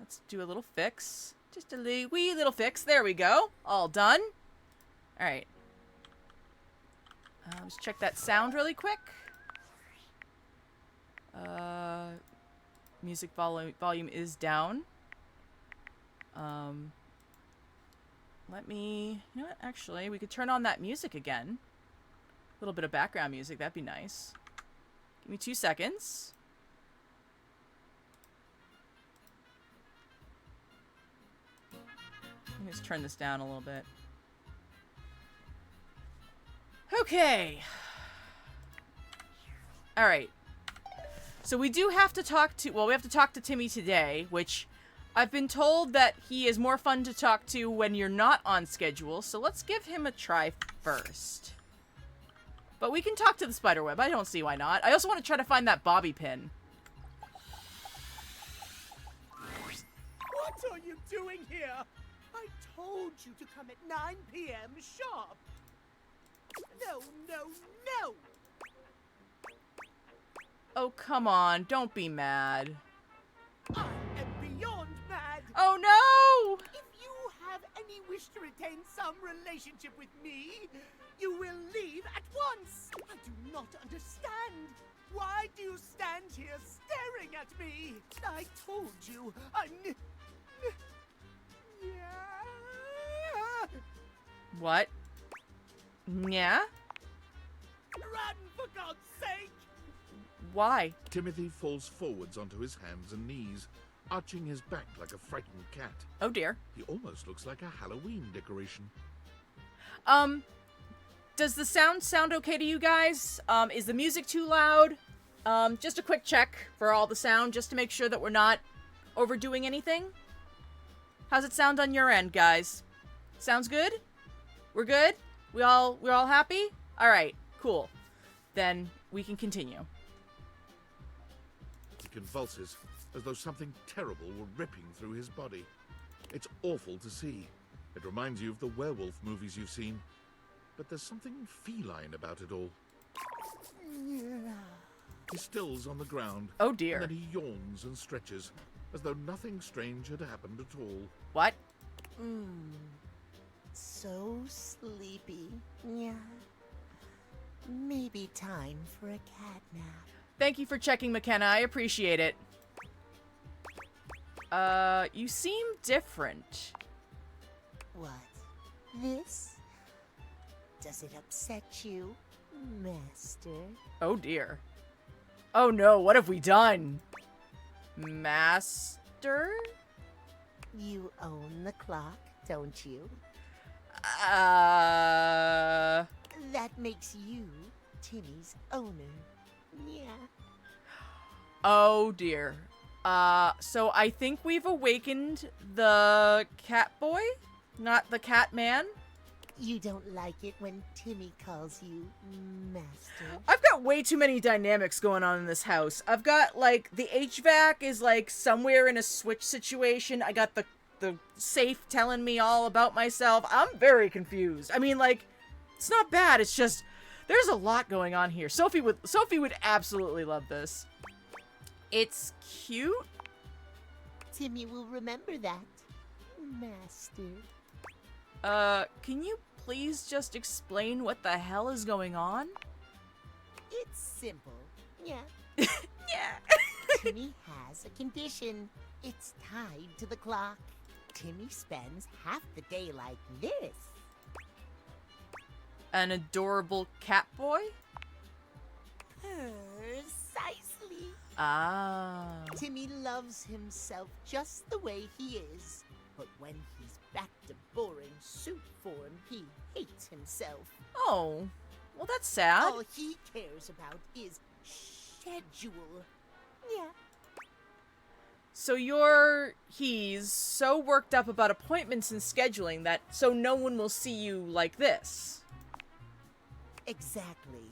Let's do a little fix. Just a wee little fix. There we go. All done. All right. Let's check that sound really quick. Music volume is down. Let me... You know what? Actually, we could turn on that music again. A little bit of background music. That'd be nice. Give me 2 seconds. Let me just turn this down a little bit. Okay. All right. So we do have to talk to... Well, we have to talk to Timmy today, which I've been told that he is more fun to talk to when you're not on schedule. So let's give him a try first. But we can talk to the spiderweb. I don't see why not. I also want to try to find that bobby pin. What are you doing here? I told you to come at 9 p.m. sharp. No, no, no! Oh, come on. Don't be mad. I am beyond mad. Oh, no! If you have any wish to retain some relationship with me, you will leave at once. I do not understand. Why do you stand here staring at me? I told you, I'm... What? Yeah? Run, for God's sake! Why? Timothy falls forwards onto his hands and knees, arching his back like a frightened cat. Oh, dear. He almost looks like a Halloween decoration. Does the sound okay to you guys? Is the music too loud? Just a quick check for all the sound, just to make sure that we're not overdoing anything. How's it sound on your end, guys? Sounds good? We're good? We're all happy? All right, cool. Then we can continue. He convulses, as though something terrible were ripping through his body. It's awful to see. It reminds you of the werewolf movies you've seen. But there's something feline about it all. He stills on the ground. Oh, dear. And then he yawns and stretches, as though nothing strange had happened at all. What? So sleepy. Yeah. Maybe time for a cat nap. Thank you for checking, McKenna. I appreciate it. You seem different. What? This? Does it upset you, Master? Oh, dear. Oh, no. What have we done? Master? You own the clock, don't you? Uh... That makes you Timmy's owner. Yeah. Oh, dear. So I think we've awakened the cat boy? Not the cat man? You don't like it when Timmy calls you Master. I've got way too many dynamics going on in this house. I've got, like, the HVAC is, like, somewhere in a switch situation. I got the safe telling me all about myself. I'm very confused. I mean, like, it's not bad. It's just, there's a lot going on here. Sophie would absolutely love this. It's cute. Timmy will remember that, Master. Can you please just explain what the hell is going on? It's simple. Yeah. Yeah. Timmy has a condition. It's tied to the clock. Timmy spends half the day like this. An adorable cat boy? Precisely. Ah. Timmy loves himself just the way he is. But when he's back to boring suit form, he hates himself. Oh. Well, that's sad. All he cares about is schedule. Yeah. So he's so worked up about appointments and scheduling that so no one will see you like this. Exactly.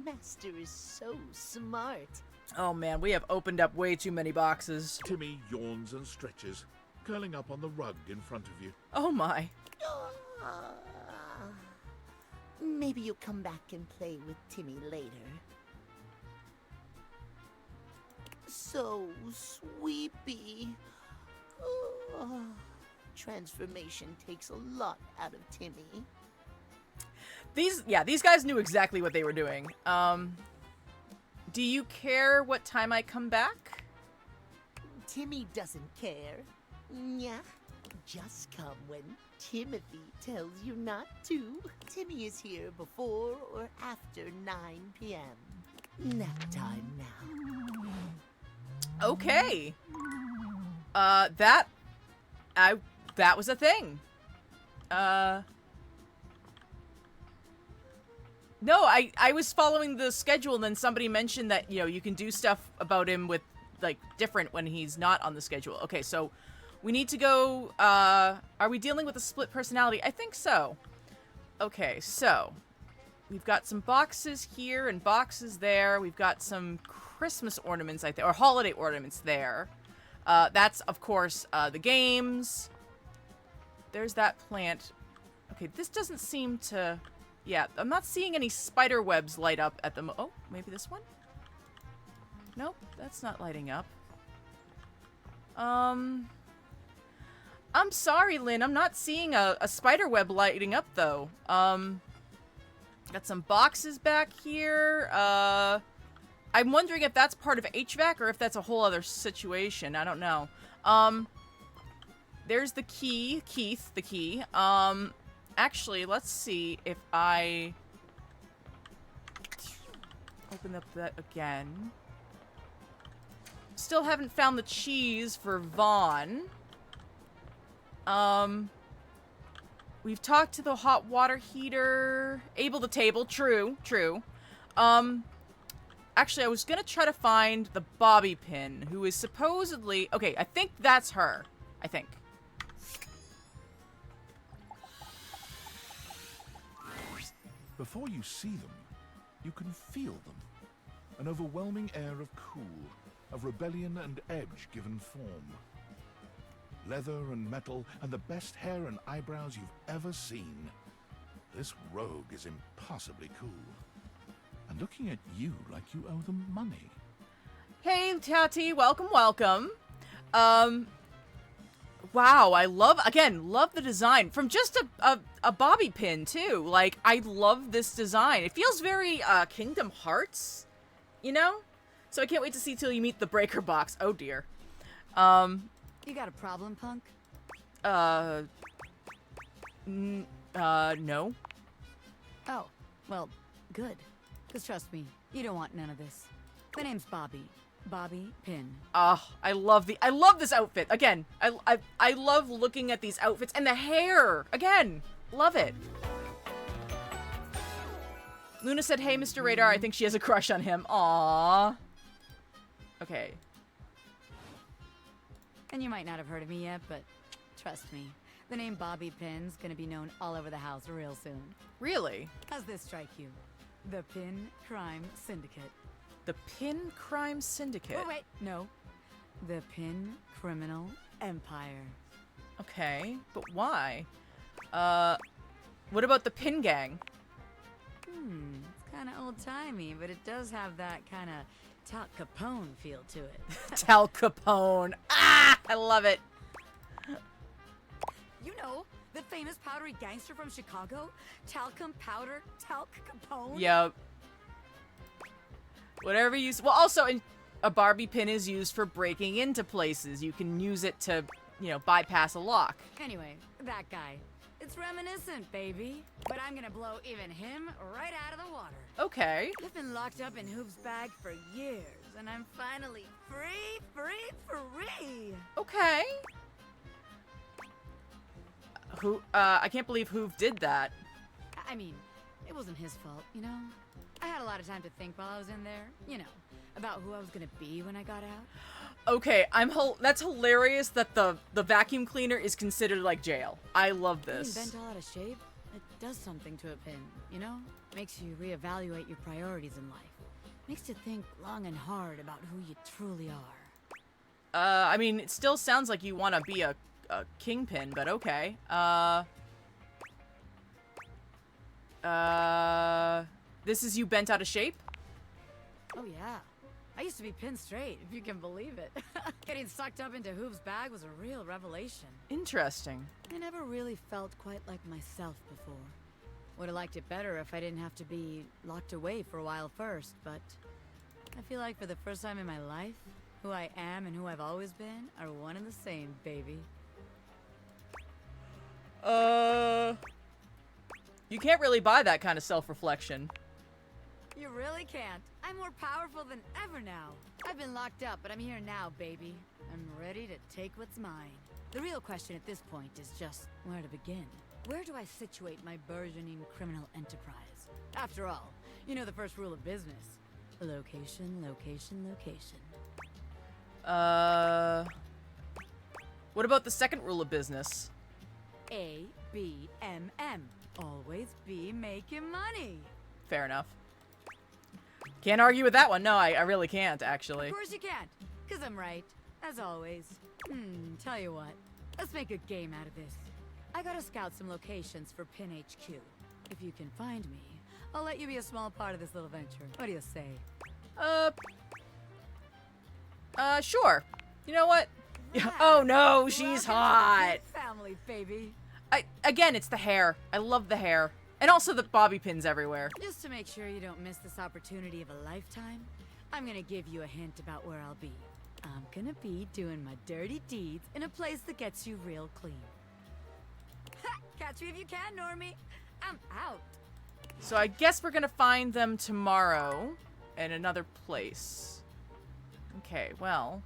Master is so smart. Oh man, we have opened up way too many boxes. Timmy yawns and stretches, curling up on the rug in front of you. Oh my. Maybe you'll come back and play with Timmy later. So sleepy. transformation takes a lot out of Timmy. These guys knew exactly what they were doing. Do you care what time I come back? Timmy doesn't care. Yeah. Just come when Timothy tells you not to. Timmy is here before or after 9 p.m. Nap time now. Okay. That was a thing. No, I was following the schedule and then somebody mentioned that, you know, you can do stuff about him with, like, different when he's not on the schedule. Okay, so we need to go, are we dealing with a split personality? I think so. Okay, so we've got some boxes here and boxes there. We've got some Christmas ornaments, I think, or holiday ornaments there. That's, of course, the games. There's that plant. Okay, this doesn't seem to... Yeah, I'm not seeing any spider webs light up at the oh, maybe this one? Nope, that's not lighting up. I'm sorry, Lynn. I'm not seeing a spider web lighting up, though. Got some boxes back here. I'm wondering if that's part of HVAC or if that's a whole other situation. I don't know. There's the key. Keith, the key. Actually, let's see if I open up that again. Still haven't found the cheese for Vaughn. We've talked to the hot water heater. Able to table. True. Actually, I was gonna try to find the bobby pin, who is supposedly... Okay, I think that's her. I think. Before you see them, you can feel them. An overwhelming air of cool, of rebellion and edge given form. Leather and metal, and the best hair and eyebrows you've ever seen. This rogue is impossibly cool. And looking at you like you owe them money. Hey, Tati, welcome. Wow, I love the design. From just a bobby pin, too. Like, I love this design. It feels very, Kingdom Hearts, you know? So I can't wait to see till you meet the breaker box. Oh, dear. You got a problem, punk? No. Oh, well, good. Because trust me, you don't want none of this. My name's Bobby. Bobby Pin. I love this outfit. Again, I love looking at these outfits and the hair. Again, love it. Luna said, "Hey, Mr. Radar, I think she has a crush on him." Aww. Okay. And you might not have heard of me yet, but trust me, the name Bobby Pin's gonna be known all over the house real soon. Really? How's this strike you? The Pin Crime Syndicate. The Pin Crime Syndicate. Oh, wait, no. The Pin Criminal Empire. Okay, but why? What about the Pin Gang? It's kind of old-timey, but it does have that kind of Tal Capone feel to it. Tal Capone. Ah, I love it. You know, the famous powdery gangster from Chicago? Talcum Powder, Talc Capone? Yep. Whatever you... Well, also, a Barbie pin is used for breaking into places. You can use it to, you know, bypass a lock. Anyway, that guy. It's reminiscent, baby. But I'm gonna blow even him right out of the water. Okay. I've been locked up in Hoof's bag for years, and I'm finally free! Okay. I can't believe Hoof did that. I mean, it wasn't his fault, you know? I had a lot of time to think while I was in there, you know, about who I was gonna be when I got out. Okay, that's hilarious that the vacuum cleaner is considered like jail. I love this. Being bent all out of shape, it does something to a pin, you know? Makes you reevaluate your priorities in life. Makes you think long and hard about who you truly are. I mean, it still sounds like you want to be a kingpin, but okay. Oh, This is you bent out of shape? yeah. I used to be pinned straight, if you can believe it. Getting sucked up into Hoov's bag was a real revelation. Interesting. I never really felt quite like myself before. Would have liked it better if I didn't have to be locked away for a while first, but I feel like for the first time in my life, who I am and who I've always been are one and the same, baby. You can't really buy that kind of self-reflection. You really can't. I'm more powerful than ever now. I've been locked up, but I'm here now, baby. I'm ready to take what's mine. The real question at this point is just where to begin. Where do I situate my burgeoning criminal enterprise? After all, you know the first rule of business. Location, location, location. What about the second rule of business? A, B, M, M. Always be making money. Fair enough. Can't argue with that one. No, I really can't, actually. Of course you can't, because I'm right, as always. Tell you what, let's make a game out of this. I gotta scout some locations for Pin HQ. If you can find me, I'll let you be a small part of this little venture. What do you say? Sure. You know what? Right. Oh no, she's Welcome to the hot. big family, baby. Again, it's the hair. I love the hair. And also the bobby pins everywhere. Just to make sure you don't miss this opportunity of a lifetime, I'm gonna give you a hint about where I'll be. I'm gonna be doing my dirty deeds in a place that gets you real clean. Catch me if you can, Normie. I'm out. So I guess we're gonna find them tomorrow in another place. Okay, well,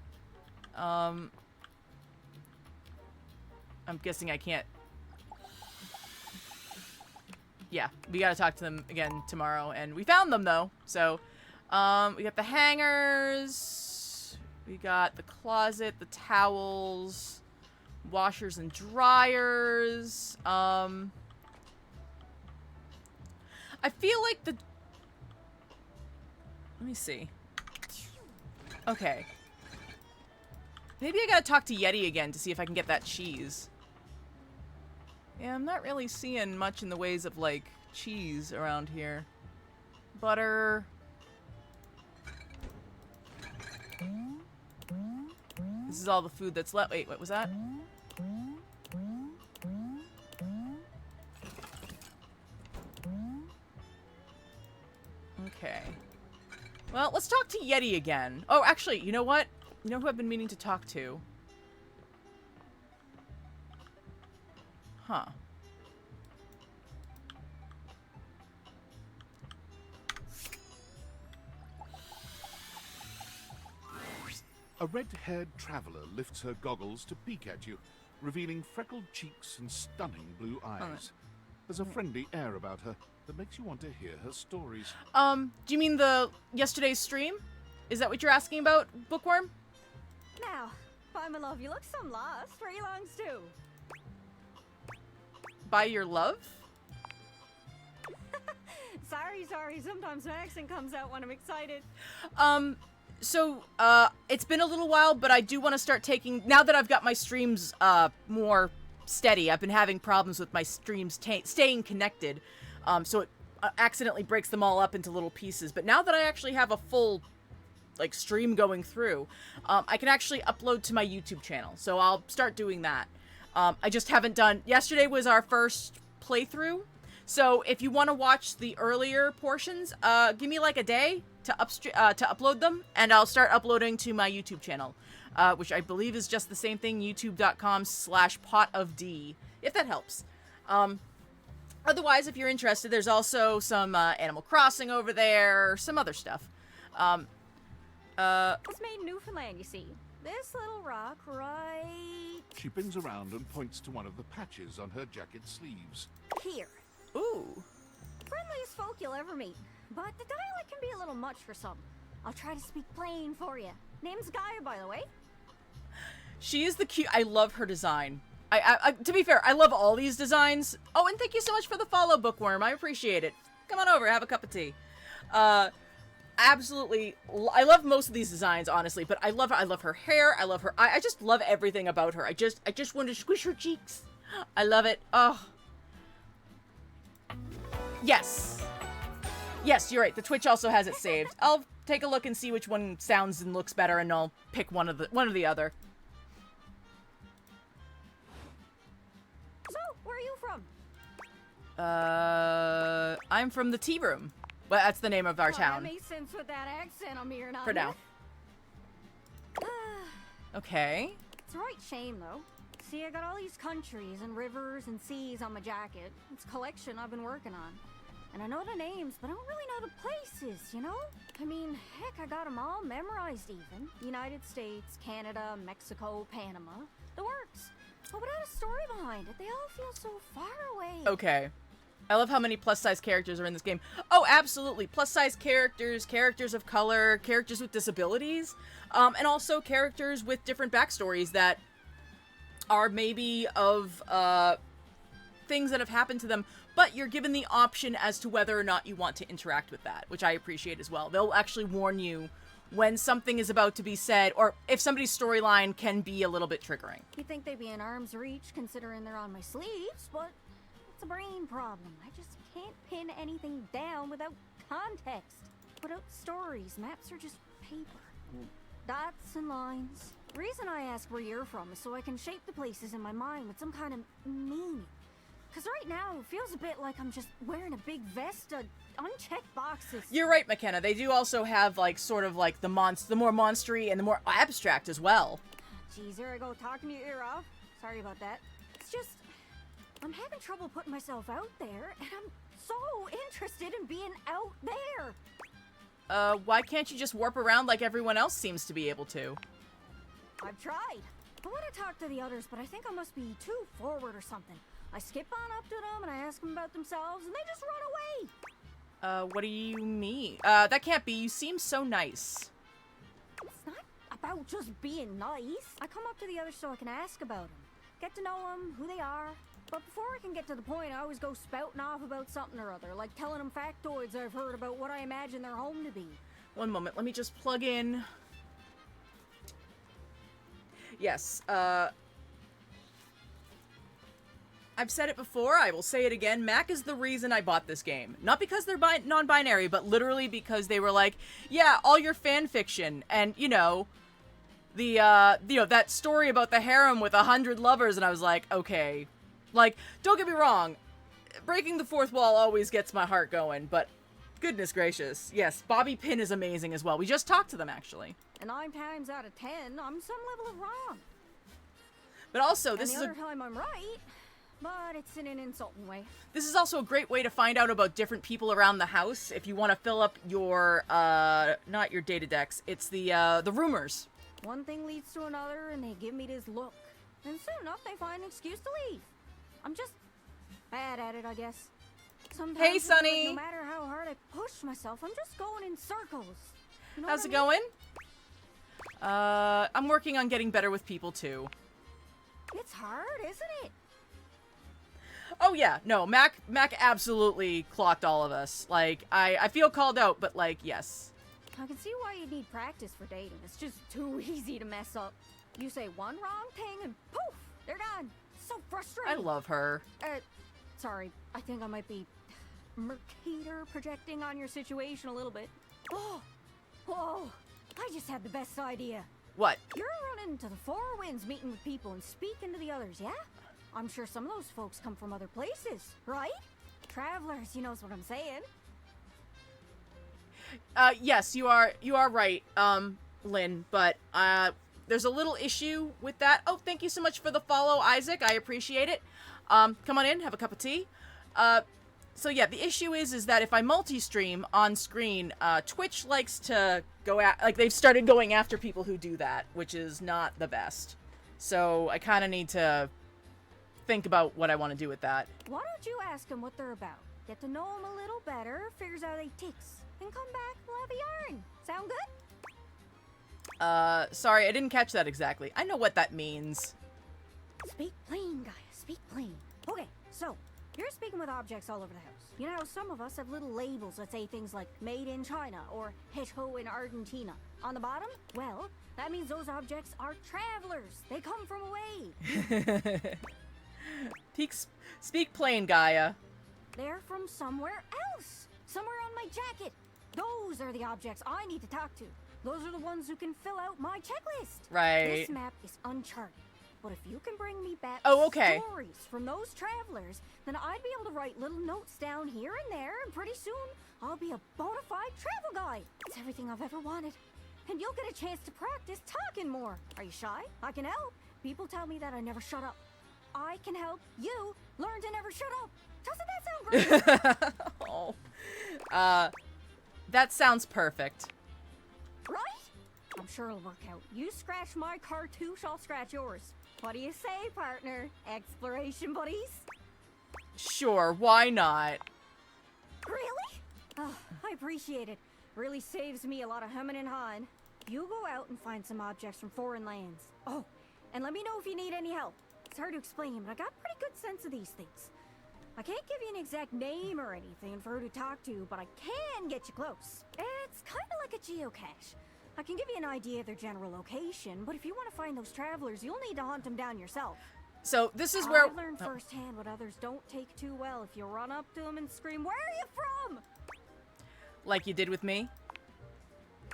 I'm guessing I can't. Yeah, we gotta talk to them again tomorrow, and we found them though. So, we got the hangers, we got the closet, the towels, washers and dryers. I feel like the. Let me see. Okay. Maybe I gotta talk to Yeti again to see if I can get that cheese. Yeah, I'm not really seeing much in the ways of, like, cheese around here. Butter. This is all the food that's left. Wait, what was that? Okay. Well, let's talk to Yeti again. Oh, actually, you know what? You know who I've been meaning to talk to? Huh. A red-haired traveler lifts her goggles to peek at you, revealing freckled cheeks and stunning blue eyes. There's a friendly air about her that makes you want to hear her stories. Do you mean the yesterday's stream? Is that what you're asking about, Bookworm? Now, by my love, you look some lost. Where you longs to? By your love? Sorry. Sometimes my accent comes out when I'm excited. So, it's been a little while, but I do want to start taking, now that I've got my streams, more steady. I've been having problems with my streams staying connected, so it accidentally breaks them all up into little pieces. But now that I actually have a full, like, stream going through, I can actually upload to my YouTube channel, so I'll start doing that. I just haven't done, yesterday was our first playthrough, so if you want to watch the earlier portions, give me like a day to upload them, and I'll start uploading to my YouTube channel, which I believe is just the same thing, youtube.com/potofd, if that helps. Otherwise, if you're interested, there's also some Animal Crossing over there, some other stuff. It's made in Newfoundland, you see. This little rock right She bends around and points to one of the patches on her jacket sleeves. here. Ooh. Friendliest folk you'll ever meet. But the dialect can be a little much for some. I'll try to speak plain for you. Name's Gaia, by the way. She is the cute. I love her design. I to be fair, I love all these designs. Oh, and thank you so much for the follow, Bookworm. I appreciate it. Come on over, have a cup of tea. Absolutely, I love most of these designs, honestly. But I love her hair. I love her. I just love everything about her. I just want to squish her cheeks. I love it. Oh. Yes. Yes, you're right. The Twitch also has it saved. I'll take a look and see which one sounds and looks better, and I'll pick one or the other. So, where are you from? I'm from the tea room. Well, that's the name of our That town. makes sense with that accent I'm hearing on For now. you. Okay. It's a right shame, though. See, I got all these countries and rivers and seas on my jacket. It's a collection I've been working on. And I know the names, but I don't really know the places, you know? I mean, heck, I got them all memorized even. United States, Canada, Mexico, Panama. The works. But without a story behind it, they all feel so far away. Okay. I love how many plus-size characters are in this game. Oh, absolutely. Plus-size characters, characters of color, characters with disabilities, and also characters with different backstories that are maybe of things that have happened to them, but you're given the option as to whether or not you want to interact with that, which I appreciate as well. They'll actually warn you when something is about to be said, or if somebody's storyline can be a little bit triggering. You'd think they'd be in arm's reach considering they're on my sleeves, but it's a brain problem. I just can't pin anything down without context. Without stories, maps are just paper. Dots and lines. The reason I ask where you're from is so I can shape the places in my mind with some kind of meaning. Because right now, it feels a bit like I'm just wearing a big vest of unchecked boxes. You're right, McKenna. They do also have, like, sort of like the more monstery and the more abstract as well. Geez, here I go talking your ear off. Sorry about that. It's just, I'm having trouble putting myself out there, and I'm so interested in being out there. Why can't you just warp around like everyone else seems to be able to? I've tried. I want to talk to the others, but I think I must be too forward or something. I skip on up to them and I ask them about themselves, and they just run away. What do you mean? That can't be. You seem so nice. It's not about just being nice. I come up to the others so I can ask about them, get to know them, who they are. But before I can get to the point, I always go spouting off about something or other, like telling them factoids I've heard about what I imagine their home to be. One moment. Let me just plug in. Yes, I've said it before, I will say it again, Mac is the reason I bought this game. Not because they're non-binary, but literally because they were like, yeah, all your fan fiction, and, you know, that story about the harem with 100 lovers, and I was like, okay. Like, don't get me wrong, breaking the fourth wall always gets my heart going, but goodness gracious, yes, Bobby Pin is amazing as well. We just talked to them, actually. And 9 times out of 10, I'm some level of wrong. But also, this and is the other time I'm right, but it's in an insulting way. This is also a great way to find out about different people around the house if you want to fill up your, not your data decks, it's the rumors. One thing leads to another, and they give me this look. And soon enough, they find an excuse to leave. I'm just bad at it, I guess. Sometimes Hey, I feel like Sonny! no matter how hard I push myself, I'm just going in circles. You know How's what it I mean? going? I'm working on getting better with people, too. It's hard, isn't it? Oh, yeah, no, Mac absolutely clocked all of us. Like, I feel called out, but, like, yes. I can see why you need practice for dating. It's just too easy to mess up. You say one wrong thing and poof, they're gone. So frustrating. I love her. Sorry, I think I might be Mercator projecting on your situation a little bit. Oh, I just had the best idea. What? You're running to the Four Winds, meeting with people and speaking to the others, yeah? I'm sure some of those folks come from other places, right? Travelers, you knows what I'm saying. Yes, you are right, Lynn, but, there's a little issue with that. Oh, thank you so much for the follow, Isaac. I appreciate it. Come on in, have a cup of tea. So yeah, the issue is that if I multi-stream on screen, Twitch likes to go at, like, they've started going after people who do that, which is not the best. So I kind of need to think about what I want to do with that. Why don't you ask them what they're about? Get to know them a little better, figures out they ticks, and come back, we'll have a yarn. Sound good? Sorry, I didn't catch that exactly. I know what that means. Speak plain, Gaia, speak plain. Okay, so, you're speaking with objects all over the house. You know how some of us have little labels that say things like made in China or hecho in Argentina. On the bottom, well, that means those objects are travelers. They come from away. Speak plain, Gaia. They're from somewhere else. Somewhere on my jacket. Those are the objects I need to talk to. Those are the ones who can fill out my checklist. Right. This map is uncharted. But if you can bring me back okay. stories from those travelers, then I'd be able to write little notes down here and there, and pretty soon I'll be a bona fide travel guide. It's everything I've ever wanted. And you'll get a chance to practice talking more. Are you shy? I can help. People tell me that I never shut up. I can help you learn to never shut up. Doesn't that sound great? Oh. That sounds perfect. Right? I'm sure it'll work out. You scratch my cartouche, I'll scratch yours. What do you say, partner? Exploration buddies? Sure, why not? Really? Oh, I appreciate it. Really saves me a lot of humming and hawing. You go out and find some objects from foreign lands. Oh, and let me know if you need any help. It's hard to explain, but I got a pretty good sense of these things. I can't give you an exact name or anything for who to talk to, but I can get you close. It's kind of like a geocache. I can give you an idea of their general location, but if you want to find those travelers, you'll need to hunt them down yourself. So this is where I've learned firsthand what others don't take too well if you run up to them and scream, "Where are you from?" like you did with me.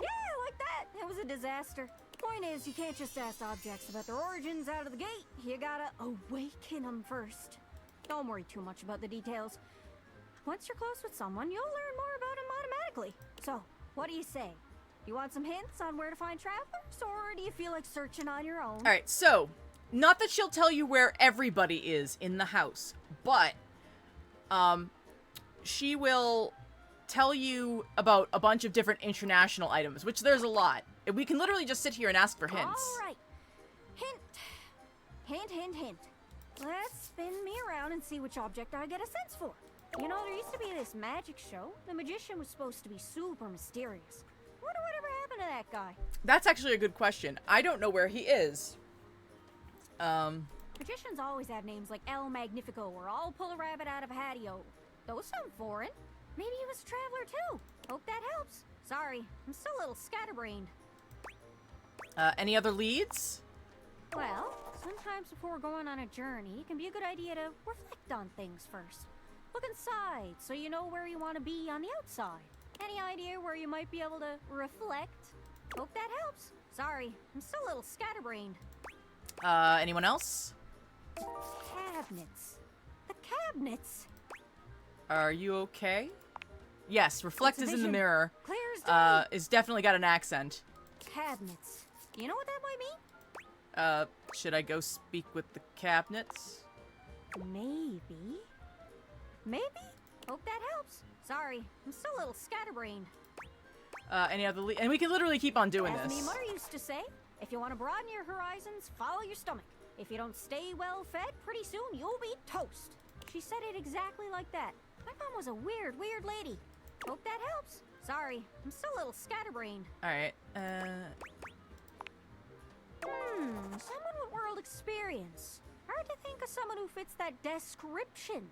Yeah, like that. It was a disaster. Point is, you can't just ask objects about their origins out of the gate. You gotta awaken them first. Don't worry too much about the details. Once you're close with someone, you'll learn more about them automatically. So, what do you say? You want some hints on where to find travelers, or do you feel like searching on your own? Alright, so, not that she'll tell you where everybody is in the house, but, she will tell you about a bunch of different international items, which there's a lot. We can literally just sit here and ask for hints. Alright. Hint. Hint, hint, hint. Let's spin me around and see which object I get a sense for. You know, there used to be this magic show. The magician was supposed to be super mysterious. Wonder whatever happened to that guy. That's actually a good question. I don't know where he is. Magicians always have names like El Magnifico or I'll pull a rabbit out of a hatio. Those sound foreign. Maybe he was a traveler too. Hope that helps. Sorry, I'm still a little scatterbrained. Any other leads? Well, sometimes before going on a journey, it can be a good idea to reflect on things first. Look inside so you know where you want to be on the outside. Any idea where you might be able to reflect? Hope that helps. Sorry, I'm still a little scatterbrained. Anyone else? Cabinets. The cabinets. Are you okay? Yes, reflect It's a is in the vision. mirror. Clear as day. Is definitely got an accent. Cabinets. You know what that might mean? Should I go speak with the cabinets? Maybe. Maybe? Hope that helps. Sorry, I'm still a little scatterbrained. Any other and we can literally keep on doing As this. me mother used to say, if you want to broaden your horizons, follow your stomach. If you don't stay well fed, pretty soon you'll be toast. She said it exactly like that. My mom was a weird, weird lady. Hope that helps. Sorry, I'm still a little scatterbrained. Alright, Someone with world experience. Hard to think of someone who fits that description.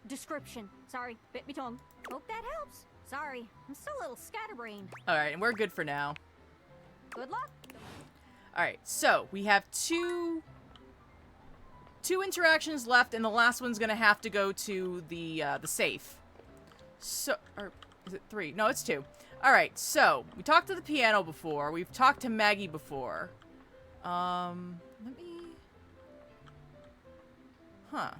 Description. Sorry, bit me tongue. Hope that helps. Sorry, I'm still a little scatterbrained. alright, and we're good for now. Good luck. Alright, so we have two interactions left, and the last one's gonna have to go to the safe. So, or is it 3? No, it's 2. Alright, so we talked to the piano before. We've talked to Maggie before. Let me... Huh.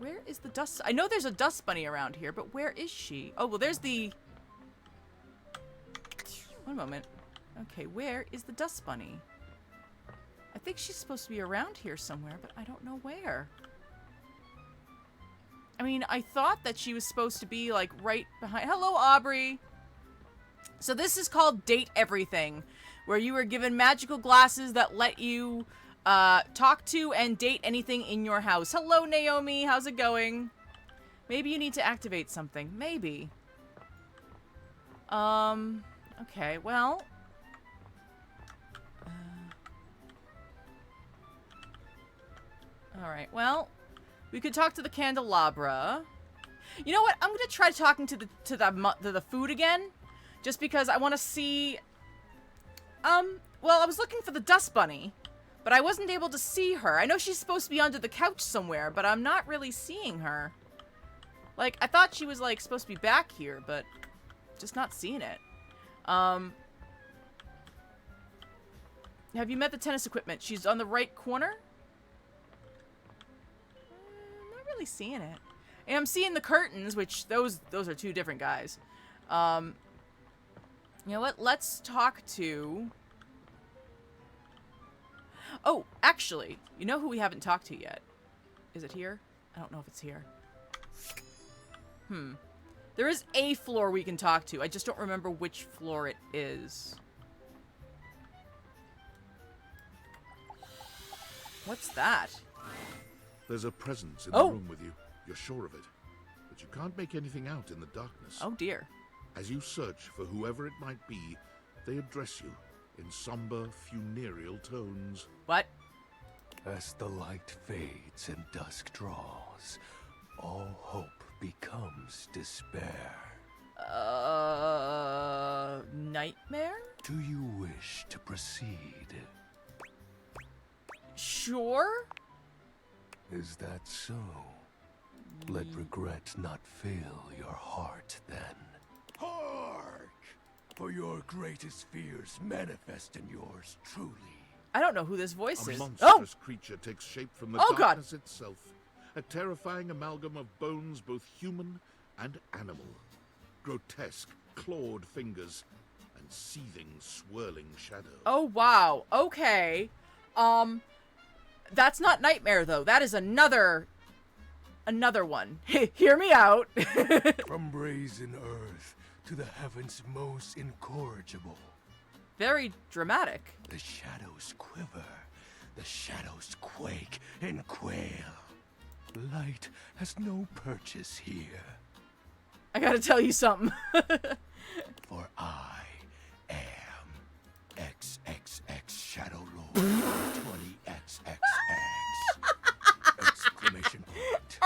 Where is the dust? I know there's a dust bunny around here, but where is she? Oh, well, there's the... One moment. Okay, where is the dust bunny? I think she's supposed to be around here somewhere, but I don't know where. I mean, I thought that she was supposed to be, like, right behind... Hello, Aubrey! So this is called Date Everything, where you are given magical glasses that let you talk to and date anything in your house. Hello, Naomi. How's it going? Maybe you need to activate something. Maybe. Okay, well... Alright, well... We could talk to the candelabra. You know what? I'm gonna try talking to the food again. Just because I want to see... Well, I was looking for the dust bunny. But I wasn't able to see her. I know she's supposed to be under the couch somewhere, but I'm not really seeing her. Like, I thought she was, like, supposed to be back here, but just not seeing it. Have you met the tennis equipment? She's on the right corner? Not really seeing it. And I'm seeing the curtains, which those are two different guys. You know what? Let's talk to... Oh, actually, you know who we haven't talked to yet? Is it here? I don't know if it's here. There is a floor we can talk to. I just don't remember which floor it is. What's that? There's a presence in Oh. the room with you. You're sure of it. But you can't make anything out in the darkness. Oh, dear. As you search for whoever it might be, they address you in somber, funereal tones. What? As the light fades and dusk draws, all hope becomes despair. Nightmare? Do you wish to proceed? Sure? Is that so? Let regret not fill your heart then. Hark! For your greatest fears manifest in yours truly. I don't know who this voice A is. monstrous creature takes shape from the Oh, God. darkness itself. A terrifying amalgam of bones, both human and animal. Grotesque, clawed fingers, and seething, swirling shadow. Oh, wow. Okay. That's not Nightmare, though. That is another one. Hear me out. From brazen earth to the heavens most incorrigible. Very dramatic. The shadows quiver, the shadows quake and quail. Light has no purchase here, I gotta tell you something. for I am XXX Shadow Lord 20XXX! Exclamation point.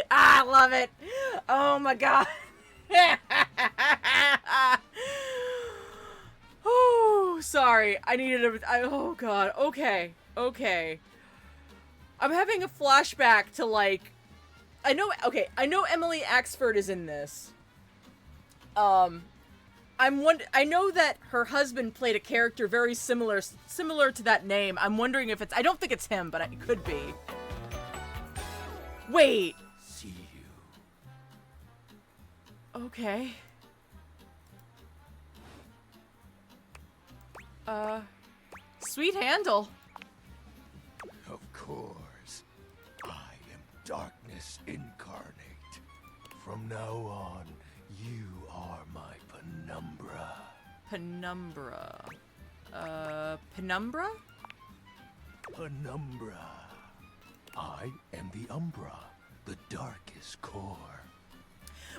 I love it. Oh my god. Oh, sorry. I needed a. Oh god. Okay. Okay. I'm having a flashback to like. I know. Okay. I know Emily Axford is in this. I know that her husband played a character very similar to that name. I'm wondering if it's. I don't think it's him, but it could be. Wait. See you. Okay. Sweet handle. Of course, I am darkness incarnate. From now on, you are my penumbra. Penumbra. Penumbra? Penumbra. I am the Umbra, the darkest core.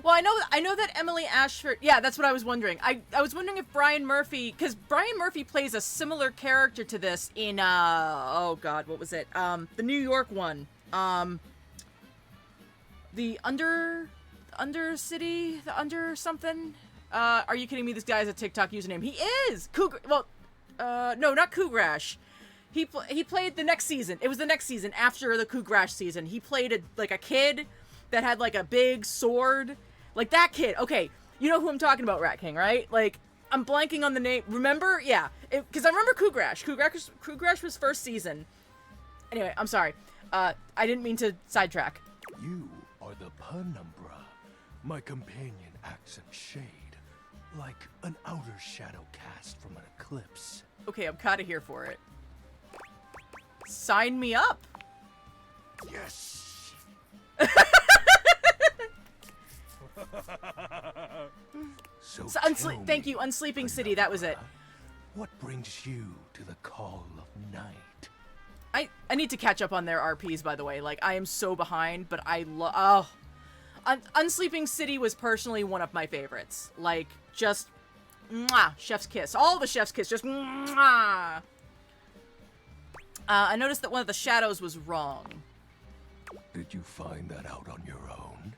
Well, I know that Emily Ashford. Yeah, that's what I was wondering. I was wondering if Brian Murphy, because Brian Murphy plays a similar character to this in oh god, what was it? The New York one. The Under City, the Under something. Are you kidding me? This guy has a TikTok username. He is Cougar. Well, no, not Cougrash. He played the next season. It was the next season after the Cougrash season. He played a kid that had like a big sword. Like that kid. Okay, you know who I'm talking about, Rat King, right? Like, I'm blanking on the name. Remember? Yeah. Because I remember Cougrash. Cougrash was first season. Anyway, I'm sorry. I didn't mean to sidetrack. You are the Penumbra. My companion acts in shade, like an outer shadow cast from an eclipse. Okay, I'm kinda here for it. Sign me up. Yes! So tell Thank me, you, Unsleeping City, that was it. Penumbra, what brings you to the call of night? I need to catch up on their RPs, by the way. Like, I am so behind, but I love... Unsleeping City was personally one of my favorites. Like, just... Mwah! Chef's kiss. All the chef's kiss. Just... Mwah! I noticed that one of the shadows was wrong. Did you find that out on your own?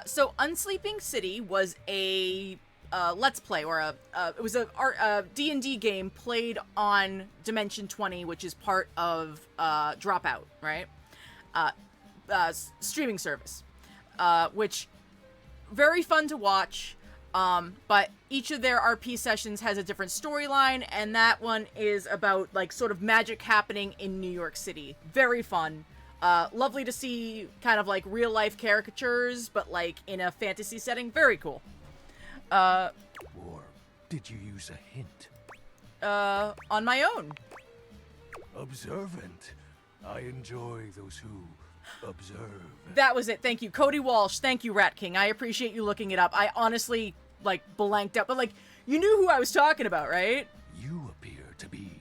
So Unsleeping City was a Let's Play, or it was a D&D game played on Dimension 20, which is part of Dropout, right? Streaming service, which very fun to watch. But each of their RP sessions has a different storyline, and that one is about like sort of magic happening in New York City. Very fun. Lovely to see kind of like real life caricatures, but like in a fantasy setting. Very cool. Or did you use a hint? On my own. Observant. I enjoy those who observe. That was it. Thank you. Cody Walsh. Thank you, Rat King. I appreciate you looking it up. I honestly, like, blanked out. But, like, you knew who I was talking about, right? You appear to be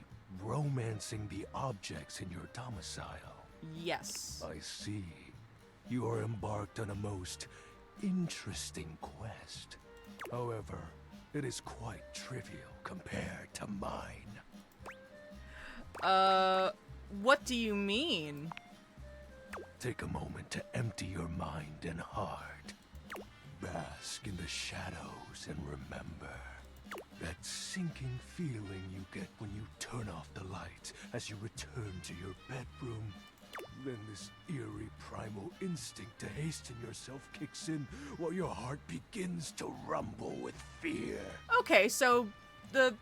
romancing the objects in your domicile. Yes. I see. You are embarked on a most interesting quest. However, it is quite trivial compared to mine. What do you mean? Take a moment to empty your mind and heart. Bask in the shadows and remember that sinking feeling you get when you turn off the light as you return to your bedroom. Then this eerie primal instinct to hasten yourself kicks in while your heart begins to rumble with fear. Okay, so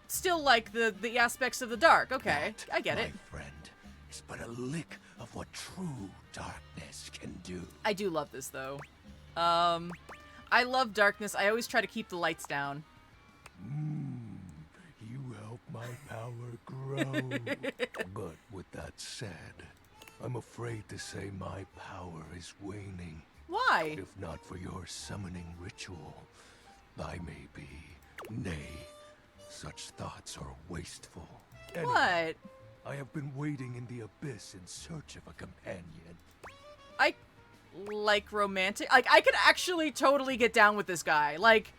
still like the aspects of the dark. Okay, That, I get it. my friend, is but a lick of what true darkness can do. I do love this though. I love darkness. I always try to keep the lights down. You help my power grow. But with that said, I'm afraid to say my power is waning. Why? If not for your summoning ritual, I may be. Nay, such thoughts are wasteful. Anyway, What? I have been waiting in the abyss in search of a companion. I like romantic. Like, I could actually totally get down with this guy. Like,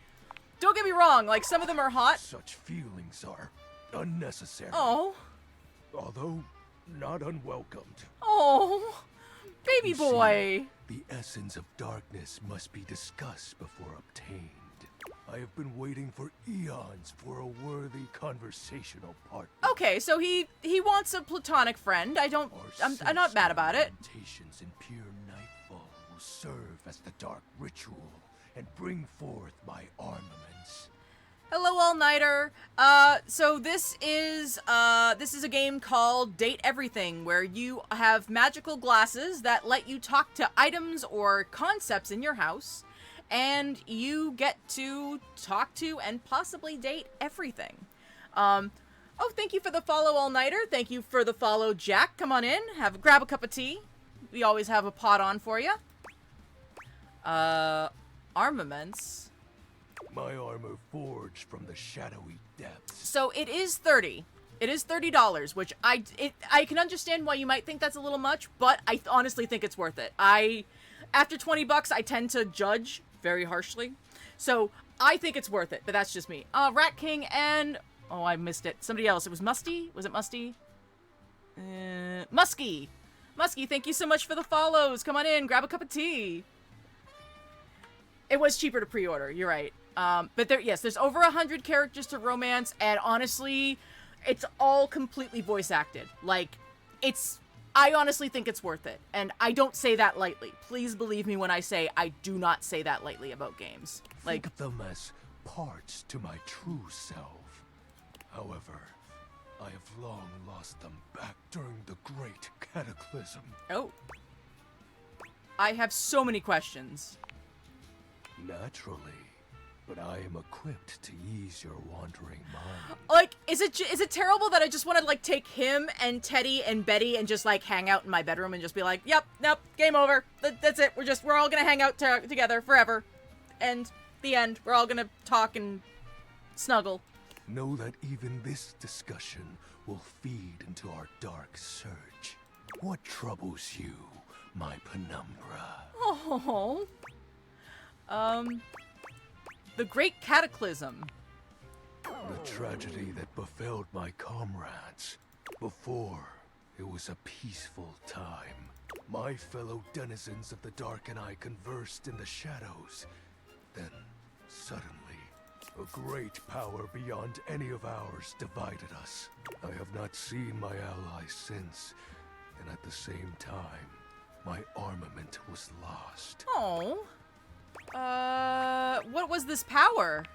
don't get me wrong. Like, some of them are hot. Such feelings are unnecessary. Oh. Although not unwelcomed. Oh. Baby You see, boy. the essence of darkness must be discussed before obtained. I have been waiting for eons for a worthy conversational partner. Okay, so he wants a platonic friend. I'm not mad about it. Lamentations in pure nightfall will serve as the dark ritual and bring forth my armaments. Hello, All-Nighter. So this is a game called Date Everything, where you have magical glasses that let you talk to items or concepts in your house, and you get to talk to and possibly date everything. Oh, thank you for the follow, All-Nighter. Thank you for the follow, Jack. Come on in. Grab a cup of tea. We always have a pot on for you. Armaments. My armor forged from the shadowy depths. So it is 30. It is $30, which I can understand why you might think that's a little much, but I honestly think it's worth it. After $20, I tend to judge very harshly. So I think it's worth it, but that's just me. Rat King and... Oh, I missed it. Somebody else. It was Musty? Was it Musty? Musky! Musky, thank you so much for the follows. Come on in, grab a cup of tea. It was cheaper to pre-order, you're right. But there's over 100 characters to romance, and honestly, it's all completely voice acted. Like, I honestly think it's worth it, and I don't say that lightly. Please believe me when I say I do not say that lightly about games. Like, Think of them as parts to my true self. However, I have long lost them back during the Great Cataclysm. oh. I have so many questions. Naturally, but I am equipped to ease your wandering mind. Like, is it terrible that I just want to, like, take him and Teddy and Betty and just, like, hang out in my bedroom and just be like, yep, nope, game over. That's it. We're all gonna hang out together forever. And the end. We're all gonna talk and snuggle. Know that even this discussion will feed into our dark search. What troubles you, my penumbra? Oh. The Great Cataclysm. The tragedy that befell my comrades. Before, it was a peaceful time. My fellow denizens of the dark and I conversed in the shadows. Then, suddenly, A great power beyond any of ours divided us. I have not seen my allies since, and at the same time, my armament was lost. Oh. What was this power?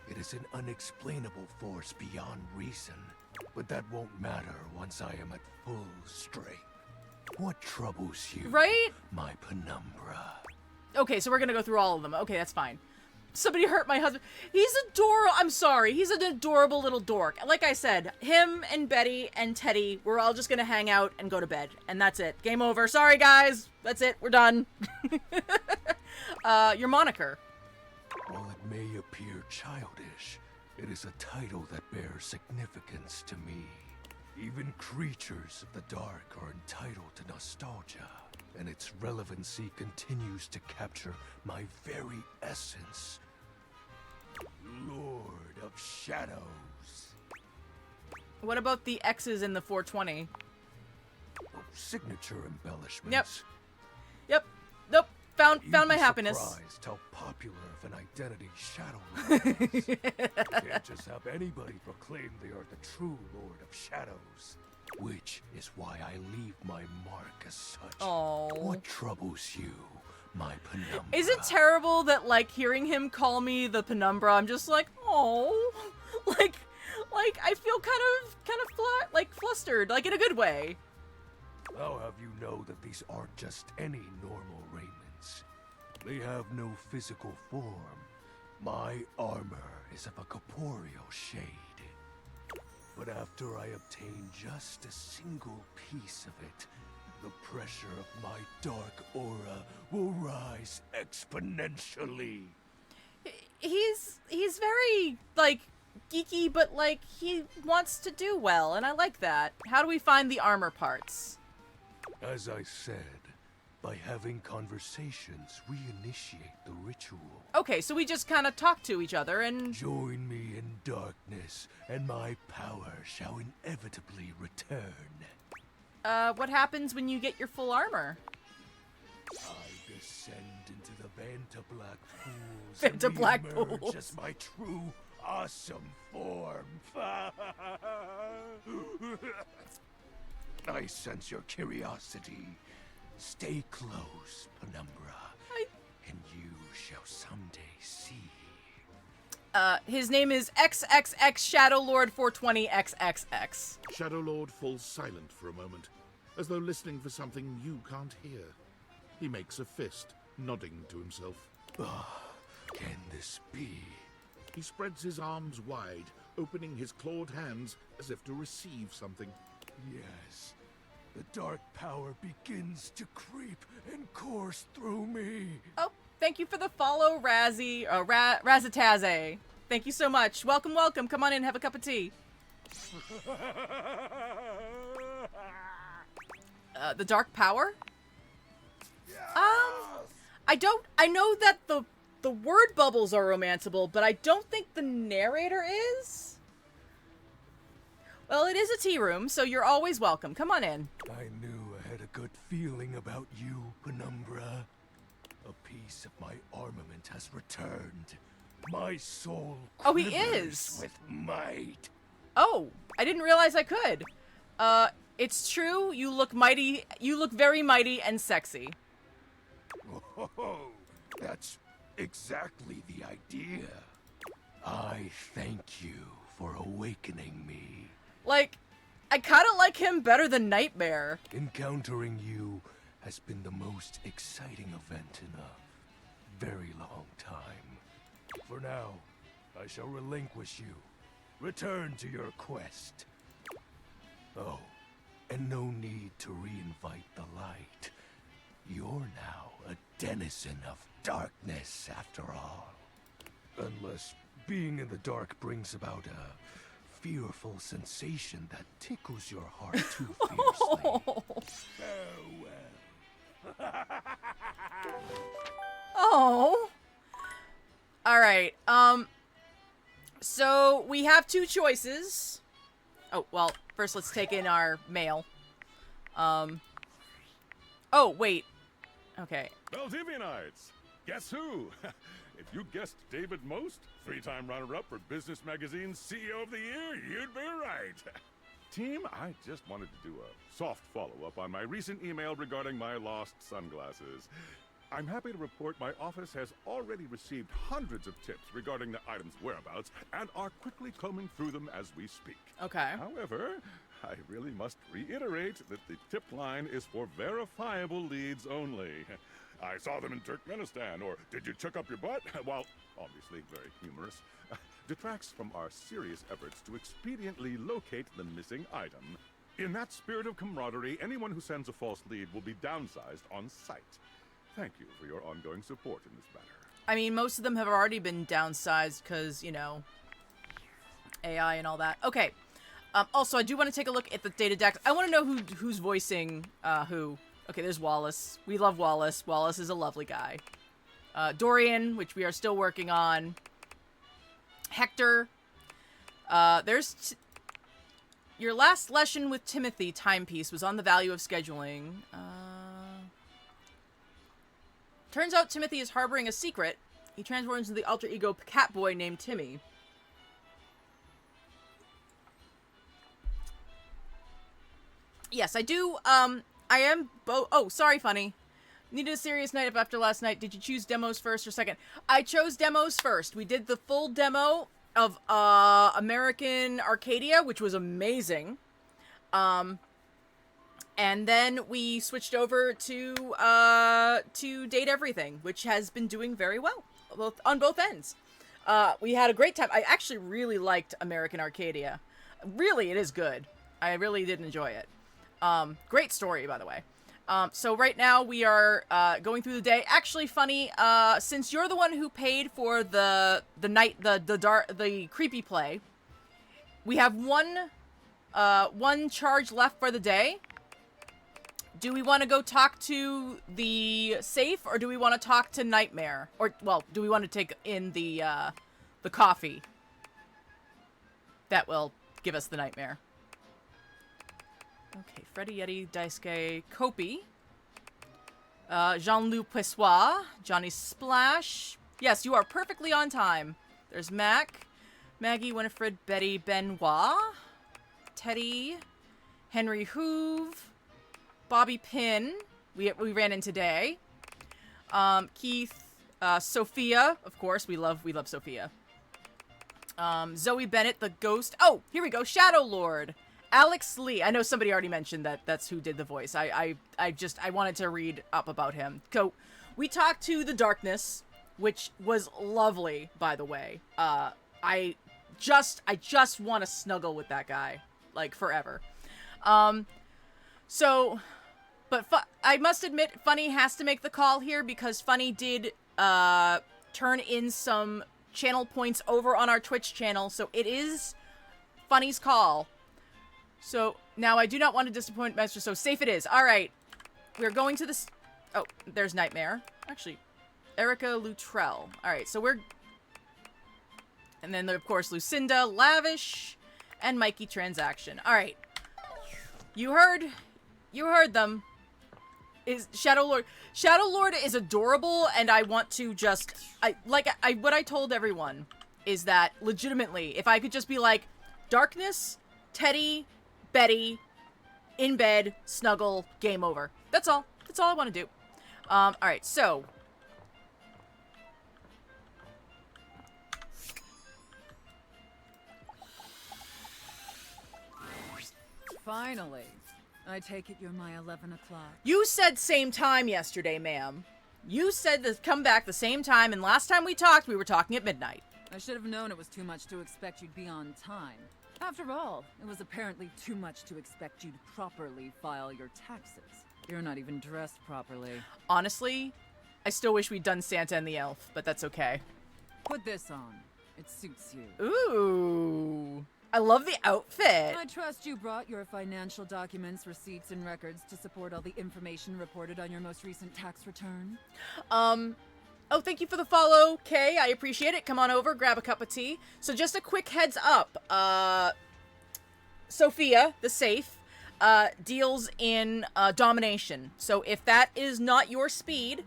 It is an unexplainable force beyond reason, but that won't matter once I am at full strength. What troubles you, Right? my penumbra? Okay, so we're gonna go through all of them. Okay, that's fine. Somebody hurt my husband. He's adorable. I'm sorry. He's an adorable little dork. Like I said, him and Betty and Teddy, we're all just gonna hang out and go to bed. And that's it. Game over. Sorry, guys. That's it. We're done. Your moniker. While it may appear childish, it is a title that bears significance to me. Even creatures of the dark are entitled to nostalgia, and its relevancy continues to capture my very essence. Lord of Shadows. What about the X's in the 420? Oh, signature embellishments. Yep. Nope. Found You'd my be happiness. Surprised how popular of an identity Shadow is. Can't just have anybody proclaim they are the true Lord of Shadows. Which is why I leave my mark as such. Oh. What troubles you, my penumbra? Is it terrible that, like, hearing him call me the Penumbra, I'm just like, oh, like I feel kind of flustered, like in a good way. I'll have you know that these aren't just any normal raiments. They have no physical form. My armor is of a corporeal shade. But after I obtain just a single piece of it, the pressure of my dark aura will rise exponentially. He's very, like, geeky, but, like, he wants to do well, and I like that. How do we find the armor parts? As I said, by having conversations, we initiate the ritual. Okay, so we just kind of talk to each other and... Join me in darkness, and my power shall inevitably return. What happens when you get your full armor? I descend into the Vanta Black Pools Vanta and Black emerge Pools. as my true, awesome form. I sense your curiosity. Stay close, Penumbra, and you shall someday see. His name is XXX Shadow Lord 420XXX. Shadow Lord falls silent for a moment, as though listening for something you can't hear. He makes a fist, nodding to himself. Can this be? He spreads his arms wide, opening his clawed hands as if to receive something. Yes. The dark power begins to creep and course through me. Oh, thank you for the follow, Razataze. Thank you so much. Welcome, welcome. Come on in, have a cup of tea. The dark power? I know that the word bubbles are romanceable, but I don't think the narrator is. Well, it is a tea room, so you're always welcome. Come on in. I knew I had a good feeling about you, Penumbra. A piece of my armament has returned. My soul Oh, he quivers is. with might. Oh, I didn't realize I could. It's true. You look mighty. You look very mighty and sexy. Oh, that's exactly the idea. I thank you for awakening me. Like, I kind of like him better than Nightmare. Encountering you has been the most exciting event in a very long time. For now, I shall relinquish you. Return to your quest. Oh, and no need to reinvite the light. You're now a denizen of darkness, after all. Unless being in the dark brings about a fearful sensation that tickles your heart too fiercely. Farewell. Oh. All right. So we have two choices. Oh, well, first let's take in our mail. Oh, wait. Okay. Valdivianites, Guess who? If you guessed David Most, 3-time runner-up for Business Magazine's CEO of the Year, you'd be right. Team, I just wanted to do a soft follow-up on my recent email regarding my lost sunglasses. I'm happy to report my office has already received hundreds of tips regarding the item's whereabouts and are quickly combing through them as we speak. Okay. However, I really must reiterate that the tip line is for verifiable leads only. I saw them in Turkmenistan, or did you check up your butt? While obviously very humorous, detracts from our serious efforts to expediently locate the missing item. In that spirit of camaraderie, anyone who sends a false lead will be downsized on sight. Thank you for your ongoing support in this matter. I mean, most of them have already been downsized because, you know, AI and all that. Okay. Also, I do want to take a look at the data deck. I want to know who's voicing who. Okay, there's Wallace. We love Wallace. Wallace is a lovely guy. Dorian, which we are still working on. Hector. There's... Your last lesson with Timothy timepiece was on the value of scheduling. Turns out Timothy is harboring a secret. He transforms into the alter ego Catboy named Timmy. Yes, I do, I am oh, sorry, Funny. Needed a serious night up after last night. Did you choose demos first or second? I chose demos first. We did the full demo of, American Arcadia, which was amazing. And then we switched over to Date Everything, which has been doing very well, on both ends. We had a great time. I actually really liked American Arcadia. Really, it is good. I really did enjoy it. Great story, by the way. So right now we are going through the day. Actually, Funny, since you're the one who paid for the creepy play, we have one charge left for the day. Do we want to go talk to the safe, or do we want to talk to Nightmare? Or, well, do we want to take in the coffee that will give us the nightmare? Okay, Freddy, Yeti, Daisuke, Kopi, Jean-Luc Pessois, Johnny Splash. Yes, you are perfectly on time. There's Mac, Maggie, Winifred, Betty, Benoit, Teddy, Henry Hoove, Bobby Pin, we ran in today. Keith, Sophia, of course, we love Sophia. Zoe Bennett, the ghost. Oh, here we go, Shadow Lord. Alex Lee. I know somebody already mentioned that's who did the voice. I wanted to read up about him. So, we talked to the Darkness, which was lovely, by the way. I just want to snuggle with that guy, like, forever. So, but I must admit, Funny has to make the call here because Funny did turn in some channel points over on our Twitch channel, so it is Funny's call. So, now I do not want to disappoint Master, so safe it is. Alright, we're going to this... Oh, there's Nightmare. Actually, Erica Luttrell. Alright, so we're... And then, of course, Lucinda, Lavish, and Mikey Transaction. Alright. You heard them. Is Shadow Lord... Shadow Lord is adorable, and I want to just... what I told everyone is that, legitimately, if I could just be like, Darkness, Teddy, Betty, in bed, snuggle, game over. That's all. That's all I want to do. Alright, so... Finally. I take it you're my 11 o'clock. You said same time yesterday, ma'am. You said to come back the same time, and last time we talked, we were talking at midnight. I should have known it was too much to expect you'd be on time. After all, it was apparently too much to expect you'd properly file your taxes. You're not even dressed properly. Honestly, I still wish we'd done Santa and the Elf, but that's okay. Put this on. It suits you. Ooh. I love the outfit. I trust you brought your financial documents, receipts, and records to support all the information reported on your most recent tax return. Oh, thank you for the follow, Kay. I appreciate it. Come on over, grab a cup of tea. So just a quick heads up. Sophia, the safe, deals in domination. So if that is not your speed,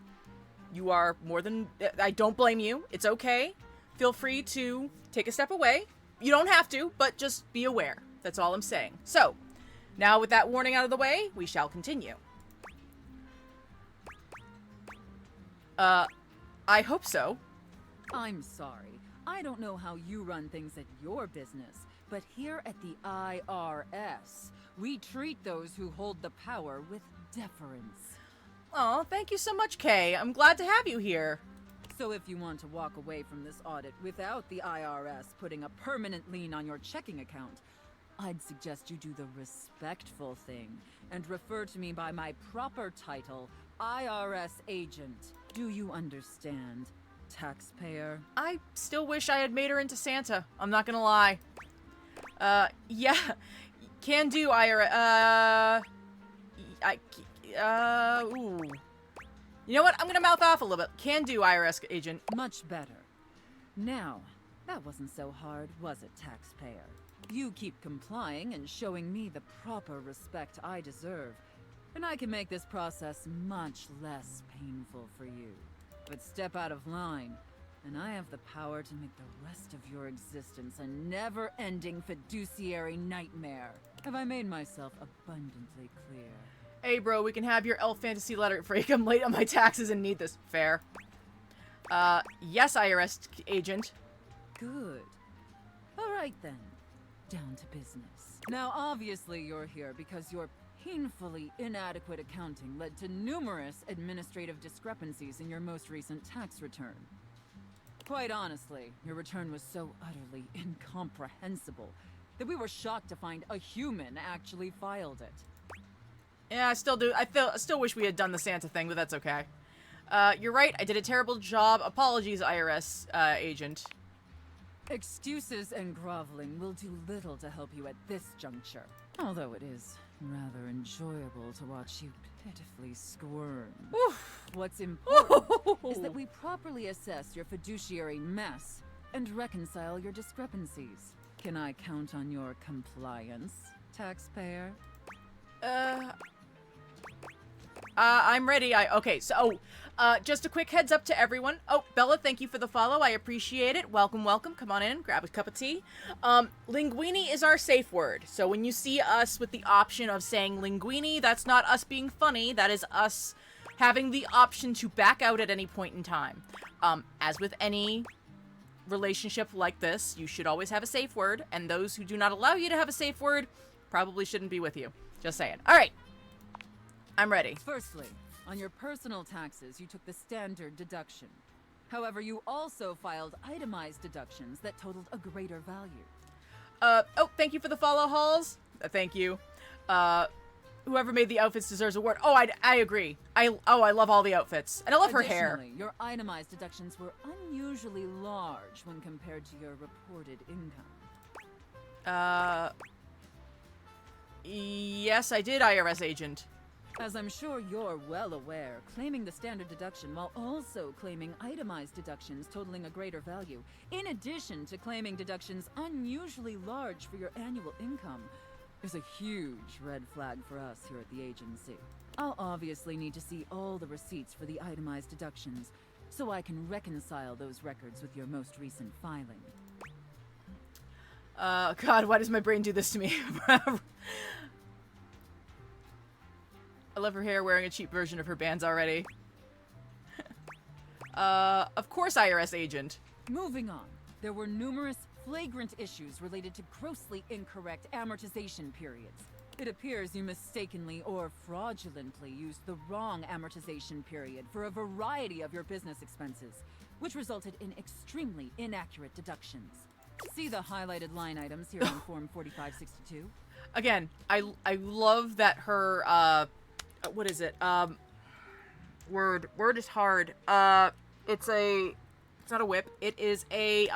you are more than... I don't blame you. It's okay. Feel free to take a step away. You don't have to, but just be aware. That's all I'm saying. So, now with that warning out of the way, we shall continue. I hope so. I'm sorry. I don't know how you run things at your business, but here at the IRS, we treat those who hold the power with deference. Oh, thank you so much, Kay. I'm glad to have you here. So if you want to walk away from this audit without the IRS putting a permanent lien on your checking account, I'd suggest you do the respectful thing and refer to me by my proper title, IRS agent. Do you understand, taxpayer? I still wish I had made her into Santa. I'm not gonna lie. Yeah. Can do, Ira. Ooh. You know what? I'm gonna mouth off a little bit. Can do, IRS agent. Much better. Now, that wasn't so hard, was it, taxpayer? You keep complying and showing me the proper respect I deserve, and I can make this process much less painful for you. But step out of line, and I have the power to make the rest of your existence a never-ending fiduciary nightmare. Have I made myself abundantly clear? Hey, bro, we can have your elf fantasy letter freak. I'm late on my taxes and need this. Fair. Yes, IRS agent. Good. All right, then. Down to business. Now, obviously, you're here because your painfully inadequate accounting led to numerous administrative discrepancies in your most recent tax return. Quite honestly, your return was so utterly incomprehensible that we were shocked to find a human actually filed it. Yeah, I still do. I still wish we had done the Santa thing, but that's okay. You're right. I did a terrible job. Apologies, IRS agent. Excuses and groveling will do little to help you at this juncture. Although it is rather enjoyable to watch you pitifully squirm. What's important is that we properly assess your fiduciary mess and reconcile your discrepancies. Can I count on your compliance, taxpayer? I'm ready. Okay, so, just a quick heads up to everyone. Oh, Bella, thank you for the follow. I appreciate it. Welcome, welcome. Come on in, grab a cup of tea. Linguini is our safe word. So when you see us with the option of saying linguini, that's not us being funny. That is us having the option to back out at any point in time. As with any relationship like this, you should always have a safe word, and those who do not allow you to have a safe word probably shouldn't be with you. Just saying. All right. I'm ready. Firstly, on your personal taxes, you took the standard deduction. However, you also filed itemized deductions that totaled a greater value. Oh, thank you for the follow, Halls. Thank you. Whoever made the outfits deserves a word. Oh, I agree. I love all the outfits. And I love her hair. Additionally, your itemized deductions were unusually large when compared to your reported income. Yes, I did, IRS agent. As I'm sure you're well aware, claiming the standard deduction while also claiming itemized deductions totaling a greater value, in addition to claiming deductions unusually large for your annual income, is a huge red flag for us here at the agency. I'll obviously need to see all the receipts for the itemized deductions, so I can reconcile those records with your most recent filing. God, why does my brain do this to me? I love her hair wearing a cheap version of her bands already. Of course, IRS agent. Moving on, there were numerous flagrant issues related to grossly incorrect amortization periods. It appears you mistakenly or fraudulently used the wrong amortization period for a variety of your business expenses, which resulted in extremely inaccurate deductions. See the highlighted line items here on Form 4562? Again, I love that her, what is it? Word is hard. It's not a whip. It is a,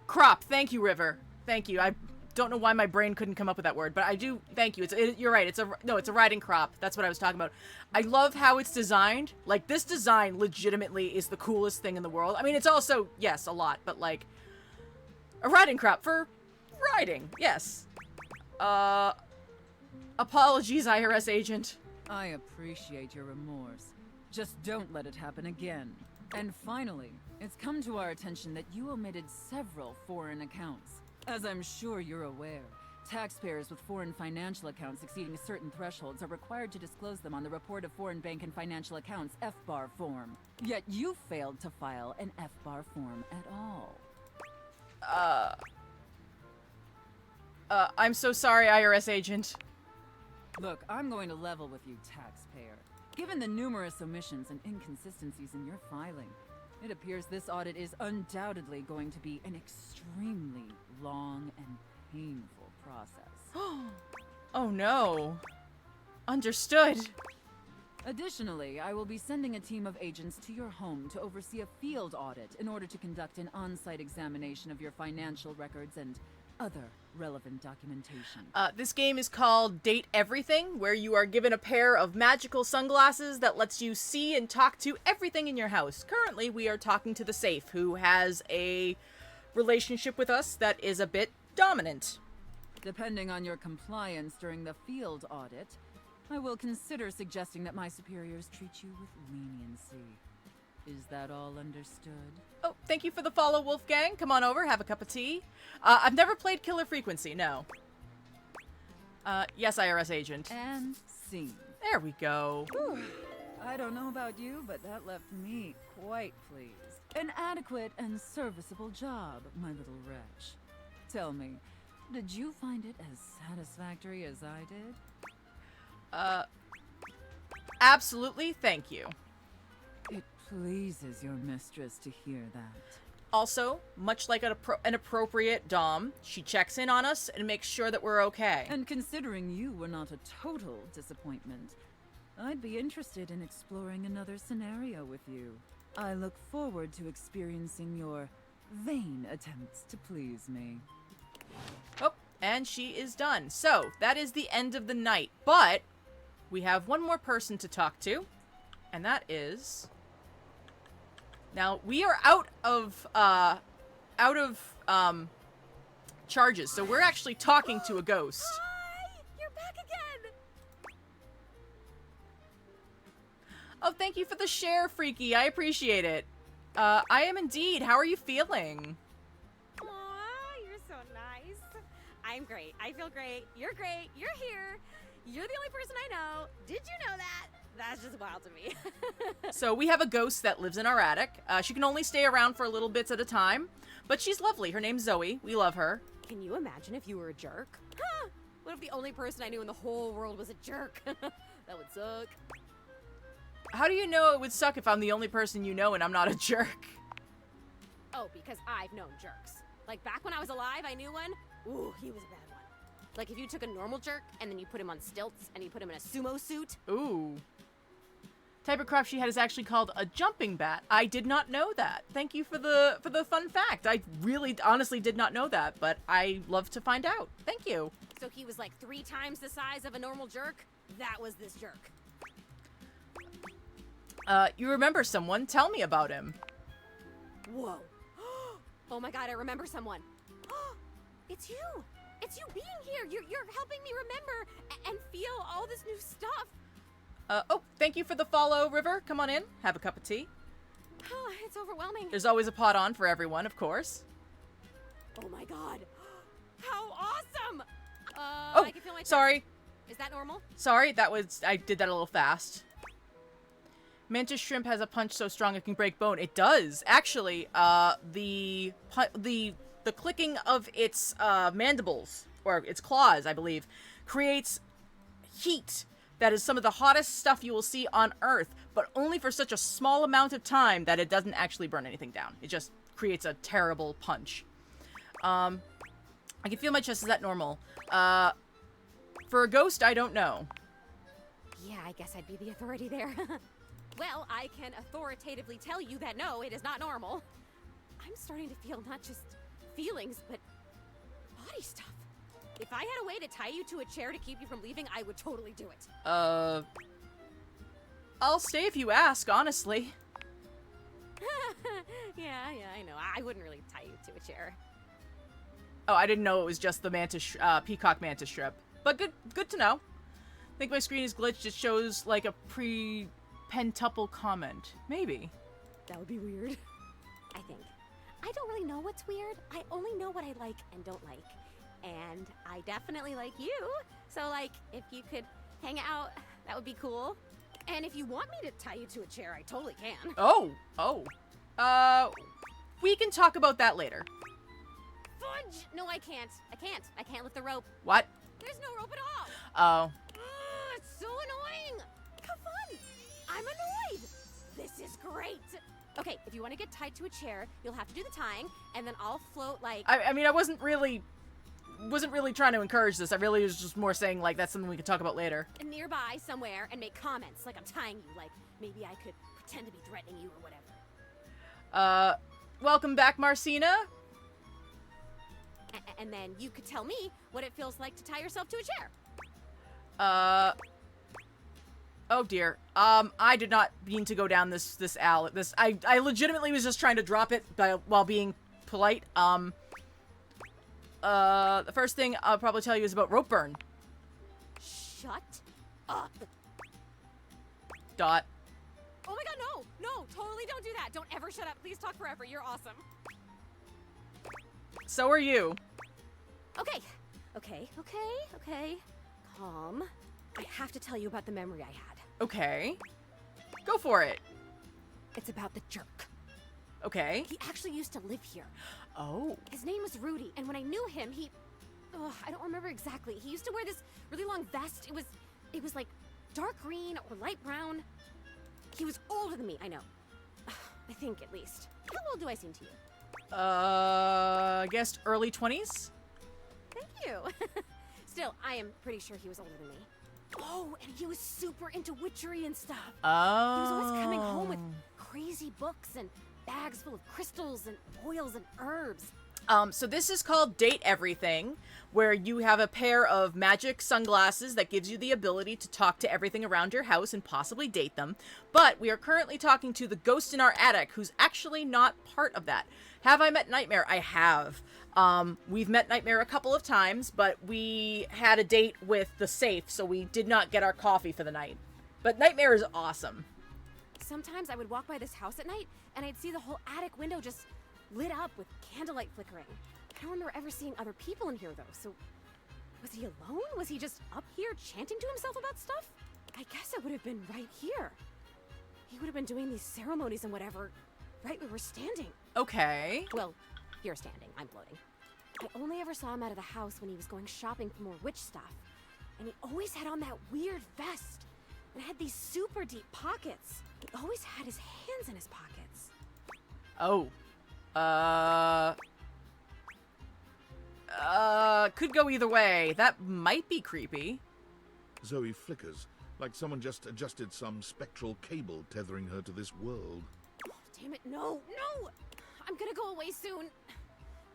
crop. Thank you, River. Thank you. I don't know why my brain couldn't come up with that word, but I do. Thank you. You're right. It's a riding crop. That's what I was talking about. I love how it's designed. Like, this design legitimately is the coolest thing in the world. I mean, it's also, yes, a lot, but like, a riding crop for riding. Yes. Apologies, IRS agent. I appreciate your remorse. Just don't let it happen again. And finally, it's come to our attention that you omitted several foreign accounts. As I'm sure you're aware, taxpayers with foreign financial accounts exceeding certain thresholds are required to disclose them on the Report of Foreign Bank and Financial Accounts FBAR form. Yet you failed to file an FBAR form at all. I'm so sorry, IRS agent. Look, I'm going to level with you, taxpayer. Given the numerous omissions and inconsistencies in your filing, it appears this audit is undoubtedly going to be an extremely long and painful process. Oh no. Understood. Additionally, I will be sending a team of agents to your home to oversee a field audit in order to conduct an on-site examination of your financial records and other relevant documentation. This game is called Date Everything, where you are given a pair of magical sunglasses that lets you see and talk to everything in your house. Currently, we are talking to the safe, who has a relationship with us that is a bit dominant. Depending on your compliance during the field audit, I will consider suggesting that my superiors treat you with leniency. Is that all understood? Oh, thank you for the follow, Wolfgang. Come on over, have a cup of tea. I've never played Killer Frequency, no. Yes, IRS agent. And scene. There we go. I don't know about you, but that left me quite pleased. An adequate and serviceable job, my little wretch. Tell me, did you find it as satisfactory as I did? Absolutely, thank you. It pleases your mistress to hear that. Also, much like an appropriate dom, she checks in on us and makes sure that we're okay. And considering you were not a total disappointment, I'd be interested in exploring another scenario with you. I look forward to experiencing your vain attempts to please me. Oh, and she is done. So, that is the end of the night. But we have one more person to talk to, and that is... Now, we are out of charges, so we're actually talking to a ghost. Hi! You're back again! Oh, thank you for the share, Freaky. I appreciate it. I am indeed. How are you feeling? Aw, you're so nice. I'm great. I feel great. You're great. You're here. You're the only person I know. Did you know that? That's just wild to me. So we have a ghost that lives in our attic. She can only stay around for little bits at a time, but she's lovely. Her name's Zoe. We love her. Can you imagine if you were a jerk? Huh? What if the only person I knew in the whole world was a jerk? That would suck. How do you know it would suck if I'm the only person you know and I'm not a jerk? Oh, because I've known jerks. Like back when I was alive, I knew one. Ooh, he was a bad one. Like if you took a normal jerk and then you put him on stilts and you put him in a sumo suit. Ooh. Type of craft she had is actually called a jumping bat. I did not know that. Thank you for the fun fact. I really honestly did not know that, but I love to find out. Thank you. So he was like 3 times the size of a normal jerk? That was this jerk. You remember someone? Tell me about him. Whoa. Oh my god, I remember someone. It's you. It's you being here. You're helping me remember and feel all this new stuff. Oh, thank you for the follow, River. Come on in. Have a cup of tea. Oh, it's overwhelming. There's always a pot on for everyone, of course. Oh my god. How awesome! Oh, I can feel my chest. sorry. Is that normal? Sorry, I did that a little fast. Mantis shrimp has a punch so strong it can break bone. It does. Actually, the clicking of its mandibles, or its claws, I believe, creates heat that is some of the hottest stuff you will see on Earth, but only for such a small amount of time that it doesn't actually burn anything down. It just creates a terrible punch. I can feel my chest. Is that normal? For a ghost, I don't know. Yeah, I guess I'd be the authority there. Well, I can authoritatively tell you that no, it is not normal. I'm starting to feel not just feelings, but body stuff. If I had a way to tie you to a chair to keep you from leaving, I would totally do it. I'll stay if you ask, honestly. Yeah, I know. I wouldn't really tie you to a chair. Oh, I didn't know it was just the mantis, peacock mantis strip. But good to know. think my screen is glitched. It shows like a pre-pentuple comment. Maybe. That would be weird. I think. I don't really know what's weird. I only know what I like and don't like. And I definitely like you. So, like, if you could hang out, that would be cool. And if you want me to tie you to a chair, I totally can. Oh. We can talk about that later. Fudge! No, I can't. I can't lift the rope. What? There's no rope at all. Oh. Ugh, it's so annoying. Have fun. I'm annoyed. This is great. Okay, if you want to get tied to a chair, you'll have to do the tying, and then I'll float like... I mean, I wasn't really trying to encourage this. I really was just more saying, like, that's something we can talk about later. nearby somewhere and make comments like I'm tying you, like maybe I could pretend to be threatening you or whatever. Welcome back, Marcina. And then you could tell me what it feels like to tie yourself to a chair. Oh dear. I did not mean to go down this alley. I legitimately was just trying to drop it while being polite. The first thing I'll probably tell you is about rope burn. Shut up. Dot. Oh my god, no, totally don't do that. Don't ever shut up. Please talk forever. You're awesome. So are you. Okay. Calm. I have to tell you about the memory I had. Okay. Go for it. It's about the jerk. Okay. He actually used to live here. Oh. His name was Rudy, and when I knew him, I don't remember exactly. He used to wear this really long vest. It was like dark green or light brown. He was older than me, I know. I think, at least. How old do I seem to you? I guess early 20s? Thank you. Still, I am pretty sure he was older than me. Oh, and he was super into witchery and stuff. Oh. He was always coming home with crazy books and bags full of crystals and oils and herbs. So this is called Date Everything, where you have a pair of magic sunglasses that gives you the ability to talk to everything around your house and possibly date them. But we are currently talking to the ghost in our attic, who's actually not part of that. Have I met Nightmare? I have. We've met Nightmare a couple of times, but we had a date with the safe, so we did not get our coffee for the night. But Nightmare is awesome. Sometimes I would walk by this house at night, and I'd see the whole attic window just lit up with candlelight flickering. I don't remember ever seeing other people in here, though, so... Was he alone? Was he just up here chanting to himself about stuff? I guess it would have been right here. He would have been doing these ceremonies and whatever, right where we're standing. Okay. Well, you're standing, I'm floating. I only ever saw him out of the house when he was going shopping for more witch stuff. And he always had on that weird vest. And had these super deep pockets. He always had his hands in his pockets. Oh. Could go either way. That might be creepy. Zoe flickers, like someone just adjusted some spectral cable tethering her to this world. Oh, damn it, no! I'm gonna go away soon.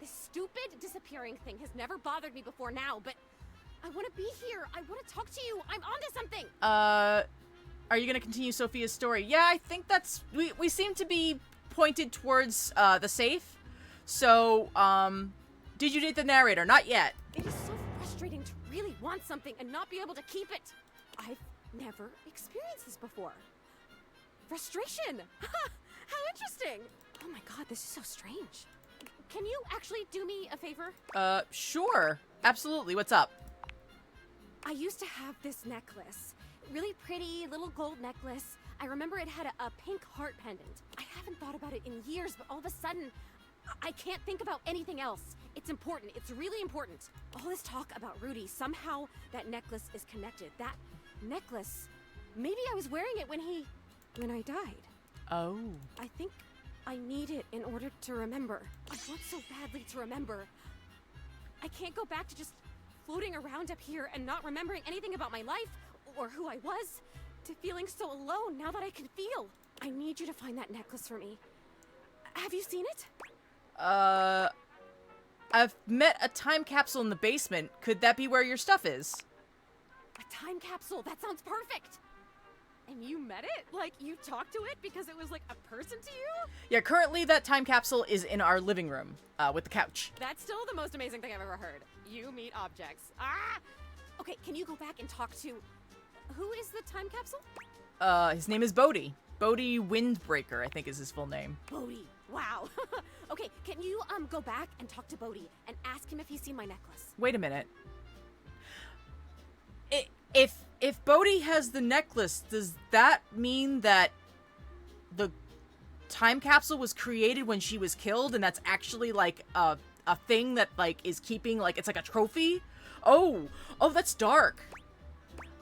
This stupid disappearing thing has never bothered me before now, but I want to be here. I want to talk to you. I'm onto something. Are you gonna continue Sophia's story? Yeah, I think that's... We seem to be pointed towards, the safe. So, did you date the narrator? Not yet. It is so frustrating to really want something and not be able to keep it. I've never experienced this before. Frustration! How interesting! Oh my god, this is so strange. Can you actually do me a favor? Sure. Absolutely. What's up? I used to have this necklace. Really pretty little gold necklace. I remember it had a pink heart pendant. I haven't thought about it in years, but all of a sudden, I can't think about anything else. It's important. It's really important. All this talk about Rudy, somehow that necklace is connected. That necklace, maybe I was wearing it when I died. Oh. I think I need it in order to remember. I want so badly to remember. I can't go back to just floating around up here and not remembering anything about my life or who I was, to feeling so alone now that I can feel. I need you to find that necklace for me. Have you seen it? I've met a time capsule in the basement. Could that be where your stuff is? A time capsule. That sounds perfect. And you met it? Like, you talked to it because it was like a person to you? Yeah, currently that time capsule is in our living room, with the couch. That's still the most amazing thing I've ever heard. You meet objects. Ah! Okay, can you go back and talk to who is the time capsule? His name is Bodhi. Bodhi Windbreaker, I think is his full name. Bodhi. Wow. Okay, can you go back and talk to Bodhi and ask him if he's seen my necklace? Wait a minute. If Bodhi has the necklace, does that mean that the time capsule was created when she was killed, and that's actually like a thing that like is keeping, like, it's like a trophy? Oh, that's dark.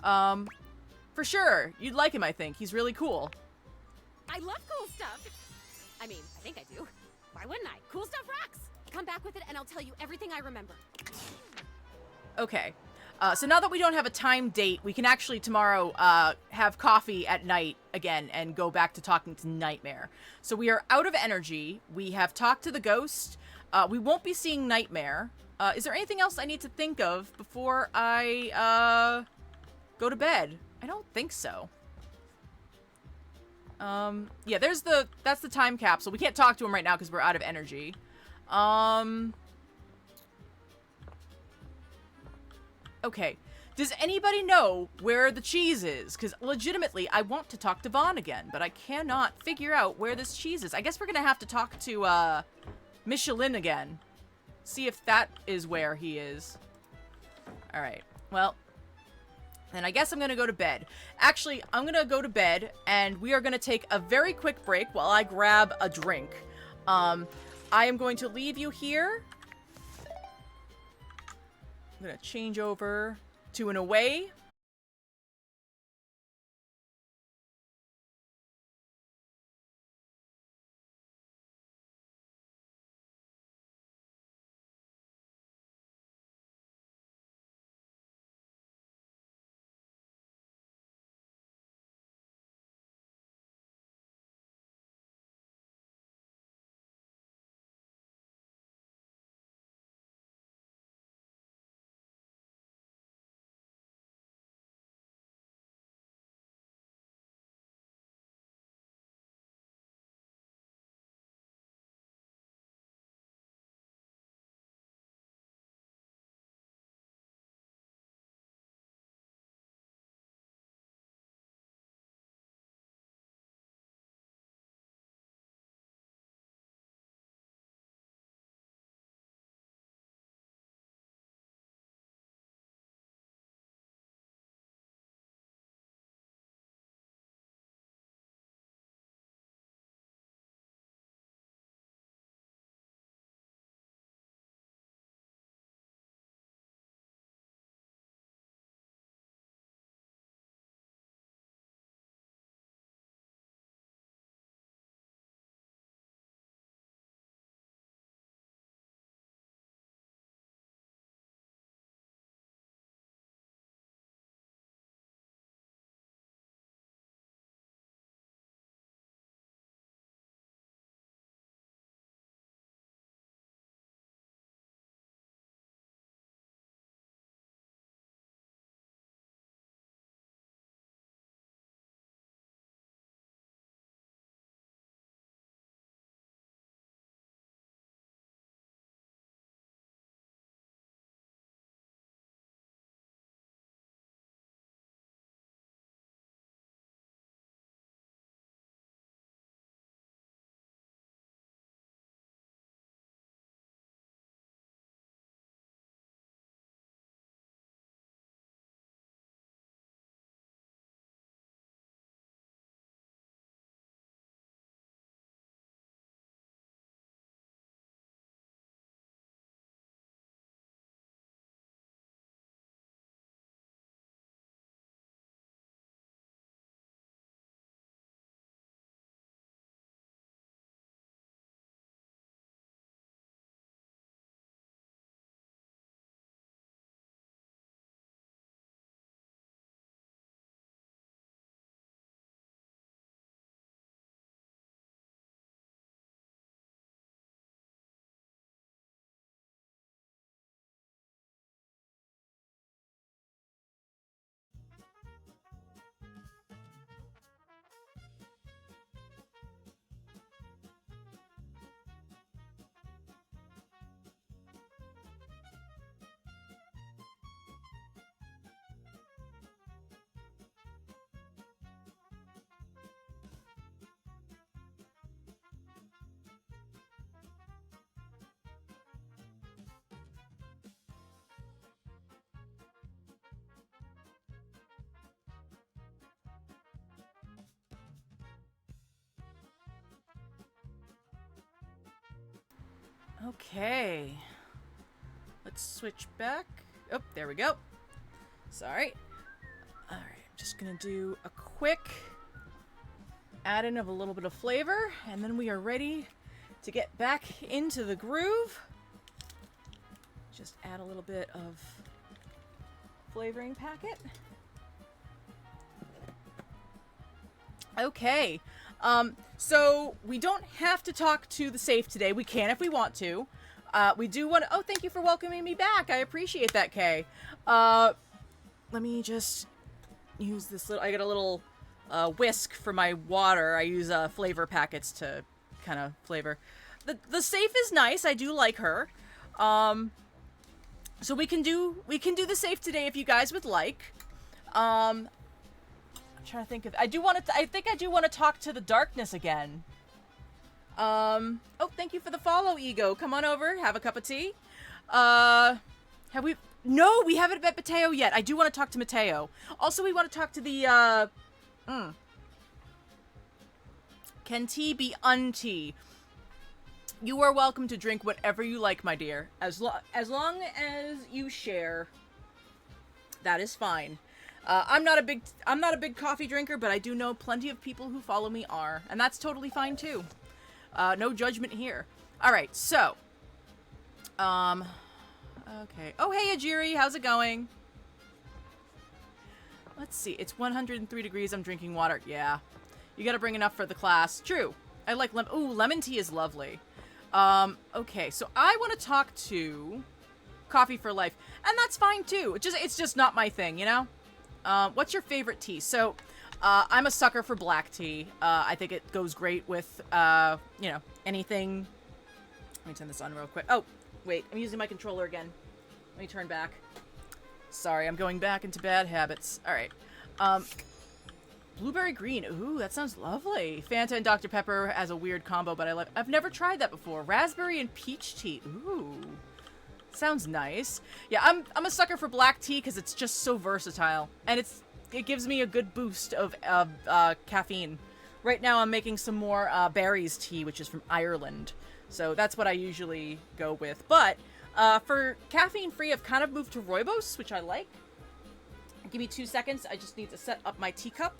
For sure. You'd like him, I think. He's really cool. I love cool stuff. I mean, I think I do. Why wouldn't I? Cool stuff rocks. Come back with it and I'll tell you everything I remember. Okay. So now that we don't have a time date, we can actually tomorrow have coffee at night again and go back to talking to Nightmare. So we are out of energy. We have talked to the ghost. We won't be seeing Nightmare. Is there anything else I need to think of before I go to bed? I don't think so. Yeah, that's the time capsule. We can't talk to him right now because we're out of energy. Okay. Does anybody know where the cheese is? Because legitimately, I want to talk to Vaughn again, but I cannot figure out where this cheese is. I guess we're gonna have to talk to, Michelin again. See if that is where he is. Alright. Well, then I guess I'm gonna go to bed. Actually, I'm gonna go to bed, and we are gonna take a very quick break while I grab a drink. I am going to leave you here. I'm gonna change over to an away. Okay. Let's switch back. Oh, there we go. Sorry. Alright, I'm just gonna do a quick add in of a little bit of flavor, and then we are ready to get back into the groove. Just add a little bit of flavoring packet. Okay. So we don't have to talk to the safe today. We can if we want to. We do want to... Oh, thank you for welcoming me back. I appreciate that, Kay. Let me just use this little... I got a little whisk for my water. I use flavor packets to kind of flavor. The safe is nice. I do like her. So we can do the safe today if you guys would like. I'm trying to think of... I think I do want to talk to the darkness again. Oh, thank you for the follow, Ego. Come on over, have a cup of tea. Have we... No, we haven't met Mateo yet. I do want to talk to Mateo. Also, we want to talk to the, Can tea be untea? You are welcome to drink whatever you like, my dear. As long as you share, that is fine. I'm not a big coffee drinker, but I do know plenty of people who follow me are, and that's totally fine too. No judgment here. All right, so, okay. Oh, hey, Ajiri, how's it going? Let's see. It's 103 degrees. I'm drinking water. Yeah, you got to bring enough for the class. True. I like lemon tea is lovely. Okay, so I want to talk to Coffee for Life, and that's fine too. It's just not my thing, you know? What's your favorite tea? So, I'm a sucker for black tea. I think it goes great with, you know, anything. Let me turn this on real quick. Oh, wait, I'm using my controller again. Let me turn back. Sorry, I'm going back into bad habits. All right. Blueberry green. Ooh, that sounds lovely. Fanta and Dr. Pepper has a weird combo, but I've never tried that before. Raspberry and peach tea. Ooh. Sounds nice. Yeah, I'm a sucker for black tea because it's just so versatile, and it gives me a good boost of caffeine. Right now, I'm making some more berries tea, which is from Ireland, so that's what I usually go with. But for caffeine free, I've kind of moved to Rooibos, which I like. Give me 2 seconds. I just need to set up my teacup.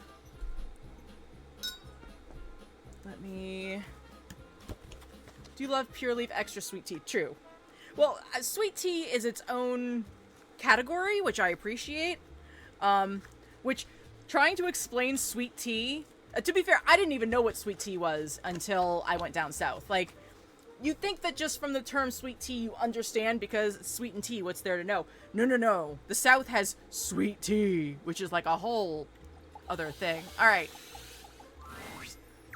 Let me... Do you love Pure Leaf Extra Sweet Tea? True. Well, sweet tea is its own category, which I appreciate. Which, trying to explain sweet tea... to be fair, I didn't even know what sweet tea was until I went down south. Like, you'd think that just from the term sweet tea you understand because it's sweet and tea, what's there to know? No, no, no. The South has sweet tea, which is like a whole other thing. Alright.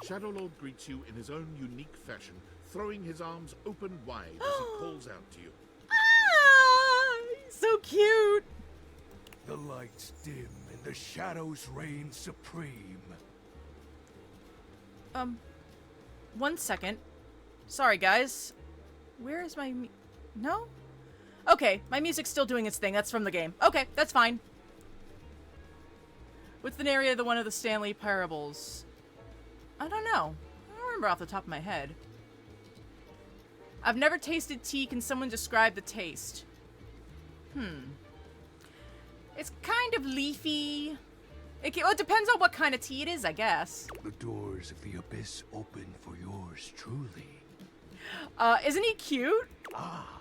Shadowlord greets you in his own unique fashion, throwing his arms open wide as he calls out to you. Ah! So cute! The lights dim and the shadows reign supreme. 1 second. Sorry, guys. Where is my No? Okay, my music's still doing its thing. That's from the game. Okay, that's fine. What's the area of one of the Stanley Parables? I don't know. I don't remember off the top of my head. I've never tasted tea. Can someone describe the taste? It's kind of leafy. Well, it depends on what kind of tea it is, I guess. The doors of the abyss open for yours truly. Isn't he cute? Ah,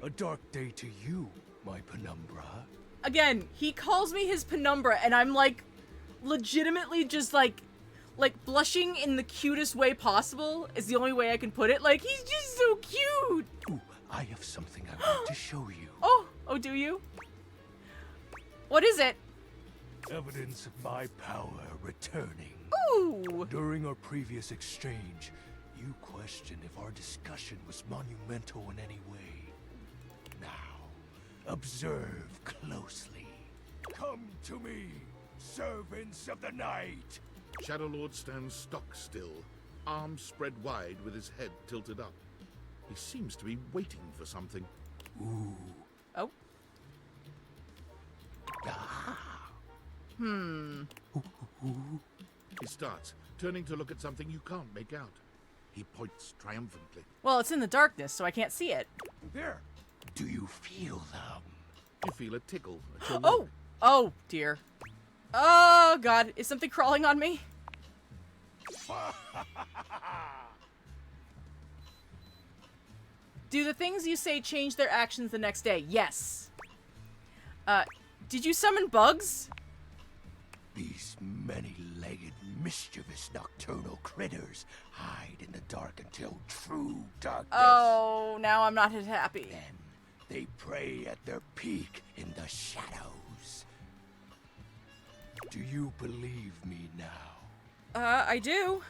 a dark day to you, my penumbra. Again, he calls me his penumbra, and I'm like, legitimately just like blushing in the cutest way possible is the only way I can put it. Like, he's just so cute. Ooh, I have something I want to show you. Oh, do you? What is it? Evidence of my power returning. Ooh. During our previous exchange, you questioned if our discussion was monumental in any way. Now, observe closely. Come to me, servants of the night. Shadowlord stands stock still, arms spread wide with his head tilted up. He seems to be waiting for something. Ooh. Oh. Ah. He starts, turning to look at something you can't make out. He points triumphantly. Well, it's in the darkness, so I can't see it. There. Do you feel them? You feel a tickle at your Oh! leg. Oh, dear. Oh, God. Is something crawling on me? Do the things you say change their actions the next day? Yes. Did you summon bugs? These many-legged, mischievous nocturnal critters hide in the dark until true darkness. Oh, now I'm not happy. Then they prey at their peak in the shadows. Do you believe me now? I do.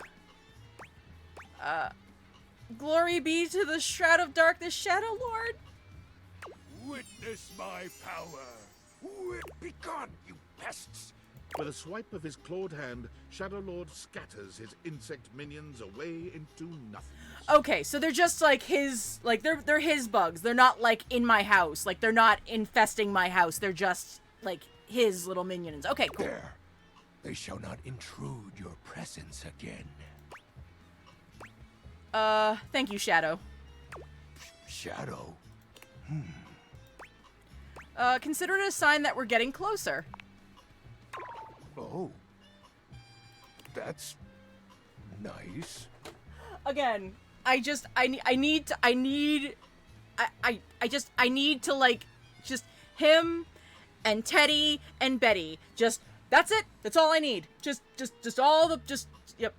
Glory be to the Shroud of Darkness, Shadow Lord. Witness my power. Begone, you pests. With a swipe of his clawed hand, Shadow Lord scatters his insect minions away into nothing. Okay, so they're just like his, like they're his bugs. They're not like in my house. Like they're not infesting my house. They're just like his little minions. Okay, cool. There. They shall not intrude your presence again. Thank you, Shadow. Shadow? Consider it a sign that we're getting closer. Oh. That's nice. Again, I need to like, just him and Teddy and Betty. Just, that's it. That's all I need. Just yep.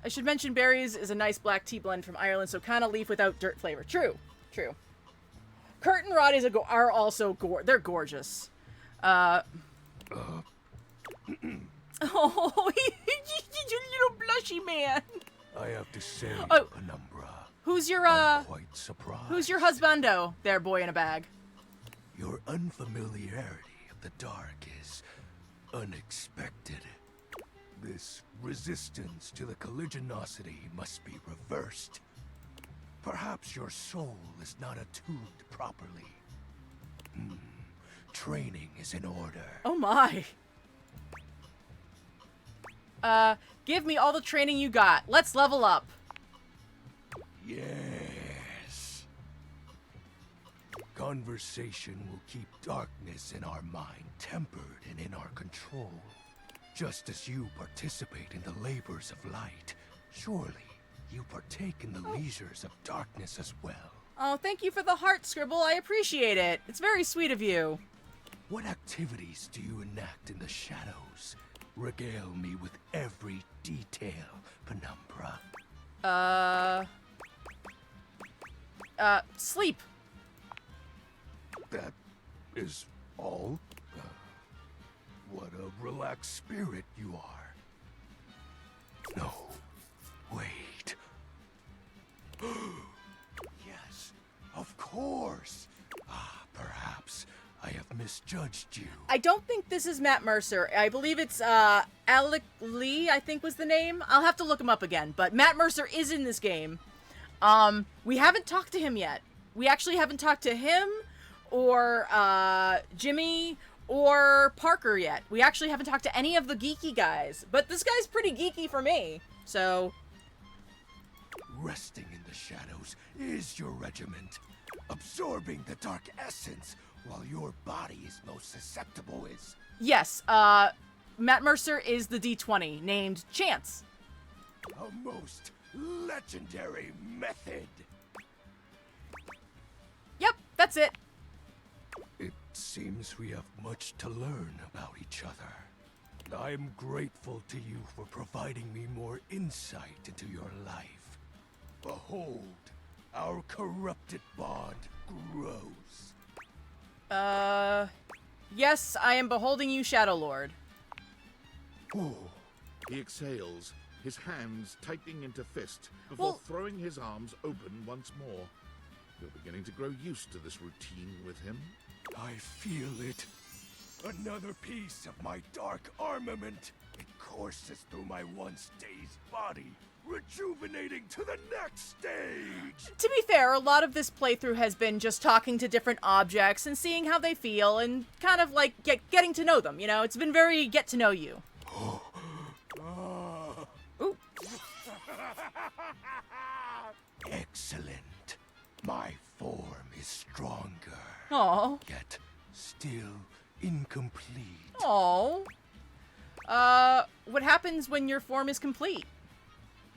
I should mention Berries is a nice black tea blend from Ireland, so kind of leaf without dirt flavor. True. Kurt and Roddy's are also they're gorgeous. Oh, he's a little blushy man. I have to say, Oh. Penumbra, Who's your I'm quite surprised. who's your husbando there, boy in a bag? Your unfamiliarity of the dark is unexpected. This resistance to the colligiosity must be reversed. Perhaps your soul is not attuned properly. Training is in order. Oh my. Give me all the training you got. Let's level up. Yes. Conversation will keep darkness in our mind tempered and in our control. Just as you participate in the labors of light, surely you partake in the leisures of darkness as well. Oh, thank you for the heart scribble. I appreciate it. It's very sweet of you. What activities do you enact in the shadows? Regale me with every detail, Penumbra. Sleep. That is all? What a relaxed spirit you are. No, wait. Yes, of course. Perhaps I have misjudged you. I don't think this is Matt Mercer. I believe it's, Alec Lee, I think was the name. I'll have to look him up again. But Matt Mercer is in this game. We haven't talked to him yet. We actually haven't talked to him or, Jimmy or Parker yet. We actually haven't talked to any of the geeky guys. But this guy's pretty geeky for me. So... Resting in the shadows is your regiment. Absorbing the dark essence while your body is most susceptible is... Yes, Matt Mercer is the D20, named Chance. a most legendary method. Yep, that's it. It seems we have much to learn about each other. I'm grateful to you for providing me more insight into your life. Behold, our corrupted bond grows. Yes, I am beholding you, Shadow Lord. Oh, He exhales, his hands tightening into fist, before Well- throwing his arms open once more. You're beginning to grow used to this routine with him. I feel it. Another piece of my dark armament. It courses through my once dazed body, rejuvenating to the next stage. To be fair, a lot of this playthrough has been just talking to different objects and seeing how they feel and kind of like getting to know them, you know? It's been very get to know you. Excellent. My form is stronger, Oh. yet still incomplete. Oh. What happens when your form is complete?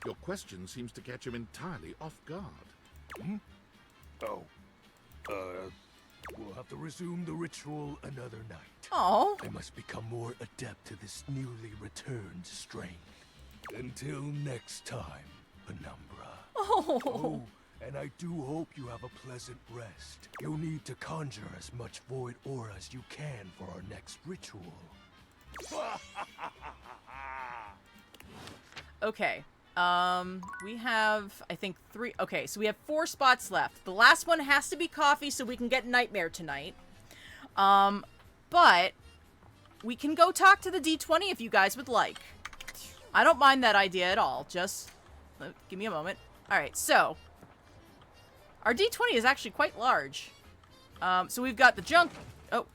Your question seems to catch him entirely off guard. Oh. We'll have to resume the ritual another night. Oh. I must become more adept to this newly returned strength. Until next time, Penumbra. Oh. And I do hope you have a pleasant rest. You'll need to conjure as much void aura as you can for our next ritual. Okay. We have, I think, 3. Okay, so we have 4 spots left. The last one has to be coffee so we can get Nightmare tonight. But we can go talk to the D20 if you guys would like. I don't mind that idea at all. Just give me a moment. All right, so our D20 is actually quite large. So we've got the junk. Oh,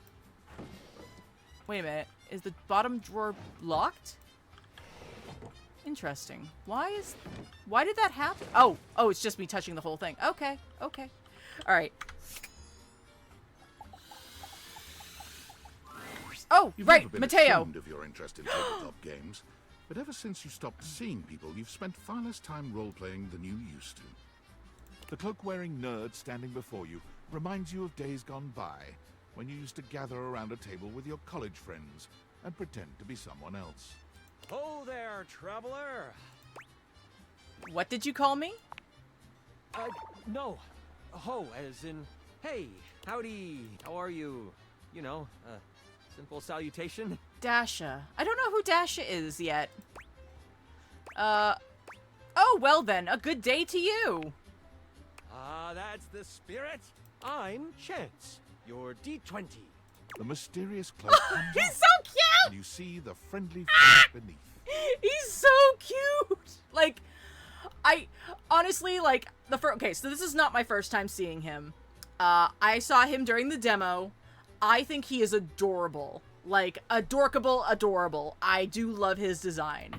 wait a minute. Is the bottom drawer locked? Interesting. Why did that happen? Oh, it's just me touching the whole thing. Okay. All right. Oh, You've right, never been Mateo. ashamed of your interest in tabletop games, but ever since you stopped seeing people, you've spent far less time role-playing than you used to. The cloak-wearing nerd standing before you reminds you of days gone by, when you used to gather around a table with your college friends and pretend to be someone else. Ho there, traveler! What did you call me? No. Ho, as in, hey, howdy, how are you? You know, simple salutation. Dasha. I don't know who Dasha is yet. Oh, well then, a good day to you. That's the spirit. I'm Chance, your D20. The mysterious cloak comes He's off, so cute! and you see the friendly face beneath. He's so cute! Like, I honestly, like, okay, so this is not my first time seeing him. I saw him during the demo. I think he is adorable. Like, adorable. I do love his design.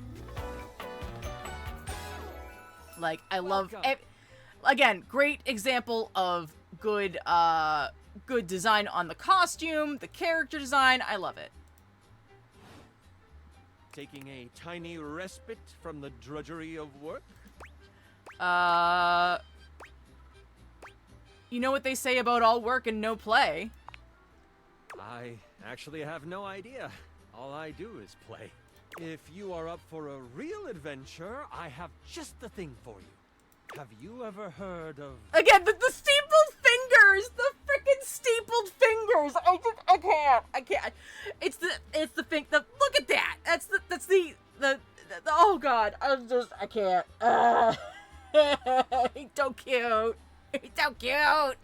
Like, I love... Again, great example of good design on the costume, the character design. I love it. Taking a tiny respite from the drudgery of work? You know what they say about all work and no play? I actually have no idea. All I do is play. If you are up for a real adventure, I have just the thing for you. Have you ever heard of... Again, the steepled fingers! The freaking steepled fingers! I can't. It's the thing, look at that! That's the oh god, I can't. He's so cute. He's so cute.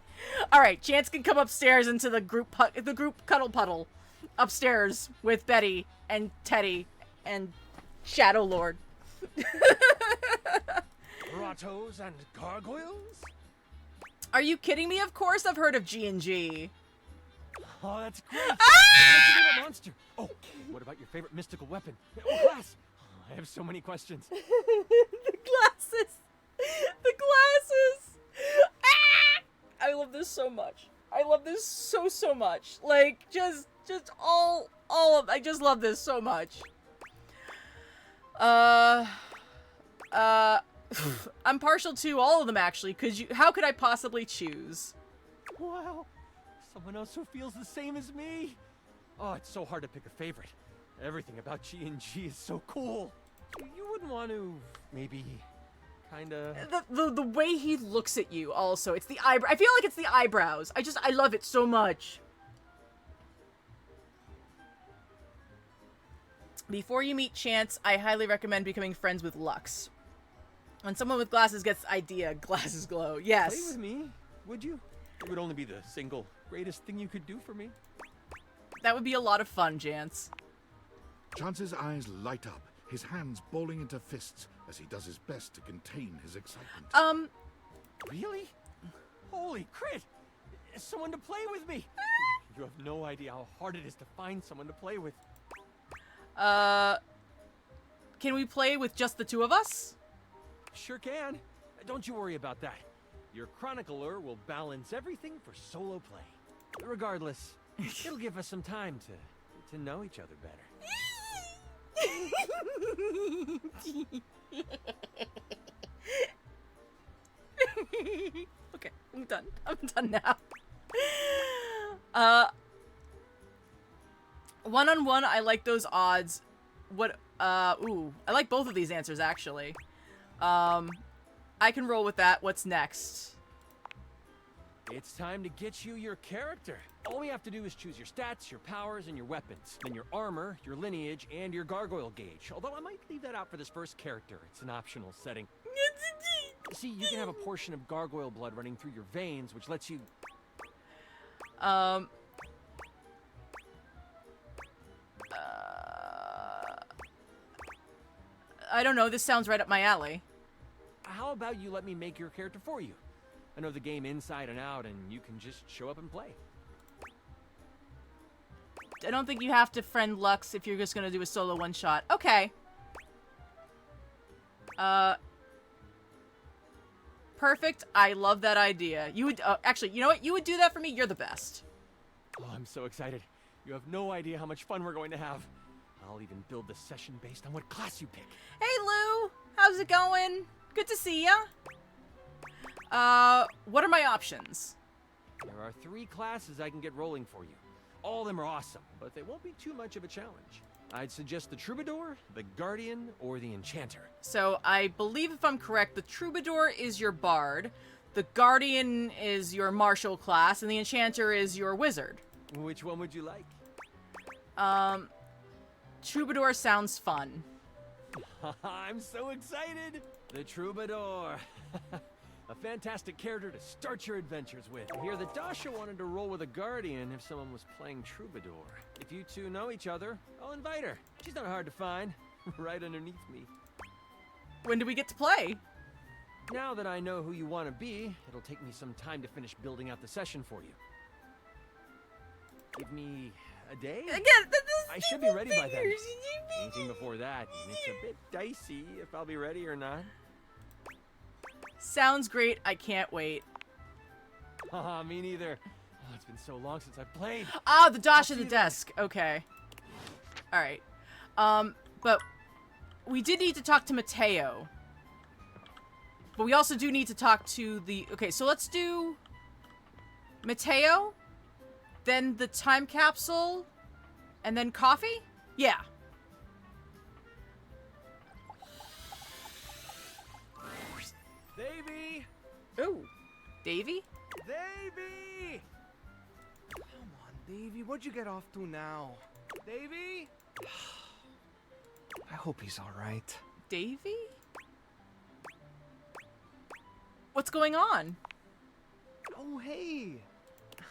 Alright, Chance can come upstairs into the group cuddle puddle. Upstairs with Betty and Teddy and Shadow Lord. Grottos and gargoyles? Are you kidding me? Of course I've heard of G&G. Oh, that's great! What's your favorite monster? Oh, what about your favorite mystical weapon? Oh, glass! Oh, I have so many questions. The glasses! The glasses! Ah! I love this so much. I love this so much. Like, just all of... I just love this so much. I'm partial to all of them, actually, because how could I possibly choose? Wow, someone else who feels the same as me. Oh, it's so hard to pick a favorite. Everything about G&G is so cool. You wouldn't want to, maybe, kinda... The way he looks at you, also. It's the eyebrow. I feel like it's the eyebrows. I love it so much. Before you meet Chance, I highly recommend becoming friends with Lux. When someone with glasses gets the idea, glasses glow. Yes. Play with me, would you? It would only be the single greatest thing you could do for me. That would be a lot of fun, Chance. Chance's eyes light up, his hands balling into fists as he does his best to contain his excitement. Really? Holy crit! Someone to play with me! You have no idea how hard it is to find someone to play with. Can we play with just the two of us? Sure can. Don't you worry about that. Your chronicler will balance everything for solo play. Regardless, it'll give us some time to know each other better. Okay, I'm done. I'm done now. One-on-one, I like those odds. What, ooh, I like both of these answers, actually. I can roll with that. What's next? It's time to get you your character. All we have to do is choose your stats, your powers, and your weapons. Then your armor, your lineage, and your gargoyle gauge. Although I might leave that out for this first character. It's an optional setting. See, you can have a portion of gargoyle blood running through your veins, which lets you... I don't know. This sounds right up my alley. How about you let me make your character for you? I know the game inside and out, and you can just show up and play. I don't think you have to friend Lux if you're just gonna do a solo one-shot. Okay. Perfect. I love that idea. You would, actually, you know what? You would do that for me. You're the best. Oh, I'm so excited. You have no idea how much fun we're going to have. I'll even build the session based on what class you pick. Hey, Lou. How's it going? Good to see ya. What are my options? There are 3 classes I can get rolling for you. All of them are awesome, but they won't be too much of a challenge. I'd suggest the Troubadour, the Guardian, or the Enchanter. So, I believe if I'm correct, the Troubadour is your Bard, the Guardian is your Martial class, and the Enchanter is your Wizard. Which one would you like? Troubadour sounds fun. I'm so excited! The Troubadour. A fantastic character to start your adventures with. I hear that Dasha wanted to roll with a Guardian if someone was playing Troubadour. If you two know each other, I'll invite her. She's not hard to find. Right underneath me. When do we get to play? Now that I know who you want to be, it'll take me some time to finish building out the session for you. Give me a day? Again, I should be ready by then. Anything before that, and it's a bit dicey if I'll be ready or not. Sounds great. I can't wait. Haha, me neither. Oh, it's been so long since I've played. Ah, the Dash at the desk. Okay. Alright. But we did need to talk to Mateo. But we also do need to talk to the... Okay, so let's do Mateo, then the time capsule, and then coffee? Yeah. Davey! Ooh. Davey? Davey! Come on, Davey. What'd you get off to now? Davey? I hope he's alright. Davey? What's going on? Oh, hey!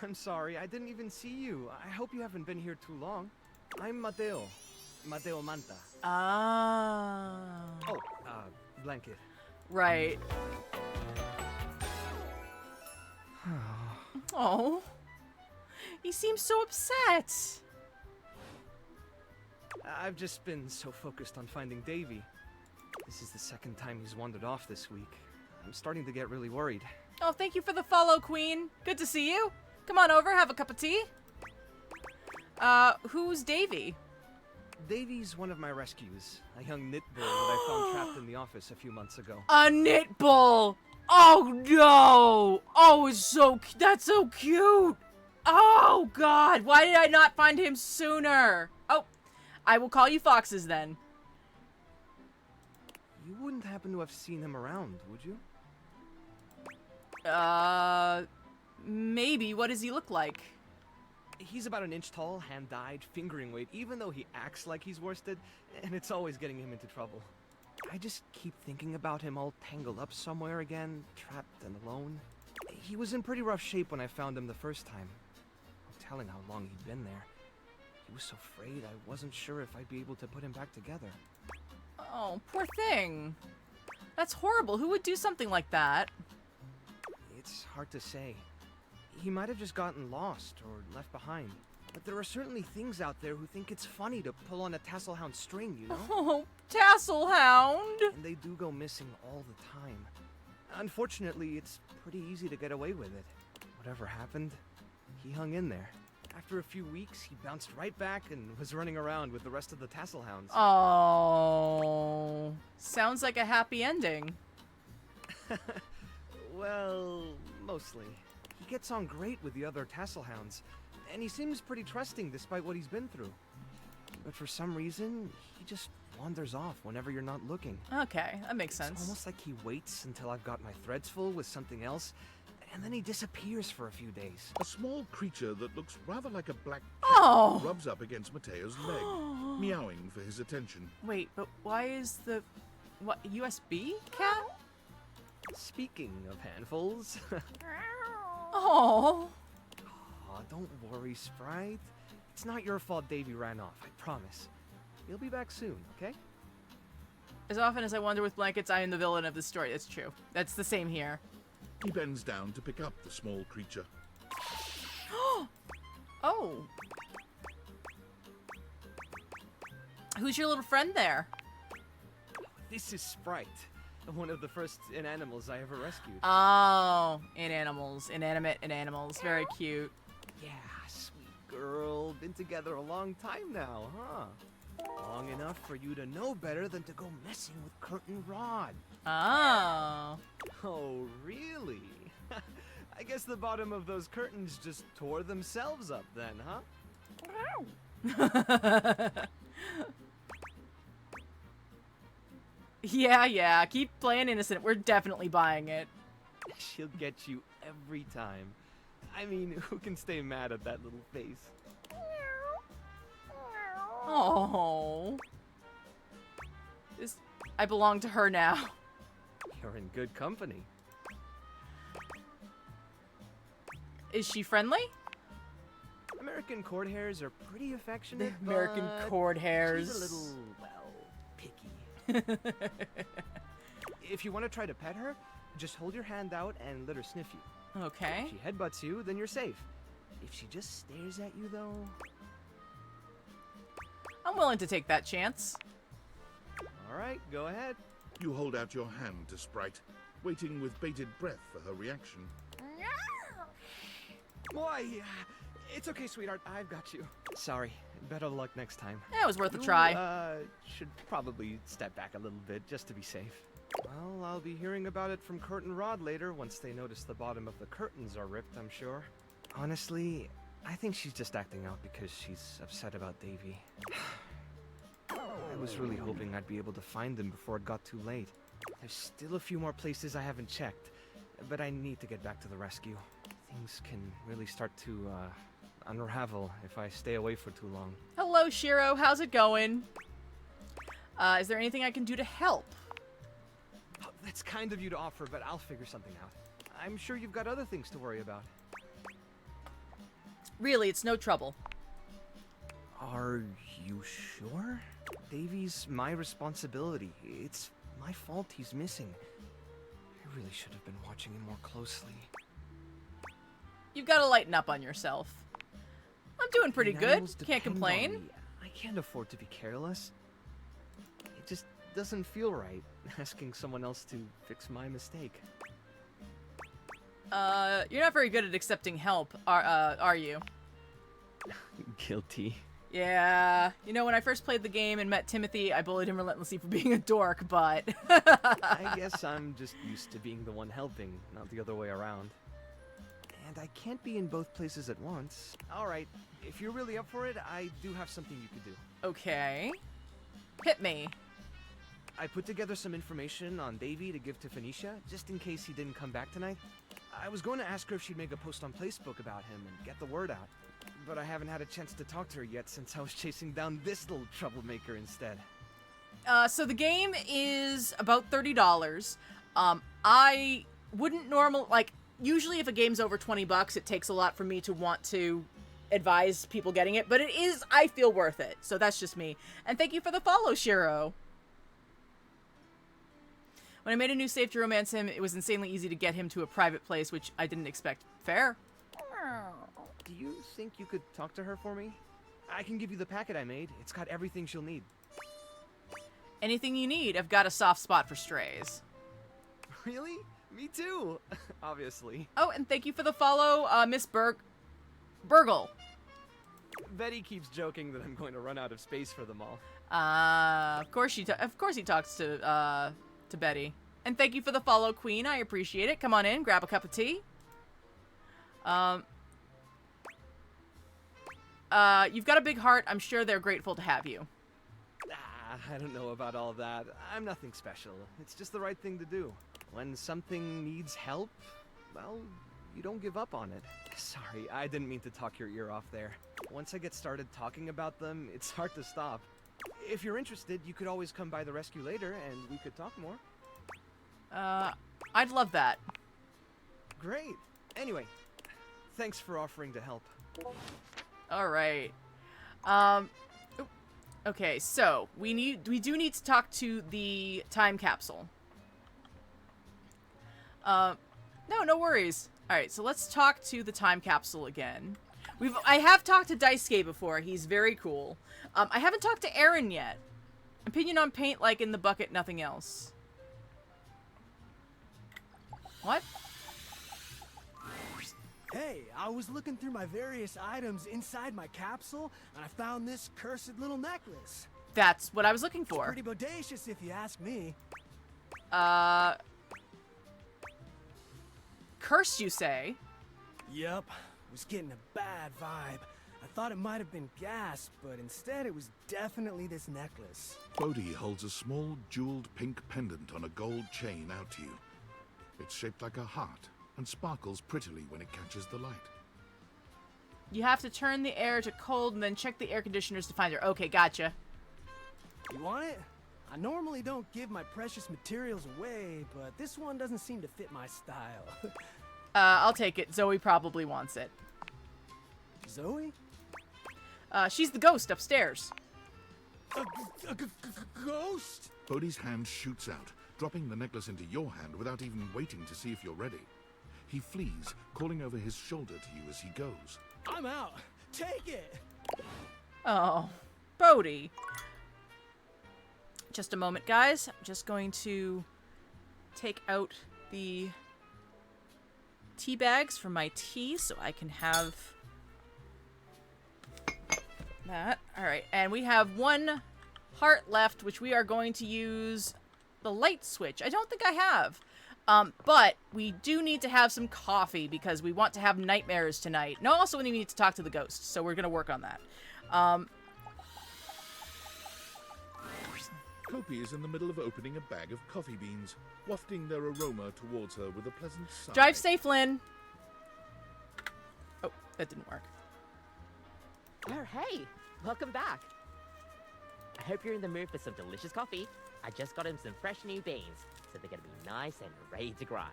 I'm sorry, I didn't even see you. I hope you haven't been here too long. I'm Mateo. Mateo Manta. Ah. Oh, Blanket. Right. Oh. He seems so upset. I've just been so focused on finding Davey. This is the second time he's wandered off this week. I'm starting to get really worried. Oh, thank you for the follow, Queen. Good to see you. Come on over, have a cup of tea. Who's Davey? Davey's one of my rescues. A young knit bull that I found trapped in the office a few months ago. A knit bull! Oh no! Oh, it's so that's so cute! Oh god, why did I not find him sooner? Oh, I will call you Foxes then. You wouldn't happen to have seen him around, would you? Maybe. What does he look like? He's about an inch tall, hand-dyed, fingering weight, even though he acts like he's worsted, and it's always getting him into trouble. I just keep thinking about him all tangled up somewhere again, trapped and alone. He was in pretty rough shape when I found him the first time. No telling how long he'd been there. He was so frayed I wasn't sure if I'd be able to put him back together. Oh, poor thing. That's horrible. Who would do something like that? It's hard to say. He might have just gotten lost or left behind. But there are certainly things out there who think it's funny to pull on a Tasselhound string, you know? Oh, Tasselhound! And they do go missing all the time. Unfortunately, it's pretty easy to get away with it. Whatever happened, he hung in there. After a few weeks, he bounced right back and was running around with the rest of the tassel hounds. Oh, sounds like a happy ending. Well, mostly. He gets on great with the other tassel hounds, and he seems pretty trusting despite what he's been through. But for some reason, he just wanders off whenever you're not looking. Okay, that makes sense. It's almost like he waits until I've got my threads full with something else, and then he disappears for a few days. A small creature that looks rather like a black cat Oh! rubs up against Mateo's leg, meowing for his attention. Wait, but why is the... what, USB cat? Speaking of handfuls... Oh. Aw, don't worry, Sprite. It's not your fault Davy ran off, I promise. He'll be back soon, okay? As often as I wander with blankets, I am the villain of the story. That's true. That's the same here. He bends down to pick up the small creature. Oh. Who's your little friend there? This is Sprite, one of the first inanimals I ever rescued. Oh, inanimals. Inanimate inanimals. Very cute. Yeah, sweet girl. Been together a long time now, huh? Long enough for you to know better than to go messing with Curtin Rod. Oh. Oh, really? I guess the bottom of those curtains just tore themselves up then, huh? Yeah. Keep playing innocent. We're definitely buying it. She'll get you every time. I mean, who can stay mad at that little face? Oh. I belong to her now. You're in good company. Is she friendly? American cord hares are pretty affectionate, American but cord hares. she's a little, well, picky. If you want to try to pet her, just hold your hand out and let her sniff you. Okay. If she headbutts you, then you're safe. If she just stares at you, though... I'm willing to take that chance. Alright, go ahead. You hold out your hand to Sprite, waiting with bated breath for her reaction. Boy, it's okay, sweetheart. I've got you. Sorry. Better luck next time. That was worth a You, try. Should probably step back a little bit just to be safe. Well, I'll be hearing about it from Curtin Rod later once they notice the bottom of the curtains are ripped, I'm sure. Honestly, I think she's just acting out because she's upset about Davy. I was really hoping I'd be able to find him before it got too late. There's still a few more places I haven't checked, but I need to get back to the rescue. Things can really start to, unravel if I stay away for too long. Hello, Shiro. How's it going? Is there anything I can do to help? Oh, that's kind of you to offer, but I'll figure something out. I'm sure you've got other things to worry about. Really, it's no trouble. Are you sure? Davy's my responsibility. It's my fault he's missing. I really should have been watching him more closely. You've got to lighten up on yourself. I'm doing pretty The good. animals Can't depend on complain. me. I can't afford to be careless. It just doesn't feel right asking someone else to fix my mistake. You're not very good at accepting help, are you? Guilty. Yeah. You know, when I first played the game and met Timothy, I bullied him relentlessly for being a dork, but... I guess I'm just used to being the one helping, not the other way around. And I can't be in both places at once. Alright, if you're really up for it, I do have something you could do. Okay. Hit me. I put together some information on Davy to give to Phoenicia, just in case he didn't come back tonight. I was going to ask her if she'd make a post on Facebook about him and get the word out. But I haven't had a chance to talk to her yet since I was chasing down this little troublemaker instead. So the game is about $30. I wouldn't usually if a game's over $20, it takes a lot for me to want to advise people getting it, but it is, I feel, worth it. So that's just me. And thank you for the follow, Shiro. When I made a new save to romance him, it was insanely easy to get him to a private place, which I didn't expect. Fair. Do you think you could talk to her for me? I can give you the packet I made. It's got everything she'll need. Anything you need. I've got a soft spot for strays. Really? Me too, obviously. Oh, and thank you for the follow, Miss Burgle. Betty keeps joking that I'm going to run out of space for them all. Of course he talks to Betty. And thank you for the follow, Queen. I appreciate it. Come on in, grab a cup of tea. You've got a big heart. I'm sure they're grateful to have you. I don't know about all that. I'm nothing special. It's just the right thing to do. When something needs help, well, you don't give up on it. Sorry, I didn't mean to talk your ear off there. Once I get started talking about them, it's hard to stop. If you're interested, you could always come by the rescue later and we could talk more. I'd love that. Great. Anyway, thanks for offering to help. All right. Okay, so we do need to talk to the time capsule. No worries. All right, so let's talk to the time capsule again. I have talked to Daisuke before. He's very cool. I haven't talked to Aaron yet. Opinion on paint like in the bucket, nothing else. What? Hey, I was looking through my various items inside my capsule, and I found this cursed little necklace. That's what I was looking for. Pretty bodacious, if you ask me. Cursed, you say? Yep. Was getting a bad vibe. I thought it might have been gas, but instead it was definitely this necklace. Bodhi holds a small jeweled pink pendant on a gold chain out to you. It's shaped like a heart and sparkles prettily when it catches the light. You have to turn the air to cold and then check the air conditioners to find her. Okay, gotcha. You want it? I normally don't give my precious materials away, but this one doesn't seem to fit my style. I'll take it. Zoe probably wants it. Zoe? She's the ghost upstairs. A ghost? Bodhi's hand shoots out, dropping the necklace into your hand without even waiting to see if you're ready. He flees, calling over his shoulder to you as he goes. I'm out. Take it. Oh, Bodhi. Just a moment, guys. I'm just going to take out the tea bags for my tea so I can have that. All right, and we have one heart left, which we are going to use the light switch. I don't think I have. But we do need to have some coffee because we want to have nightmares tonight. No, also we need to talk to the ghosts, so we're going to work on that. Kopi is in the middle of opening a bag of coffee beans, wafting their aroma towards her with a pleasant sigh. Drive safe, Lynn. Oh, that didn't work. Oh, hey! Welcome back. I hope you're in the mood for some delicious coffee. I just got him some fresh new beans, so they're gonna be nice and ready to grind.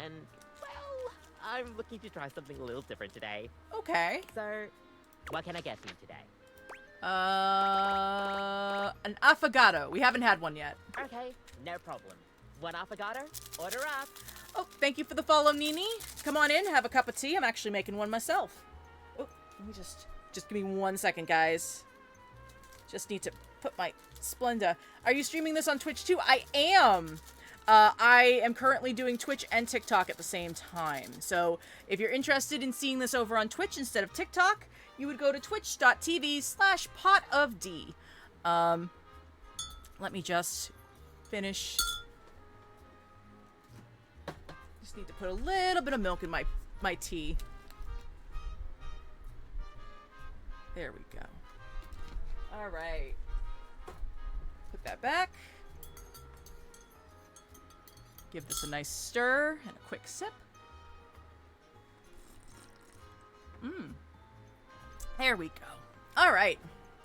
And, well, I'm looking to try something a little different today. Okay. So, what can I get for you today? An affogato. We haven't had one yet. Okay, no problem. One affogato, order up. Oh, thank you for the follow, Nini. Come on in, have a cup of tea. I'm actually making one myself. Oh, let me just give me 1 second, guys. Just need to put my Splenda. Are you streaming this on Twitch too? I am. I am currently doing Twitch and TikTok at the same time. So if you're interested in seeing this over on Twitch instead of TikTok, you would go to twitch.tv/potofd. Let me just finish. Just need to put a little bit of milk in my tea. There we go. All right. Put that back. Give this a nice stir and a quick sip. There we go. All right.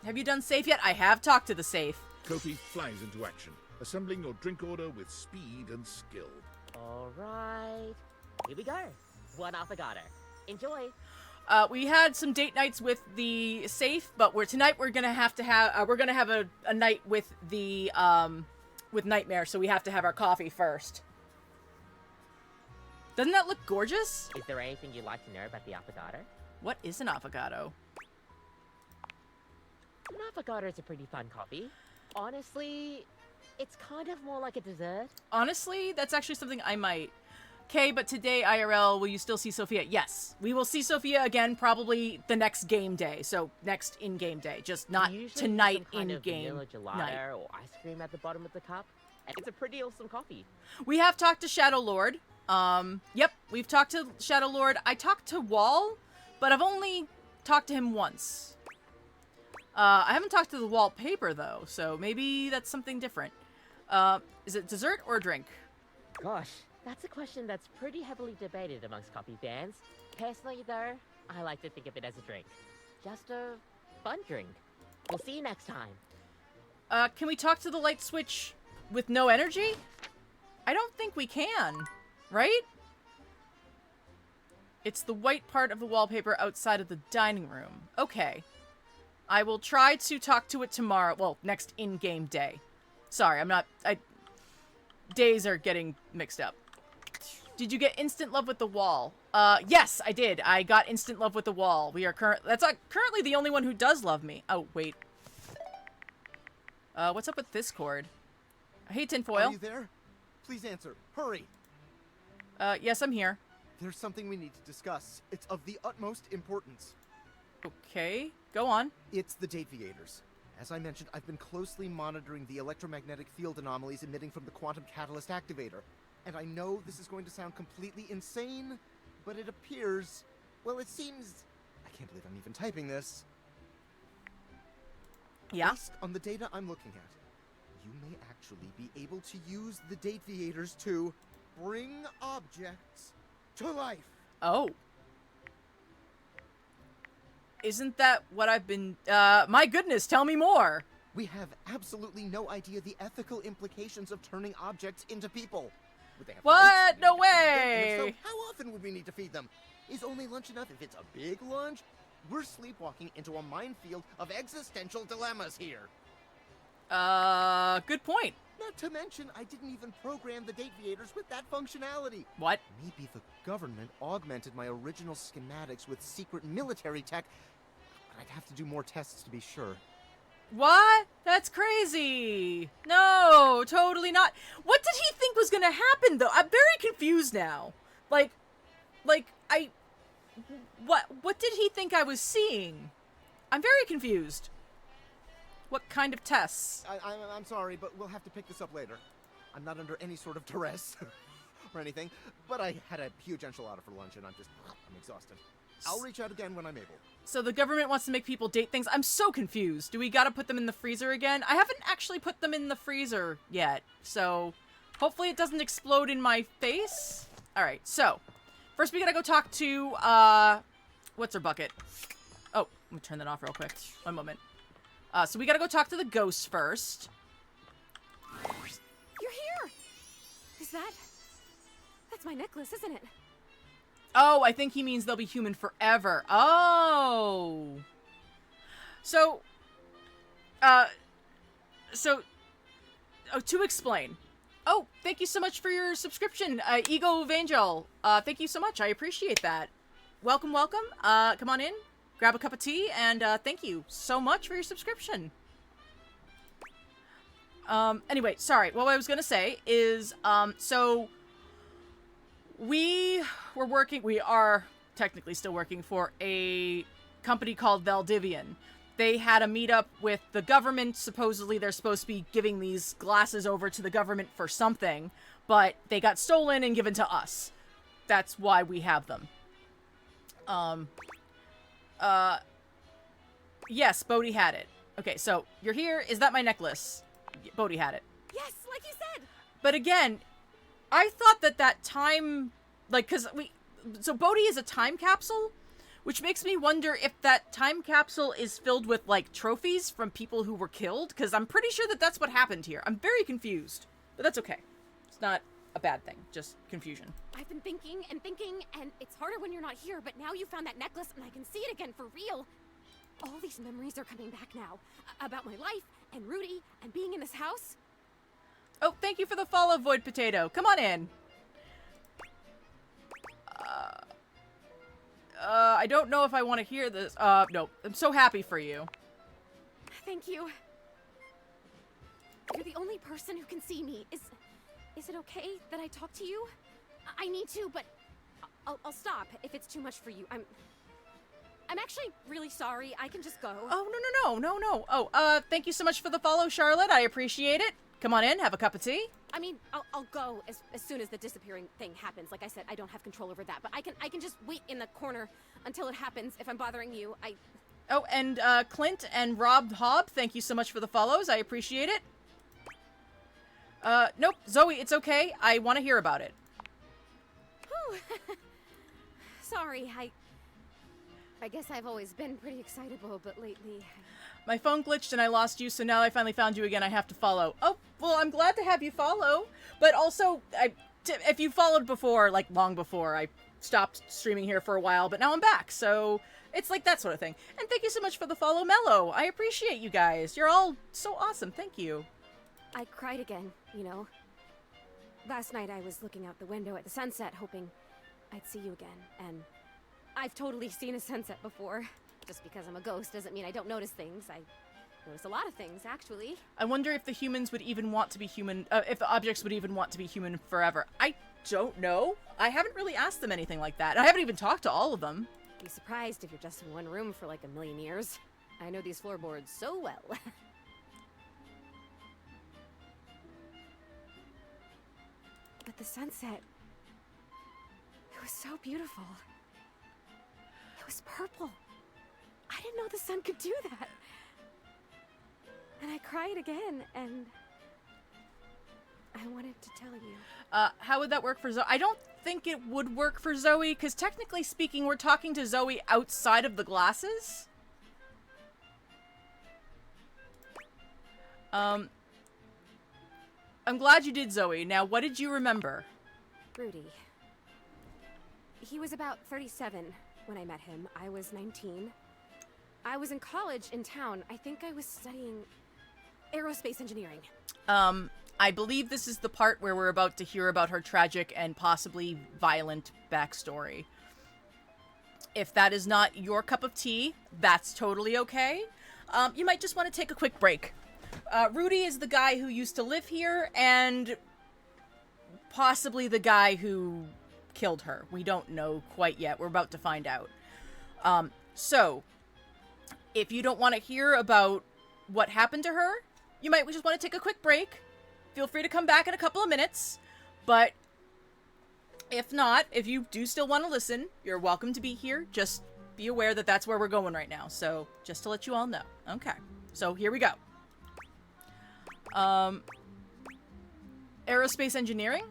Have you done safe yet? I have talked to the safe. Kopi flies into action, assembling your drink order with speed and skill. All right. Here we go. One affogato. Enjoy. We had some date nights with the safe, but tonight we're gonna have a night with the with Nightmare, so we have to have our coffee first. Doesn't that look gorgeous? Is there anything you'd like to know about the affogato? What is an affogato? An affogato is a pretty fun coffee. Honestly, It's kind of more like a dessert. Honestly, that's actually something I might. Okay, but today, IRL, will you still see Sophia? Yes. We will see Sophia again probably the next game day. So, next in-game day. Just not Usually tonight some kind of in-game vanilla gelato night. or ice cream at the bottom of the cup. And it's a pretty awesome coffee. We have talked to Shadow Lord. Yep, we've talked to Shadow Lord. I talked to Wall, but I've only talked to him once. I haven't talked to the wallpaper, though, so maybe that's something different. Is it dessert or drink? Gosh, that's a question that's pretty heavily debated amongst coffee fans. Personally, though, I like to think of it as a drink. Just a fun drink. We'll see you next time. Can we talk to the light switch with no energy? I don't think we can, right? It's the white part of the wallpaper outside of the dining room. Okay. I will try to talk to it tomorrow. Well, next in-game day. Sorry, days are getting mixed up. Did you get instant love with the wall? Yes, I did. I got instant love with the wall. We are that's currently the only one who does love me. Oh, wait. What's up with this cord? Hey, Tinfoil. Are you there? Please answer. Hurry. Yes, I'm here. There's something we need to discuss. It's of the utmost importance. Okay, go on. It's the Dateviators. As I mentioned, I've been closely monitoring the electromagnetic field anomalies emitting from the quantum catalyst activator. And I know this is going to sound completely insane, but it appears... Well, it seems... I can't believe I'm even typing this. Yeah? Based on the data I'm looking at, you may actually be able to use the Dateviators to bring objects to life. Oh. Isn't that what I've been... my goodness, tell me more! We have absolutely no idea the ethical implications of turning objects into people. Would they have what? No And way! if so, how often would we need to feed them? Is only lunch enough if it's a big lunch? We're sleepwalking into a minefield of existential dilemmas here. Good point. Not to mention, I didn't even program the Dateviators with that functionality. What? Maybe the government augmented my original schematics with secret military tech, but I'd have to do more tests to be sure. What? That's crazy. No, totally not. What did he think was gonna happen, though? I'm very confused now. What did he think I was seeing? I'm very confused. What kind of tests? I'm sorry, but we'll have to pick this up later. I'm not under any sort of duress or anything, but I had a huge enchilada for lunch and I'm exhausted. I'll reach out again when I'm able. So the government wants to make people date things? I'm so confused. Do we gotta put them in the freezer again? I haven't actually put them in the freezer yet, so hopefully it doesn't explode in my face. Alright, so first we gotta go talk to, what's her bucket? Oh, let me turn that off real quick. One moment. So we gotta go talk to the ghost first. You're here! That's my necklace, isn't it? Oh, I think he means they'll be human forever. Oh. So, to explain. Oh, thank you so much for your subscription, Ego Evangel. Thank you so much. I appreciate that. Welcome, welcome. Come on in, grab a cup of tea, and thank you so much for your subscription. Anyway, sorry. What I was gonna say is, so we are technically still working for a company called Valdivian. They had a meetup with the government. Supposedly they're supposed to be giving these glasses over to the government for something, but they got stolen and given to us. That's why we have them. Yes, Bodhi had it. Okay, so you're here. Is that my necklace? Bodhi had it. Yes, like you said. But again, I thought that time, so Bodhi is a time capsule, which makes me wonder if that time capsule is filled with, trophies from people who were killed, because I'm pretty sure that's what happened here. I'm very confused, but that's okay. It's not a bad thing, just confusion. I've been thinking, and it's harder when you're not here, but now you found that necklace, and I can see it again for real. All these memories are coming back now, about my life, and Rudy, and being in this house. Oh, thank you for the follow, Void Potato. Come on in. I don't know if I want to hear this. No. I'm so happy for you. Thank you. You're the only only person who can see me. Is it okay that I talk to you? I need to, but I'll stop if it's too much for you. I'm actually really sorry. I can just go. Oh, no. Oh, thank you so much for the follow, Charlotte. I appreciate it. Come on in, have a cup of tea. I mean, I'll go as soon as the disappearing thing happens. Like I said, I don't have control over that, but I can just wait in the corner until it happens if I'm bothering you. Oh, and Clint and Rob Hobb, thank you so much for the follows. I appreciate it. Nope, Zoe, it's okay. I want to hear about it. Whew. Sorry, I guess I've always been pretty excitable, but lately... My phone glitched and I lost you, so now I finally found you again. I have to follow. Oh, well, I'm glad to have you follow. But also, if you followed before, like long before, I stopped streaming here for a while, but now I'm back. So it's like that sort of thing. And thank you so much for the follow, Mello. I appreciate you guys. You're all so awesome. Thank you. I cried again, you know. Last night I was looking out the window at the sunset, hoping I'd see you again. And I've totally seen a sunset before. Just because I'm a ghost doesn't mean I don't notice things. I notice a lot of things, actually. I wonder if the humans would even want to be human, if the objects would even want to be human forever. I don't know. I haven't really asked them anything like that. I haven't even talked to all of them. Be surprised if you're just in one room for like a million years. I know these floorboards so well. But the sunset... it was so beautiful. It was purple. I didn't know the sun could do that. And I cried again, and I wanted to tell you. How would that work for Zoe? I don't think it would work for Zoe, because technically speaking, we're talking to Zoe outside of the glasses. I'm glad you did, Zoe. Now, what did you remember? Rudy. He was about 37 when I met him. I was 19. I was in college in town. I think I was studying aerospace engineering. I believe this is the part where we're about to hear about her tragic and possibly violent backstory. If that is not your cup of tea, that's totally okay. You might just want to take a quick break. Rudy is the guy who used to live here, and possibly the guy who killed her. We don't know quite yet. We're about to find out. So, if you don't want to hear about what happened to her, you might just want to take a quick break. Feel free to come back in a couple of minutes. But if not, if you do still want to listen, you're welcome to be here. Just be aware that that's where we're going right now. So, just to let you all know. Okay. So, here we go. Aerospace engineering?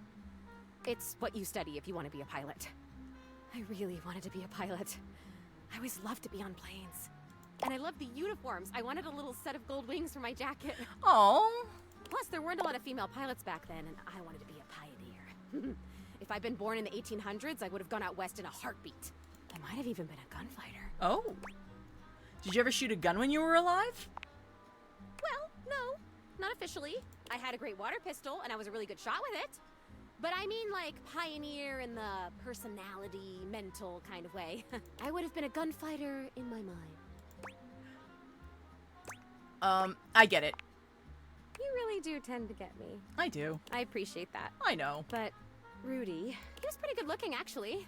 It's what you study if you want to be a pilot. I really wanted to be a pilot. I always loved to be on planes. And I loved the uniforms. I wanted a little set of gold wings for my jacket. Oh. Plus, there weren't a lot of female pilots back then, and I wanted to be a pioneer. If I'd been born in the 1800s, I would have gone out west in a heartbeat. I might have even been a gunfighter. Oh. Did you ever shoot a gun when you were alive? Well, no. Not officially. I had a great water pistol, and I was a really good shot with it. But I mean, like, pioneer in the personality, mental kind of way. I would have been a gunfighter in my mind. I get it. You really do tend to get me. I do. I appreciate that. I know. But Rudy, he was pretty good looking, actually.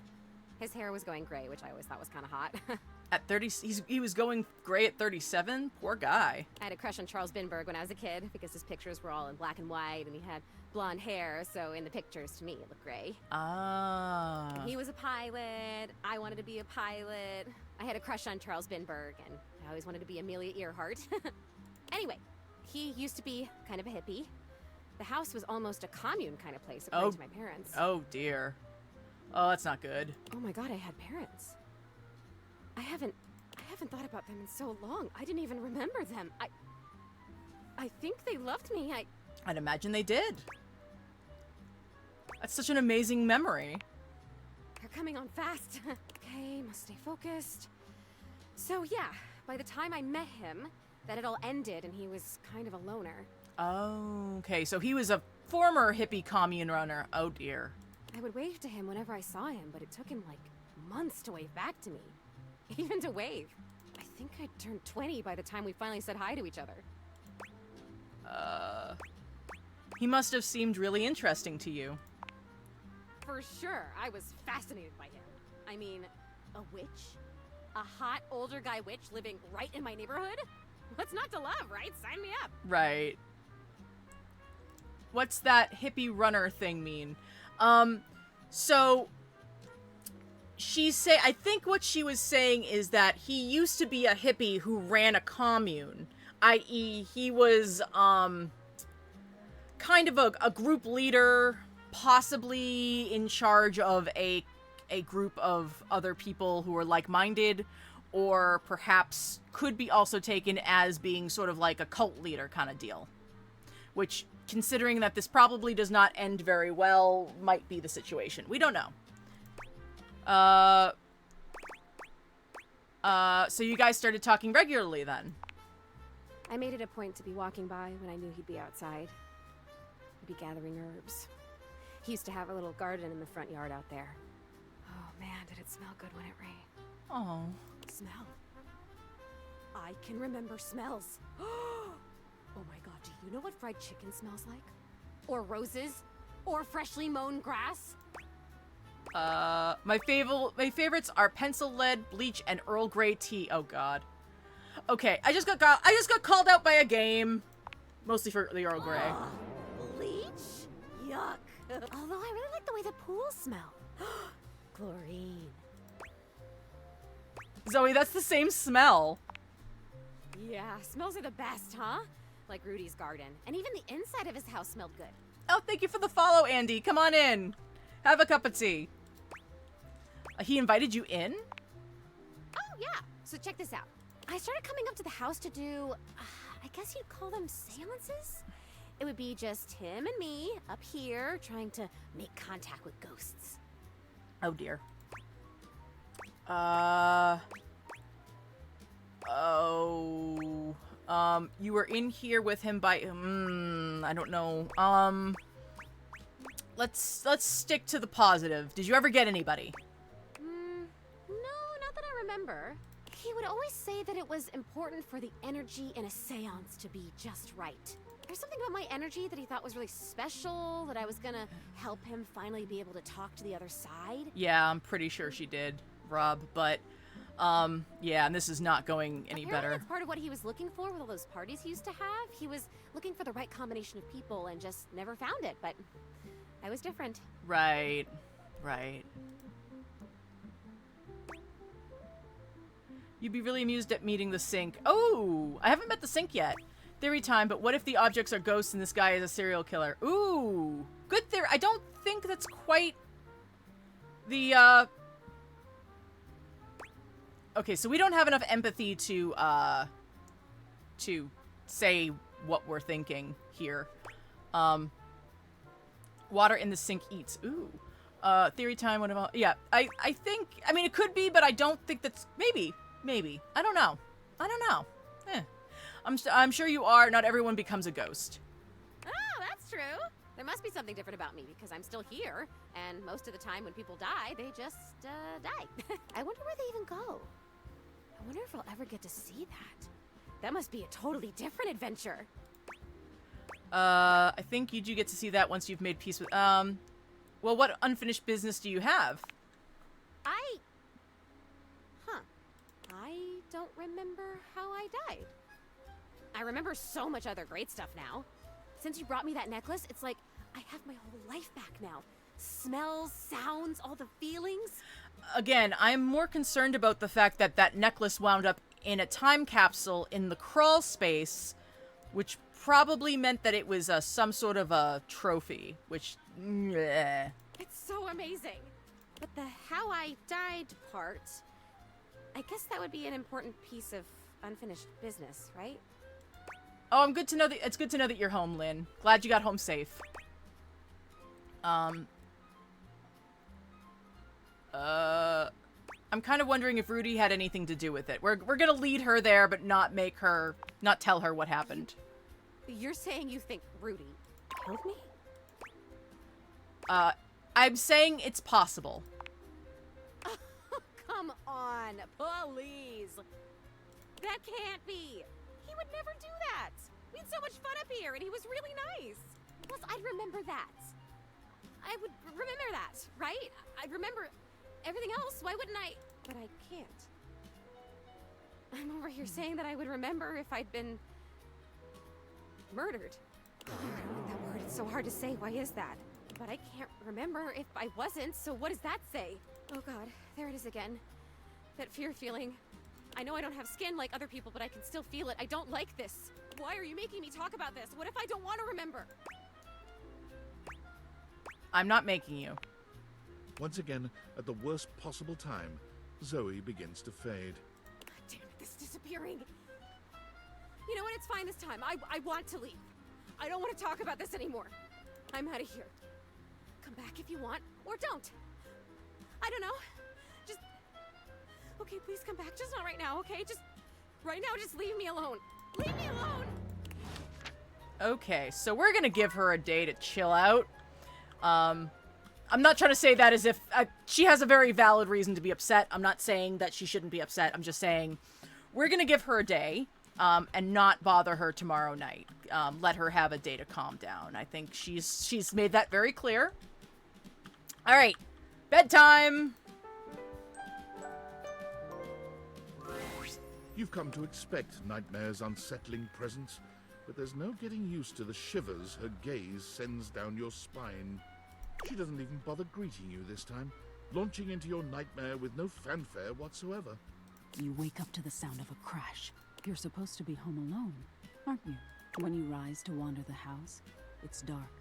His hair was going gray, which I always thought was kind of hot. At 30, he was going gray at 37? Poor guy. I had a crush on Charles Binberg when I was a kid, because his pictures were all in black and white, and he had blonde hair, so in the pictures, to me, it looked gray. Ah. And he was a pilot. I wanted to be a pilot. I had a crush on Charles Binberg, and I always wanted to be Amelia Earhart. Anyway, he used to be kind of a hippie. The house was almost a commune kind of place, according to my parents. Oh, dear. Oh, that's not good. Oh my god, I had parents. I haven't thought about them in so long. I didn't even remember them. I think they loved me. I'd imagine they did. That's such an amazing memory. They're coming on fast. Okay, must stay focused. So yeah, by the time I met him, that had all ended and he was kind of a loner. Oh, okay. So he was a former hippie commune runner. Oh, dear. I would wave to him whenever I saw him, but it took him like months to wave back to me. Even to wave. I think I turned 20 by the time we finally said hi to each other. He must have seemed really interesting to you. For sure, I was fascinated by him. I mean, a witch? A hot older guy witch living right in my neighborhood? What's not to love, right? Sign me up. Right. What's that hippie runner thing mean? So I think what she was saying is that he used to be a hippie who ran a commune, i.e. he was, kind of a group leader, possibly in charge of a group of other people who are like-minded, or perhaps could be also taken as being sort of like a cult leader kind of deal. Which, considering that this probably does not end very well, might be the situation. We don't know. So you guys started talking regularly then? I made it a point to be walking by when I knew he'd be outside. He'd be gathering herbs. He used to have a little garden in the front yard out there. Oh man, did it smell good when it rained. Oh. Smell. I can remember smells. Oh my god, do you know what fried chicken smells like? Or roses? Or freshly mown grass? My favorites are pencil lead, bleach, and Earl Grey tea. Oh god. Okay, I just got called out by a game. Mostly for the Earl Grey. Bleach? Yuck. Although I really like the way the pools smell. Chlorine. Zoe, that's the same smell. Yeah, smells are the best, huh? Like Rudy's garden. And even the inside of his house smelled good. Oh, thank you for the follow, Andy. Come on in. Have a cup of tea. He invited you in? Oh, yeah. So check this out. I started coming up to the house to do, I guess you'd call them seances? It would be just him and me up here trying to make contact with ghosts. Oh, dear. You were in here with him by, I don't know. Let's stick to the positive. Did you ever get anybody? No, not that I remember. He would always say that it was important for the energy in a seance to be just right. There's something about my energy that he thought was really special, that I was gonna help him finally be able to talk to the other side. Yeah, I'm pretty sure she did, Rob, but, yeah, and this is not going any Apparently better. that's part of what he was looking for with all those parties he used to have. He was looking for the right combination of people and just never found it, but I was different. Right, right. You'd be really amused at meeting the Sink. Oh, I haven't met the Sink yet. Theory time, but what if the objects are ghosts and this guy is a serial killer? Ooh, good theory. I don't think that's quite the, Okay, so we don't have enough empathy to say what we're thinking here. Water in the sink eats. Ooh. Theory time, what about... Yeah, I think... I mean, it could be, but I don't think that's... Maybe. I don't know. I'm sure you are. Not everyone becomes a ghost. Oh, that's true. There must be something different about me because I'm still here, and most of the time when people die, they just, die. I wonder where they even go. I wonder if I'll ever get to see that. That must be a totally different adventure. I think you do get to see that once you've made peace with, well, what unfinished business do you have? I don't remember how I died. I remember so much other great stuff now. Since you brought me that necklace, it's like I have my whole life back now. Smells, sounds, all the feelings. Again, I'm more concerned about the fact that that necklace wound up in a time capsule in the crawl space, which probably meant that it was some sort of a trophy, which... Bleh. It's so amazing. But the how I died part, I guess that would be an important piece of unfinished business, right? Oh, it's good to know that you're home, Lynn. Glad you got home safe. I'm kind of wondering if Rudy had anything to do with it. We're gonna lead her there, but not tell her what happened. You're saying you think Rudy killed me? I'm saying it's possible. Come on, please. That can't be. He would never do that. We had so much fun up here, and he was really nice. Plus, I'd remember that. I would remember that, right? I'd remember everything else. Why wouldn't I? But I can't. I'm over here saying that I would remember if I'd been murdered. I don't like that word. It's so hard to say. Why is that? But I can't remember if I wasn't, so what does that say? Oh god, there it is again. That fear feeling. I know I don't have skin like other people, but I can still feel it. I don't like this. Why are you making me talk about this? What if I don't want to remember? I'm not making you. Once again, at the worst possible time, Zoe begins to fade. Damn it, this disappearing. You know what? It's fine this time. I want to leave. I don't want to talk about this anymore. I'm out of here. Come back if you want, or don't. I don't know. Just... Okay, please come back. Just not right now, okay? Just... Right now, just leave me alone. Leave me alone! Okay, so we're gonna give her a day to chill out. I'm not trying to say that as if... she has a very valid reason to be upset. I'm not saying that she shouldn't be upset. I'm just saying we're gonna give her a day, and not bother her tomorrow night. Let her have a day to calm down. I think she's made that very clear. Alright, bedtime! You've come to expect Nightmare's unsettling presence, but there's no getting used to the shivers her gaze sends down your spine. She doesn't even bother greeting you this time, launching into your nightmare with no fanfare whatsoever. You wake up to the sound of a crash. You're supposed to be home alone, aren't you? When you rise to wander the house, it's dark.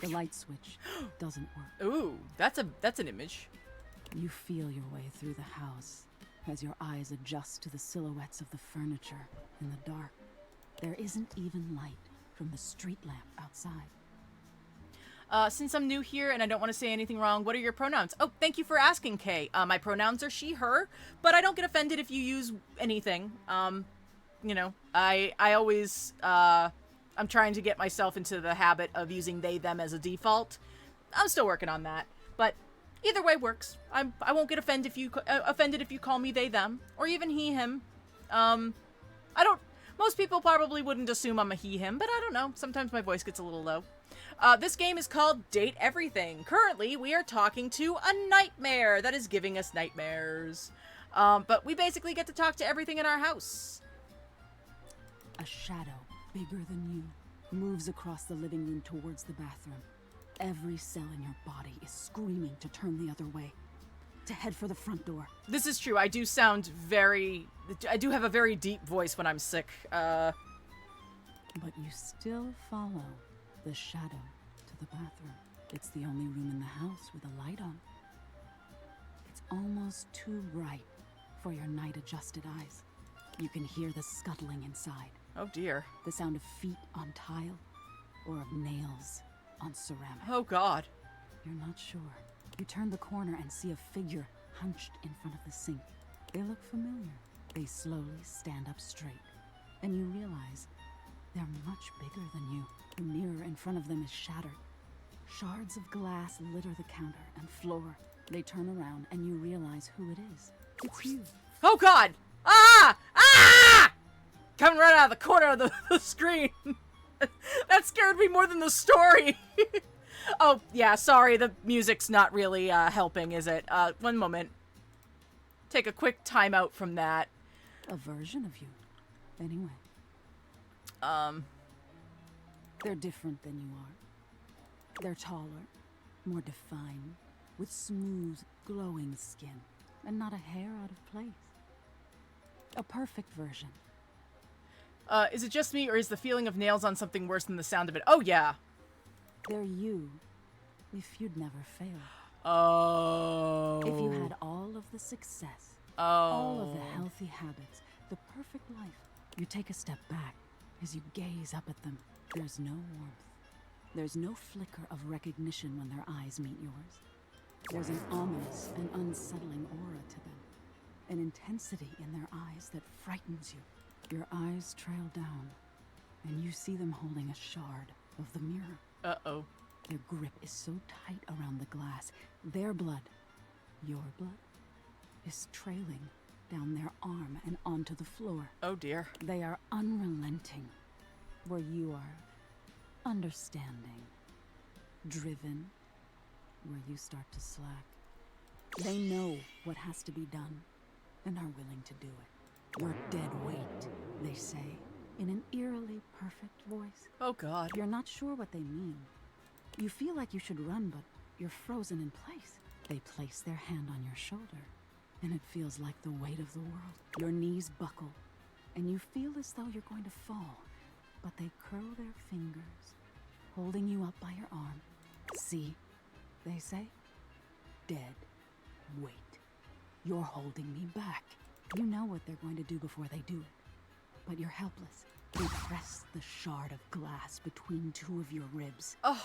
The light switch doesn't work. Ooh, that's an image. You feel your way through the house as your eyes adjust to the silhouettes of the furniture in the dark. There isn't even light from the street lamp outside. Since I'm new here and I don't want to say anything wrong, what are your pronouns? Oh, thank you for asking, Kay. My pronouns are she, her, but I don't get offended if you use anything. You know, I always, I'm trying to get myself into the habit of using they, them as a default. I'm still working on that, but either way works. I won't get offended if you call me they, them, or even he, him. Most people probably wouldn't assume I'm a he, him, but I don't know. Sometimes my voice gets a little low. This game is called Date Everything. Currently, we are talking to a nightmare that is giving us nightmares. But we basically get to talk to everything in our house. A shadow, bigger than you, moves across the living room towards the bathroom. Every cell in your body is screaming to turn the other way, to head for the front door. This is true. I do have a very deep voice when I'm sick. But you still follow the shadow to the bathroom. It's the only room in the house with a light on. It's almost too bright for your night-adjusted eyes. You can hear the scuttling inside. Oh dear. The sound of feet on tile or of nails on ceramic. Oh god. You're not sure. You turn the corner and see a figure hunched in front of the sink. They look familiar. They slowly stand up straight, and you realize they're much bigger than you. The mirror in front of them is shattered. Shards of glass litter the counter and floor. They turn around and you realize who it is. It's you. Oh god! Ah! Ah! Coming right out of the corner of the screen. That scared me more than the story. Oh, yeah, sorry, the music's not really helping, is it? One moment. Take a quick time out from that. A version of you. Anyway. They're different than you are. They're taller, more defined, with smooth, glowing skin, and not a hair out of place. A perfect version. Is it just me, or is the feeling of nails on something worse than the sound of it? Oh, yeah. They're you, if you'd never failed. Oh. If you had all of the success, all of the healthy habits, the perfect life, you take a step back as you gaze up at them. There's no warmth. There's no flicker of recognition when their eyes meet yours. There's an ominous and unsettling aura to them, an intensity in their eyes that frightens you. Your eyes trail down, and you see them holding a shard of the mirror. Uh-oh. Their grip is so tight around the glass. Their blood, your blood, is trailing down their arm and onto the floor. Oh dear. They are unrelenting. Where you are, understanding, driven, where you start to slack. They know what has to be done and are willing to do it. You're dead weight, they say, in an eerily perfect voice. Oh God. You're not sure what they mean. You feel like you should run, but you're frozen in place. They place their hand on your shoulder, and it feels like the weight of the world. Your knees buckle, and you feel as though you're going to fall, but they curl their fingers, holding you up by your arm. See, they say, dead weight. You're holding me back. You know what they're going to do before they do it, but you're helpless. They press the shard of glass between two of your ribs. Oh.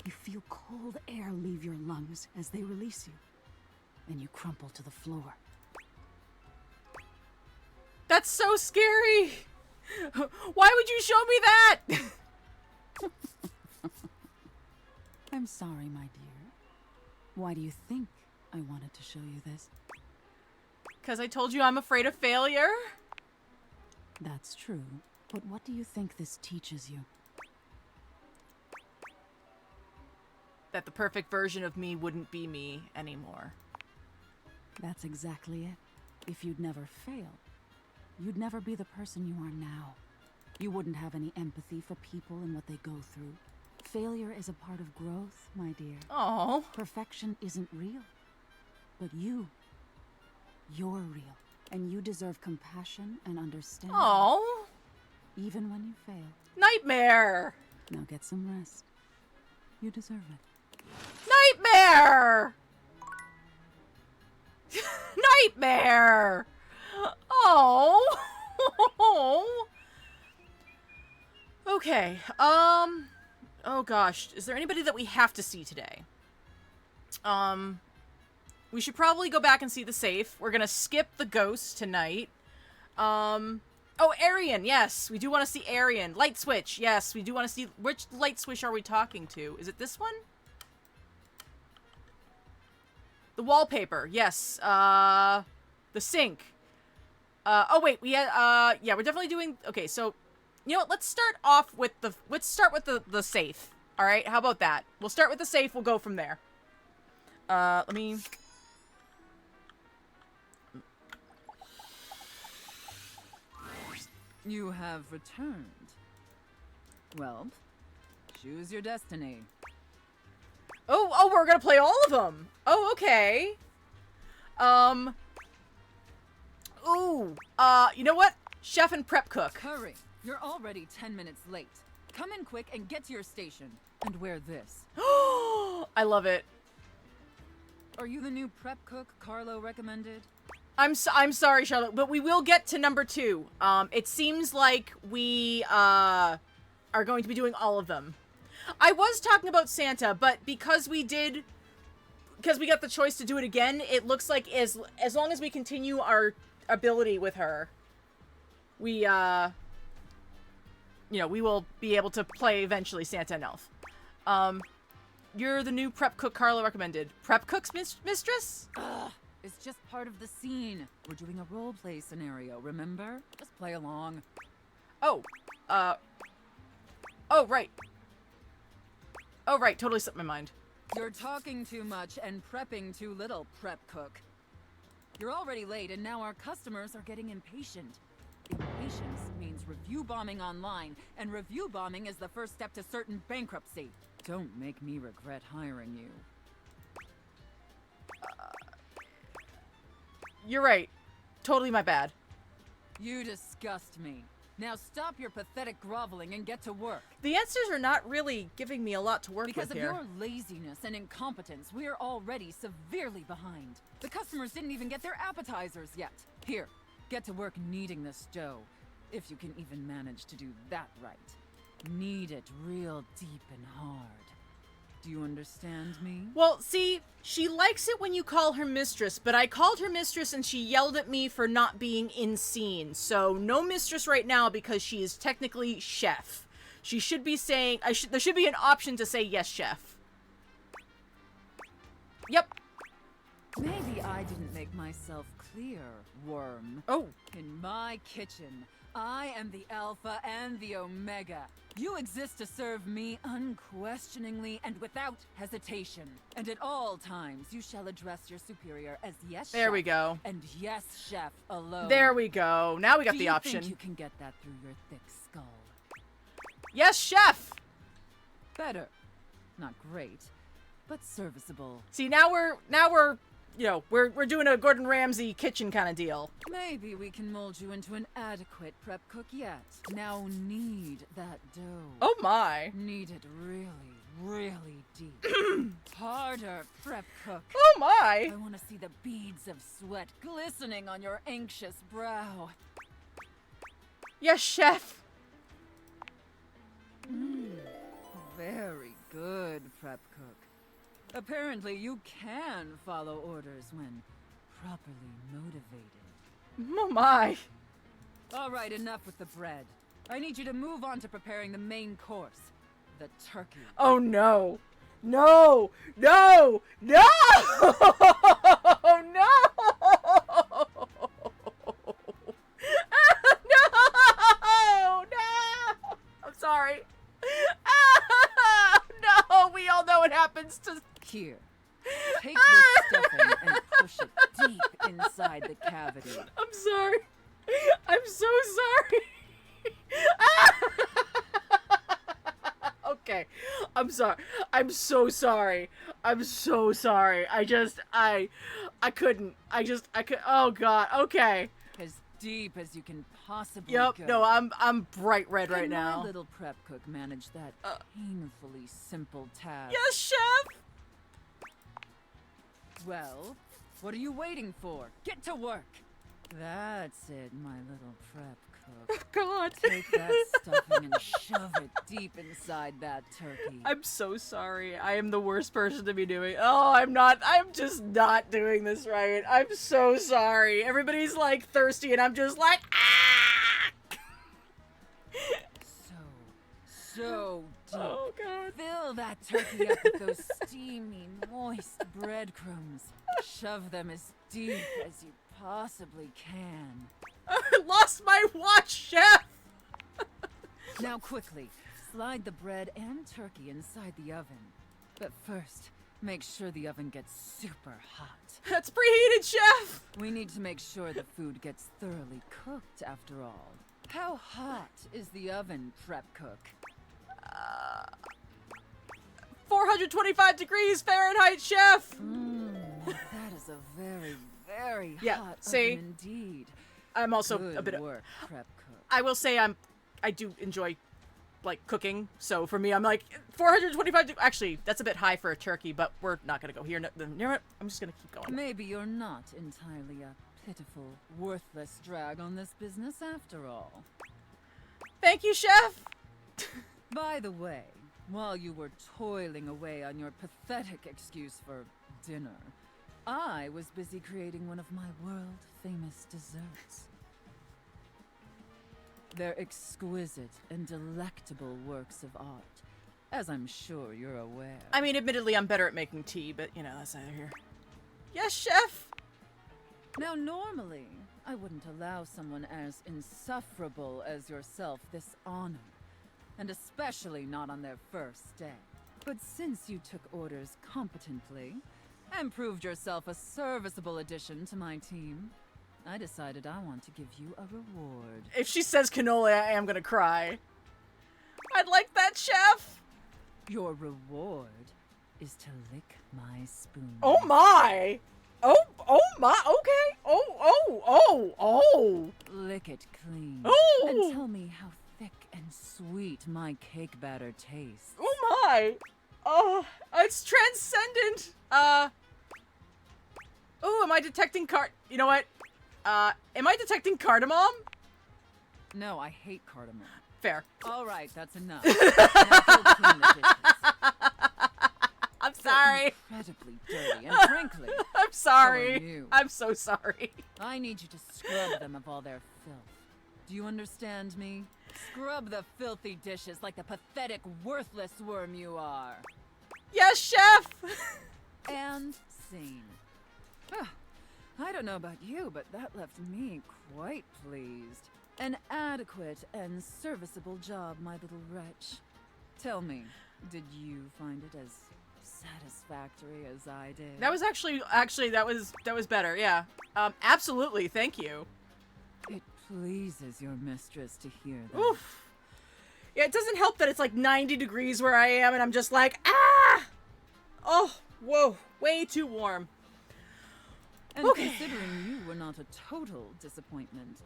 You feel cold air leave your lungs as they release you, and you crumple to the floor. That's so scary! Why would you show me that? I'm sorry, my dear. Why do you think I wanted to show you this? Because I told you I'm afraid of failure? That's true, but what do you think this teaches you? That the perfect version of me wouldn't be me anymore. That's exactly it. If you'd never fail, you'd never be the person you are now. You wouldn't have any empathy for people and what they go through. Failure is a part of growth, my dear. Oh. Perfection isn't real. But you're real. And you deserve compassion and understanding. Oh. Even when you fail. Nightmare! Now get some rest. You deserve it. Nightmare! Nightmare! Oh. Okay. Oh gosh. Is there anybody that we have to see today? We should probably go back and see the safe. We're gonna skip the ghost tonight. Oh, Arian, yes. We do want to see Arian. Light switch, yes. We do want to see... Which light switch are we talking to? Is it this one? The wallpaper, yes. The sink. Oh, wait. Yeah, we're definitely doing... Okay, so... You know what? Let's start off with the... Let's start with the safe. All right? How about that? We'll start with the safe. We'll go from there. Let me... You have returned. Well, choose your destiny. Oh, we're gonna play all of them. Oh, okay. You know what? Chef and prep cook. Hurry. You're already 10 minutes late. Come in quick and get to your station. And wear this. I love it. Are you the new prep cook Carlo recommended? I'm sorry, Charlotte, but we will get to number 2. It seems like we, are going to be doing all of them. I was talking about Santa, but because we got the choice to do it again, it looks like as long as we continue our ability with her, we, we will be able to play eventually Santa and Elf. You're the new prep cook Carlo recommended. Prep cook's mistress? Ugh. It's just part of the scene. We're doing a role-play scenario, remember? Just play along. Oh, right. Oh, right, totally slipped my mind. You're talking too much and prepping too little, prep cook. You're already late, and now our customers are getting impatient. Impatience means review bombing online, and review bombing is the first step to certain bankruptcy. Don't make me regret hiring you. You're right. Totally my bad. You disgust me. Now stop your pathetic groveling and get to work. The answers are not really giving me a lot to work because with here. Because of your laziness and incompetence, we're already severely behind. The customers didn't even get their appetizers yet. Here, get to work kneading this dough. If you can even manage to do that right. Knead it real deep and hard. Do you understand me? Well, see, she likes it when you call her mistress, but I called her mistress and she yelled at me for not being in scene. So no mistress right now because she is technically chef. She should be saying, there should be an option to say yes, chef. Yep. Maybe I didn't make myself clear, worm. Oh. In my kitchen, I am the Alpha and the Omega. You exist to serve me unquestioningly and without hesitation. And at all times, you shall address your superior as yes, There chef, we go. and yes, chef alone. There we go. Now we got Do the you option. think you can get that through your thick skull? Yes, chef! Better. Not great, but serviceable. See, now we're, you know, we're doing a Gordon Ramsay kitchen kind of deal. Maybe we can mold you into an adequate prep cook yet. Now knead that dough. Oh my. Knead it really, really deep. Harder, prep cook. Oh my. I want to see the beads of sweat glistening on your anxious brow. Yes, chef. Very good, prep cook. Apparently you can follow orders when properly motivated. Oh my. All right, enough with the bread. I need you to move on to preparing the main course, the turkey. Oh no. No. No. No. No. No. No. I'm sorry. No, we all know what happens to... Here. Take this stuffing and push it deep inside the cavity. I'm sorry. I'm so sorry. Okay. I'm sorry. I'm so sorry. I'm so sorry. I couldn't. Oh God. Okay. As deep as you can possibly Yep. go. No, I'm bright red Can right now. my little prep cook manage that painfully simple task? Yes, chef. Well, what are you waiting for? Get to work. That's it, my little prep cook. God. Take that stuffing and shove it deep inside that turkey. I'm so sorry. I am the worst person to be doing. Oh, I'm not. I'm just not doing this right. I'm so sorry. Everybody's like thirsty, and I'm just like, ah! So deep. Oh, God. Fill that turkey up with those steamy, moist breadcrumbs. Shove them as deep as you possibly can. I lost my watch, chef. Now quickly, slide the bread and turkey inside the oven. But first, make sure the oven gets super hot. That's preheated, chef. We need to make sure the food gets thoroughly cooked after all. How hot is the oven, prep cook? 425 degrees Fahrenheit, chef. That is a very, very Yeah, hot see? oven indeed. I'm also Good a bit. work, prep cook. I will say I do enjoy like cooking. So for me, I'm like 425. Actually, that's a bit high for a turkey, but we're not gonna go here. You know what? I'm just gonna keep going. Maybe you're not entirely a pitiful, worthless drag on this business after all. Thank you, chef. By the way, while you were toiling away on your pathetic excuse for dinner, I was busy creating one of my world-famous desserts. They're exquisite and delectable works of art, as I'm sure you're aware. I mean, admittedly, I'm better at making tea, but you know, that's neither here. Yes, chef. Now, normally, I wouldn't allow someone as insufferable as yourself this honor, and especially not on their first day. But since you took orders competently, and proved yourself a serviceable addition to my team, I decided I want to give you a reward. If she says cannoli, I am gonna cry. I'd like that, chef. Your reward is to lick my spoon. Oh my. Oh my. Okay. Oh. Lick it clean. Oh. And tell me how thick and sweet my cake batter tastes. Oh my. Oh, it's transcendent. Oh, am I detecting you know what? Am I detecting cardamom? No, I hate cardamom. Fair. All right, that's enough. Now go clean the dishes. I'm sorry. Incredibly dirty, and frankly, I'm so are sorry. you. I'm so sorry. I need you to scrub them of all their filth. Do you understand me? Scrub the filthy dishes like the pathetic, worthless worm you are. Yes, chef. And scene. I don't know about you, but that left me quite pleased. An adequate and serviceable job, my little wretch. Tell me, did you find it as satisfactory as I did? That was actually that was better. Yeah. Absolutely. Thank you. It pleases your mistress to hear that. Oof. Yeah, it doesn't help that it's like 90 degrees where I am, and I'm just like, ah! Oh, whoa, way too warm. And Okay. considering you were not a total disappointment,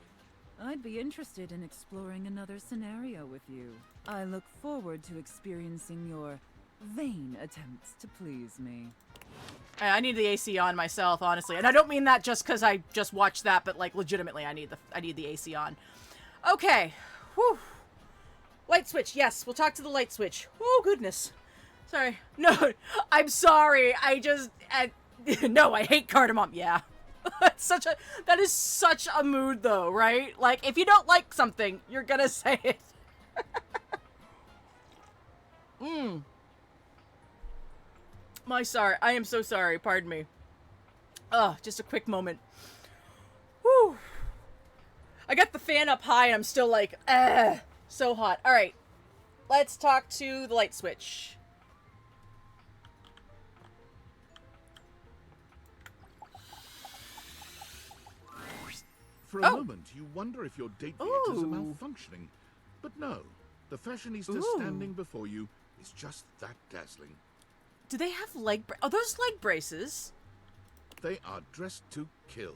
I'd be interested in exploring another scenario with you. I look forward to experiencing your vain attempts to please me. I need the AC on myself, honestly, and I don't mean that just because I just watched that, but like legitimately, I need the AC on. Okay, whew. Light switch. Yes, we'll talk to the light switch. Oh goodness. Sorry. No, I'm sorry. No, I hate cardamom. Yeah. That is such a mood though, right? Like, if you don't like something, you're gonna say it. I am so sorry. Pardon me. Just a quick moment. Whew. I got the fan up high and I'm still like, so hot. All right. Let's talk to the light switch. For a moment, you wonder if your date theaters are malfunctioning. But no, the fashionista standing before you is just that dazzling. Do they have are those leg braces? They are dressed to kill.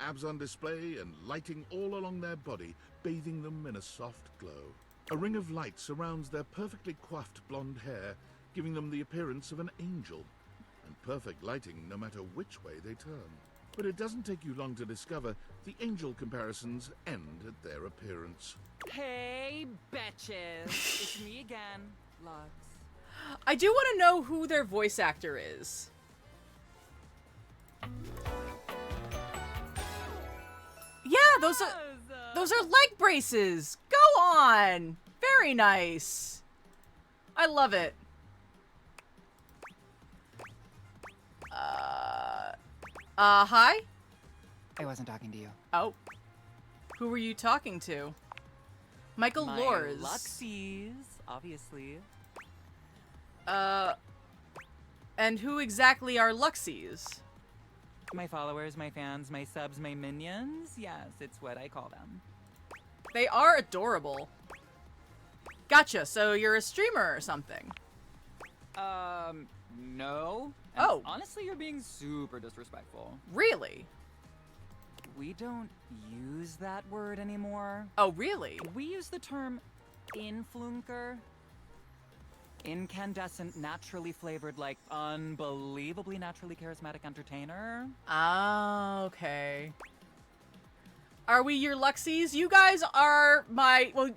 Abs on display and lighting all along their body, bathing them in a soft glow. A ring of light surrounds their perfectly coiffed blonde hair, giving them the appearance of an angel. And perfect lighting no matter which way they turn. But it doesn't take you long to discover the angel comparisons end at their appearance. Hey, betches. It's me again, Lux. I do want to know who their voice actor is. Yeah, those are leg braces. Go on. Very nice. I love it. Hi? I wasn't talking to you. Oh. Who were you talking to? Michael My Lors. Luxies, obviously. And who exactly are Luxies? My followers, my fans, my subs, my minions. Yes, it's what I call them. They are adorable. Gotcha, so you're a streamer or something. No. And Oh. honestly, you're being super disrespectful. Really? We don't use that word anymore. Oh, really? We use the term influencer. Incandescent, naturally flavored, like unbelievably naturally charismatic entertainer. Ah, okay. Are we your Luxies? You guys are my, well,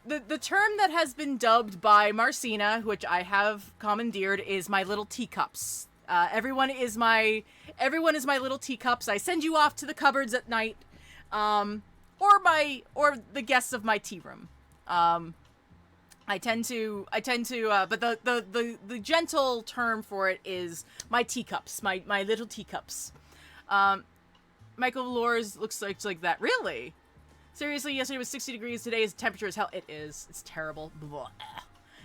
the term that has been dubbed by Marcina, which I have commandeered, is my little teacups. Everyone is my little teacups. I send you off to the cupboards at night, or the guests of my tea room. I tend to, but the gentle term for it is my teacups, my little teacups. Michael Lors looks like that. Really? Seriously, yesterday was 60 degrees. Today is temperature as hell. It is. It's terrible. Blah.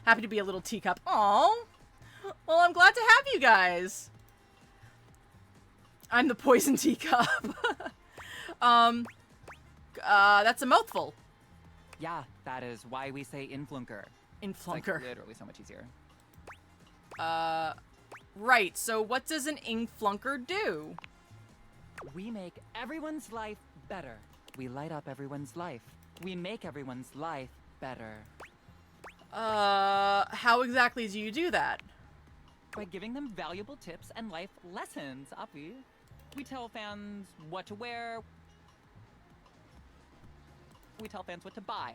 Happy to be a little teacup. Aww. Well, I'm glad to have you guys. I'm the poison teacup. That's a mouthful. Yeah, that is why we say influencer. It's like Influnker. literally so much easier. Right. So what does an influnker do? We make everyone's life better. We light up everyone's life. We make everyone's life better. How exactly do you do that? By giving them valuable tips and life lessons, Api. We tell fans what to wear. We tell fans what to buy.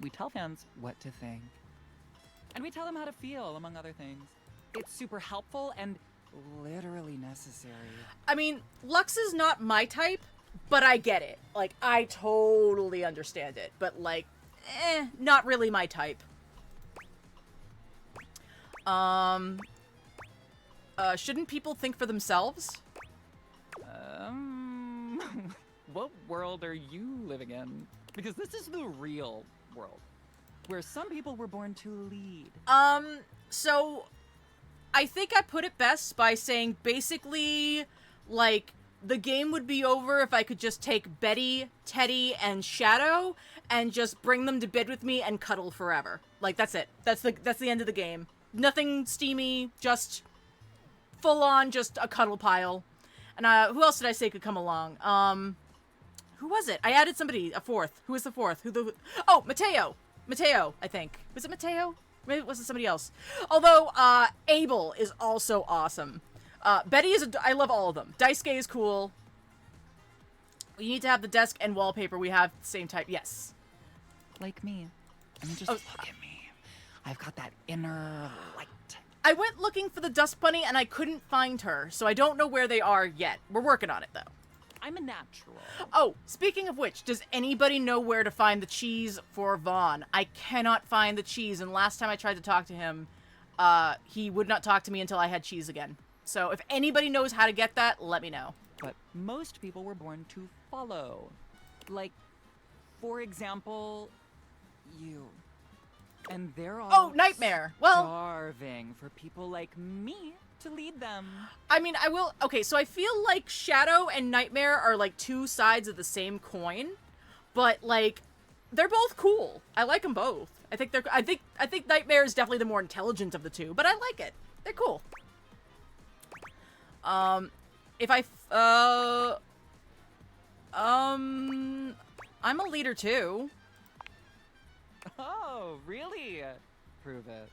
We tell fans what to think. And we tell them how to feel, among other things. It's super helpful and literally necessary. I mean, Lux is not my type, but I get it. Like, I totally understand it. But, like, not really my type. Shouldn't people think for themselves? What world are you living in? Because this is the real world, where some people were born to lead. So I think I put it best by saying basically, like, the game would be over if I could just take Betty, Teddy, and Shadow and just bring them to bed with me and cuddle forever. Like, that's it. That's the end of the game. Nothing steamy, just full on, just a cuddle pile. And who else did I say could come along? Who was it? I added somebody, a fourth. Who was the fourth? Oh, Mateo. Mateo, I think. Was it Mateo? Maybe it was somebody else. Although, Abel is also awesome. Betty is I love all of them. Daisuke is cool. You need to have the desk and wallpaper. We have the same type. Yes. Like me. I mean, just look at me. I've got that inner light. I went looking for the Dust Bunny and I couldn't find her, so I don't know where they are yet. We're working on it, though. I'm a natural. Oh, speaking of which, does anybody know where to find the cheese for Vaughn? I cannot find the cheese, and last time I tried to talk to him, he would not talk to me until I had cheese again. So if anybody knows how to get that, let me know. But most people were born to follow. Like, for example, you. And they're all Nightmare. Well, starving for people like me to lead them. I mean, I will. Okay, so I feel like Shadow and Nightmare are like two sides of the same coin, but like they're both cool. I like them both. I think Nightmare is definitely the more intelligent of the two, but I like it. They're cool. If I'm a leader too. Oh, really? Prove it.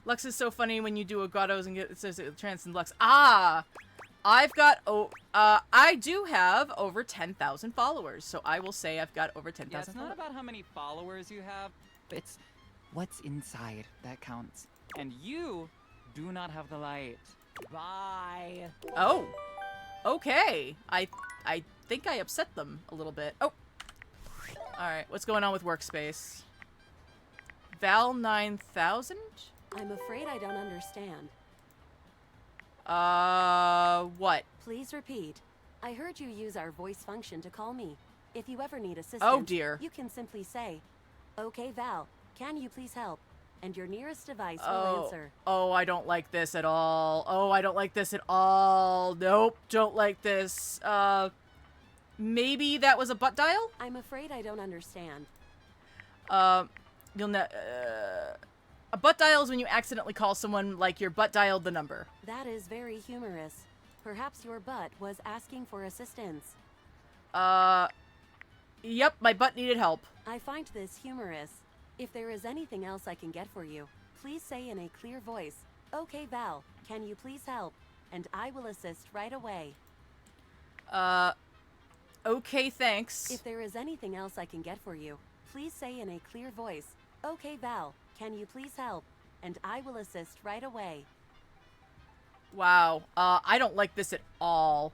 Lux is so funny when you do a Grottos and it says it transcends Lux. Ah! I've got, I do have over 10,000 followers, so I will say I've got over 10,000 Yeah, it's not followers. about how many followers you have, it's what's inside that counts. And you do not have the light. Bye. Oh. Okay. I think I upset them a little bit. Oh. Alright, what's going on with Workspace? Val 9000? I'm afraid I don't understand. What? Please repeat. I heard you use our voice function to call me. If you ever need assistance, Oh, dear. you can simply say, "Okay, Val, can you please help?" And your nearest device will answer. Oh, I don't like this at all. Oh, I don't like this at all. Nope, don't like this. Maybe that was a butt dial? I'm afraid I don't understand. You'll know. A butt dial is when you accidentally call someone like your butt dialed the number. That is very humorous. Perhaps your butt was asking for assistance. Yep, my butt needed help. I find this humorous. If there is anything else I can get for you, please say in a clear voice, "Okay, Val, can you please help?" And I will assist right away. Okay, thanks. If there is anything else I can get for you, please say in a clear voice, "Okay, Val, can you please help?" And I will assist right away. Wow, I don't like this at all.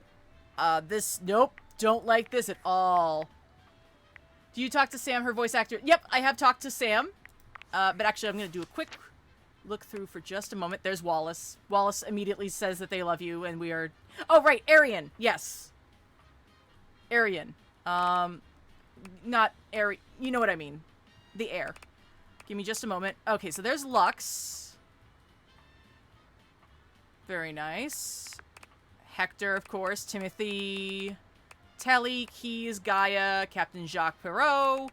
Nope, don't like this at all. Do you talk to Sam, her voice actor? Yep, I have talked to Sam. But actually, I'm going to do a quick look through for just a moment. There's Wallace. Wallace immediately says that they love you, and we are... Oh, right, Arian. Yes. Arian. Not Ari... You know what I mean. The air. Give me just a moment. Okay, so there's Lux. Very nice. Hector, of course. Timothy... Telly, Keys, Gaia, Captain Jacques Perrault,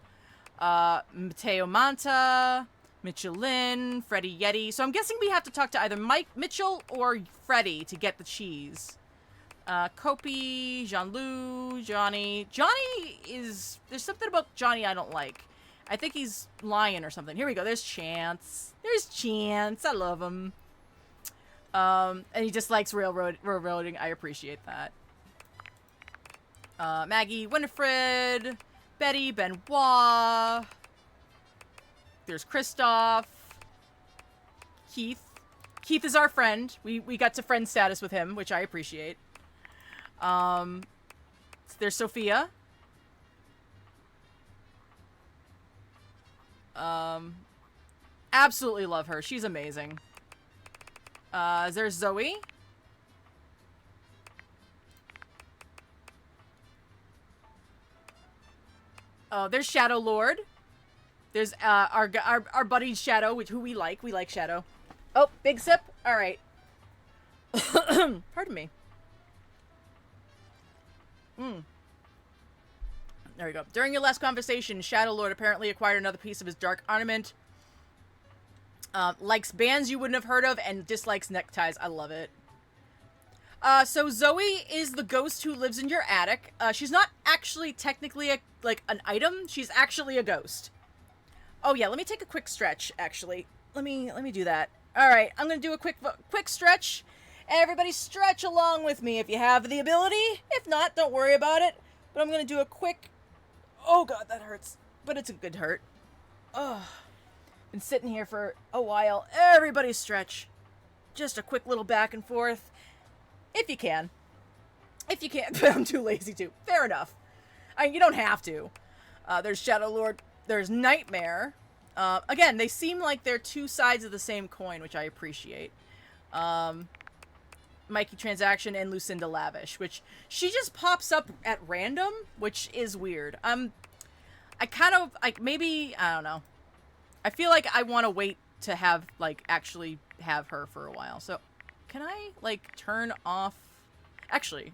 Mateo Manta, Michelin, Freddie Yeti. So I'm guessing we have to talk to either Mike Mitchell or Freddie to get the cheese. Kopi, Jean-Lou, Johnny. Johnny is... There's something about Johnny I don't like. I think he's lying or something. Here we go. There's Chance. There's Chance. I love him. And he just likes railroading. I appreciate that. Maggie, Winifred, Betty, Benoit. There's Christoph. Keith. Keith is our friend. We got to friend status with him, which I appreciate. There's Sophia. Absolutely love her. She's amazing. There's Zoe. Oh, there's Shadow Lord. There's our buddy Shadow, who we like. We like Shadow. Oh, big sip. All right. Pardon me. There we go. During your last conversation, Shadow Lord apparently acquired another piece of his dark ornament. Likes bands you wouldn't have heard of and dislikes neckties. I love it. So Zoe is the ghost who lives in your attic. She's not actually technically an item. She's actually a ghost. Oh yeah, let me take a quick stretch, actually. Let me do that. Alright, I'm gonna do a quick stretch. Everybody stretch along with me if you have the ability. If not, don't worry about it. But I'm gonna do a quick... Oh god, that hurts. But it's a good hurt. Ugh. Been sitting here for a while. Everybody stretch. Just a quick little back and forth. If you can. If you can't, but I'm too lazy to. Fair enough. You don't have to. There's Shadow Lord. There's Nightmare. Again, they seem like they're two sides of the same coin, which I appreciate. Mikey Transaction and Lucinda Lavish, which she just pops up at random, which is weird. I don't know. I feel like I want to wait to have, actually have her for a while. So, can I, turn off... Actually...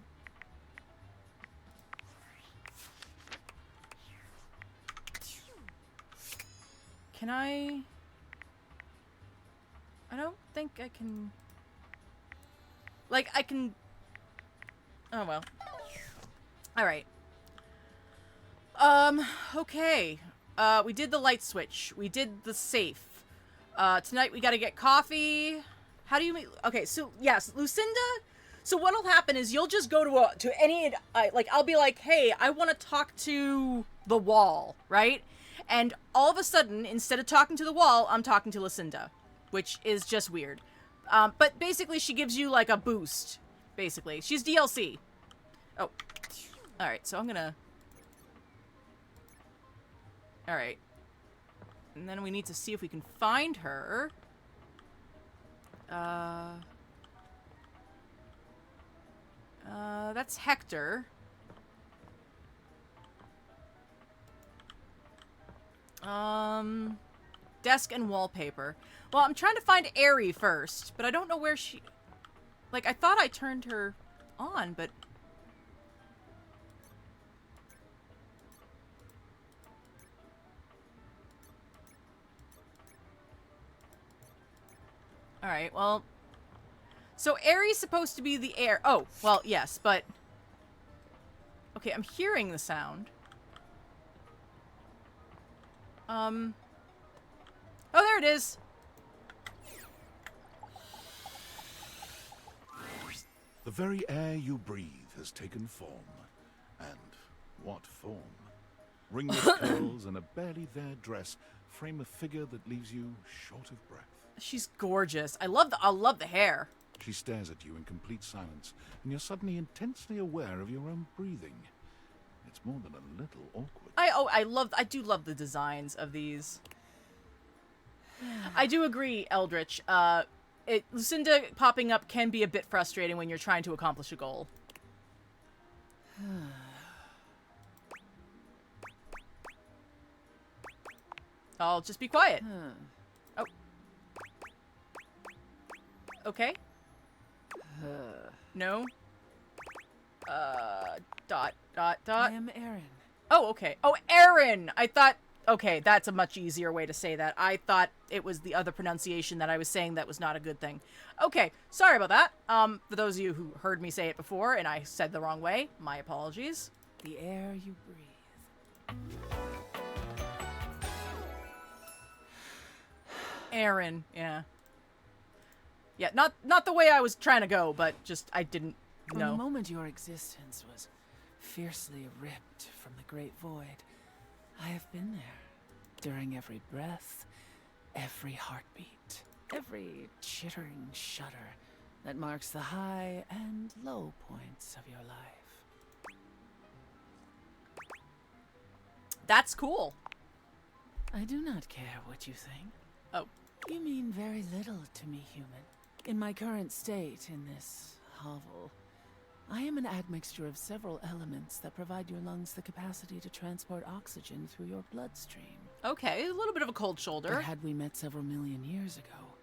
Can I don't think I can... I can... Oh, well. Alright. Okay. We did the light switch. We did the safe. Tonight we gotta get coffee. How do you make... Okay, so, yes, Lucinda... So what'll happen is you'll just go to any... I'll be like, hey, I want to talk to the wall, right? And all of a sudden, instead of talking to the wall, I'm talking to Lucinda. Which is just weird. But basically, she gives you, a boost. Basically. She's DLC. Oh. Alright, so I'm gonna... Alright. And then we need to see if we can find her. That's Hector. Desk and wallpaper. Well, I'm trying to find Aerie first, but I don't know where she... I thought I turned her on, but... Alright, well... So Aerie's supposed to be the air... Oh, well, yes, but... Okay, I'm hearing the sound. Oh, there it is! The very air you breathe has taken form. And what form? Ringless curls and a barely there dress frame a figure that leaves you short of breath. She's gorgeous. I love the hair. She stares at you in complete silence, and you're suddenly intensely aware of your own breathing. It's more than a little awkward. I do love the designs of these. I do agree, Eldritch. Lucinda popping up can be a bit frustrating when you're trying to accomplish a goal. I'll just be quiet. Oh. Okay. No. Dot. I am Aaron. Oh, okay. Oh, Aaron! I thought... Okay, that's a much easier way to say that. I thought it was the other pronunciation that I was saying that was not a good thing. Okay, sorry about that. For those of you who heard me say it before and I said the wrong way, my apologies. The air you breathe. Aaron, yeah. Yeah, not the way I was trying to go, but just I didn't From know. the moment your existence was fiercely ripped from the great void, I have been there. During every breath, every heartbeat, every chittering shudder that marks the high and low points of your life. That's cool. I do not care what you think. Oh. You mean very little to me, human. In my current state, in this hovel, I am an admixture of several elements that provide your lungs the capacity to transport oxygen through your bloodstream. Okay, a little bit of a cold shoulder. But had we met several million years ago,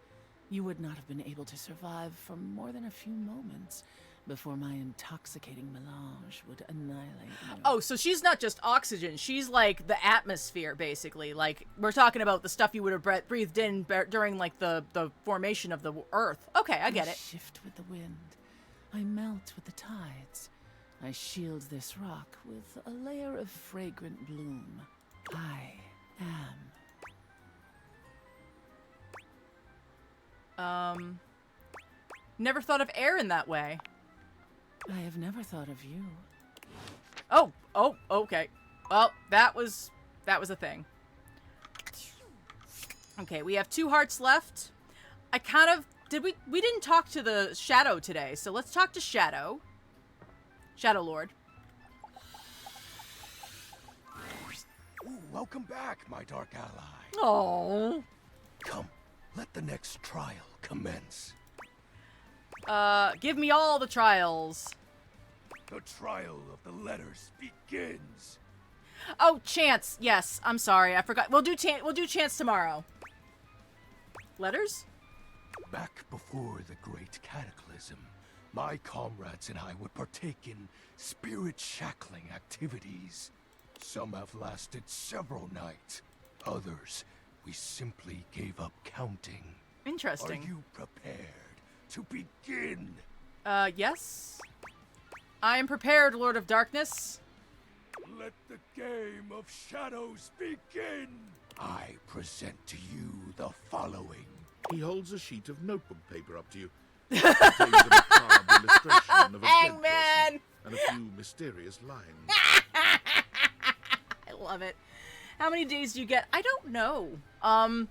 you would not have been able to survive for more than a few moments before my intoxicating melange would annihilate you. Oh, so she's not just oxygen. She's like the atmosphere, basically. Like, we're talking about the stuff you would have breathed in during, like, the formation of the Earth. Okay, I get it. Shift with the wind. I melt with the tides. I shield this rock with a layer of fragrant bloom. I am. Never thought of air in that way. I have never thought of you. Oh, okay. Well, that was a thing. Okay, we have 2 hearts left. I kind of we didn't talk to the Shadow today, so let's talk to Shadow. Shadow Lord. Ooh, welcome back, my dark ally. Oh. Come, let the next trial commence. Give me all the trials. The trial of the letters begins. Oh, Chance. Yes, I'm sorry. I forgot. We'll do Chance tomorrow. Letters? Back before the great cataclysm, my comrades and I would partake in spirit-shackling activities. Some have lasted several nights. Others, we simply gave up counting. Interesting. Are you prepared to begin? Yes. I am prepared, Lord of Darkness. Let the game of shadows begin. I present to you the following. He holds a sheet of notebook paper up to you. It contains a macabre illustration of a dead person and a few mysterious lines. I love it. How many days do you get? I don't know. I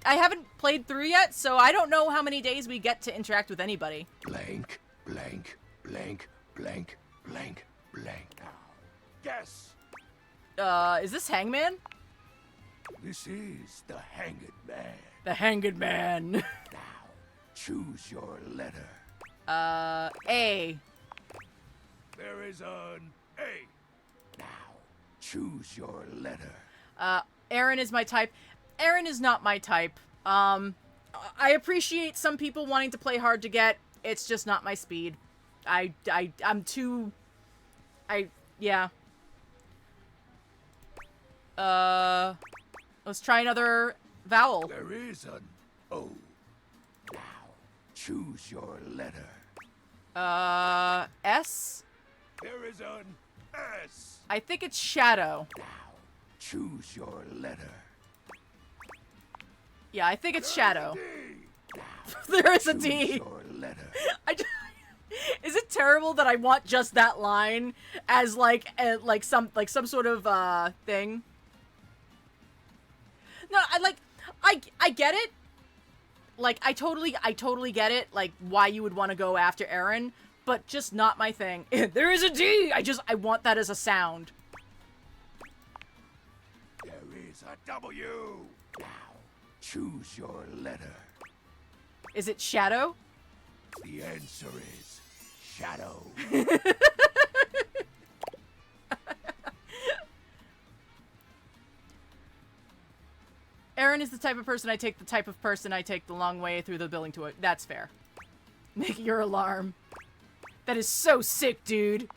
haven't played through yet, so I don't know how many days we get to interact with anybody. Blank, blank, blank, blank, blank, blank. Now, guess. Is this Hangman? This is the Hanged Man. The Hanged Man. Now, choose your letter. A. There is an A. Now, choose your letter. Aaron is my type. Aaron is not my type. I appreciate some people wanting to play hard to get. It's just not my speed. I'm too... yeah. Let's try another vowel. There is an O. Now, choose your letter. S? There is an S. I think it's shadow. Now, choose your letter. Yeah, I think it's shadow. There is a D. Choose your letter. Is it terrible that I want just that line as like some sort of thing? No, I get it. Like I totally get it. Like why you would want to go after Aaron, but just not my thing. There is a D. I want that as a sound. There is a W. Now, choose your letter. Is it shadow? The answer is shadow. Aaron is the type of person I take the long way through the building to it. That's fair. Make your alarm. That is so sick, dude.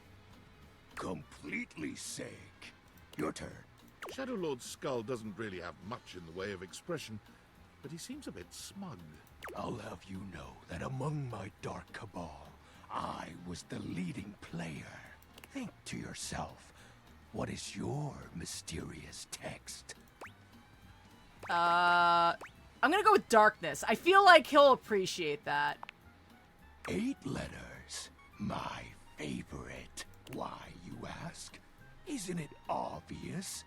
Completely sick. Your turn. Shadow Lord's skull doesn't really have much in the way of expression, but he seems a bit smug. I'll have you know that among my dark cabal, I was the leading player. Think to yourself, what is your mysterious text? I'm gonna go with darkness. I feel like he'll appreciate that. 8 letters. My favorite. Why, you ask? Isn't it obvious?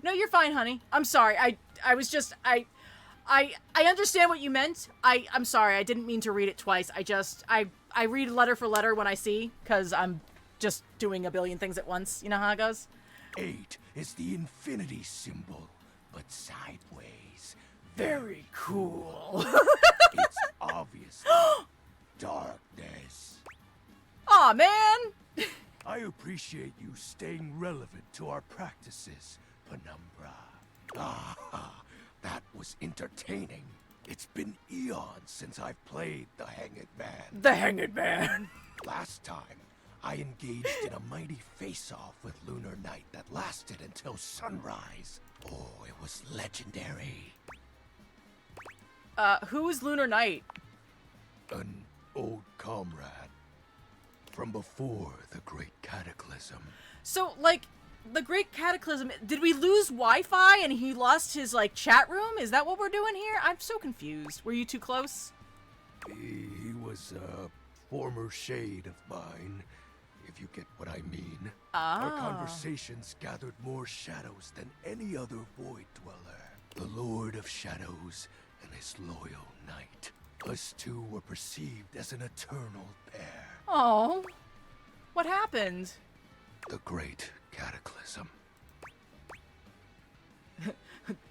No, you're fine, honey. I'm sorry. I was just I understand what you meant. I'm sorry. I didn't mean to read it twice. I read letter for letter when I see, because I'm just doing a billion things at once. You know how it goes? 8 is the infinity symbol, but sideways. Very cool. It's obvious. Darkness. Aw, man. appreciate you staying relevant to our practices, Penumbra. Ah, that was entertaining. It's been eons since I've played the Hanged Man. The Hanged Man. Last time, I engaged in a mighty face-off with Lunar Knight that lasted until sunrise. Oh, it was legendary. Who is Lunar Knight? An old comrade from before the Great Cataclysm. So, like, the Great Cataclysm, did we lose Wi-Fi and he lost his, like, chat room? Is that what we're doing here? I'm so confused. Were you too close? He was a former shade of mine, if you get what I mean. Our conversations gathered more shadows than any other Void Dweller. The Lord of Shadows and his loyal knight. Us two were perceived as an eternal pair. Oh, what happened? The Great Cataclysm.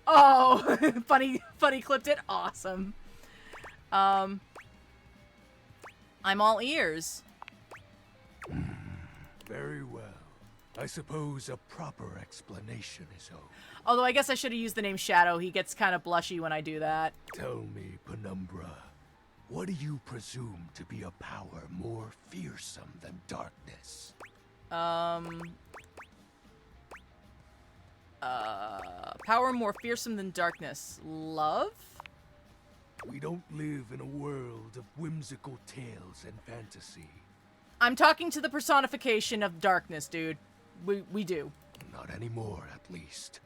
Oh, funny clipped it. Awesome. I'm all ears. Very well. I suppose a proper explanation is owed. Although I guess I should have used the name Shadow. He gets kind of blushy when I do that. Tell me, Penumbra, what do you presume to be a power more fearsome than darkness? Power more fearsome than darkness. Love? We don't live in a world of whimsical tales and fantasy. I'm talking to the personification of darkness, dude. We do. Not anymore, at least.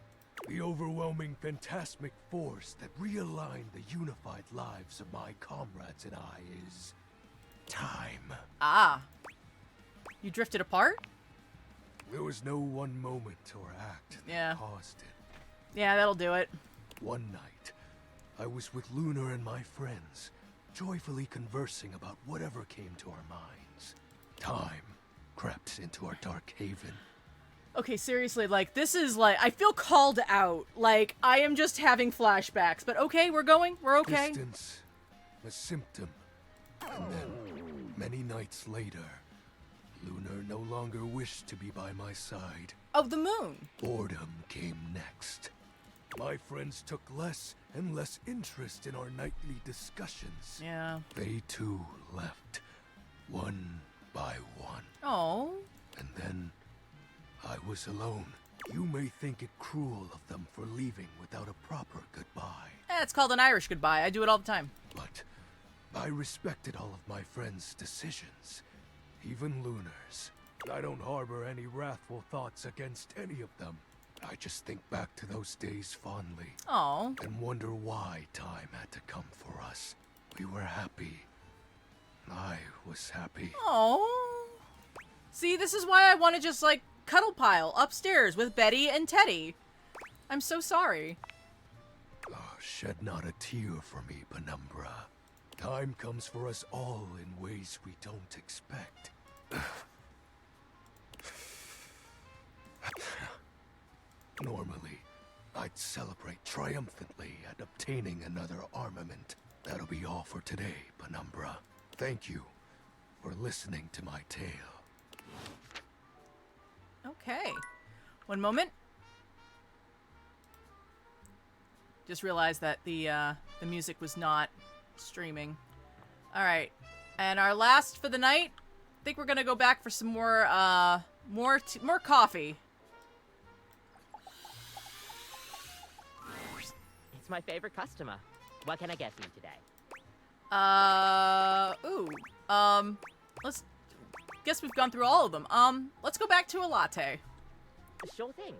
The overwhelming phantasmic force that realigned the unified lives of my comrades and I is... time. Ah. You drifted apart? There was no one moment or act that caused it. Yeah, that'll do it. One night, I was with Lunar and my friends, joyfully conversing about whatever came to our minds. Time crept into our dark haven. Okay, seriously, like, this is like, I feel called out. Like, I am just having flashbacks. But okay, we're going. We're okay. Distance, a symptom. And then, many nights later, Lunar no longer wished to be by my side. Oh, the moon. Boredom came next. My friends took less and less interest in our nightly discussions. Yeah. They too left, one by one. Oh. And then, I was alone. You may think it cruel of them for leaving without a proper goodbye. It's called an Irish goodbye. I do it all the time. But I respected all of my friends' decisions, even Lunar's. I don't harbor any wrathful thoughts against any of them. I just think back to those days fondly. Oh. And wonder why time had to come for us. We were happy. I was happy. Oh. See, this is why I want to just, like, cuddle pile upstairs with Betty and Teddy. I'm so sorry. Oh, shed not a tear for me, Penumbra. Time comes for us all in ways we don't expect. Normally, I'd celebrate triumphantly at obtaining another armament. That'll be all for today, Penumbra. Thank you for listening to my tale. Okay. One moment. Just realized that the music was not streaming. All right. And our last for the night, I think we're going to go back for some more more coffee. It's my favorite customer. What can I get for you today? Let's guess we've gone through all of them. Let's go back to a latte. Sure thing.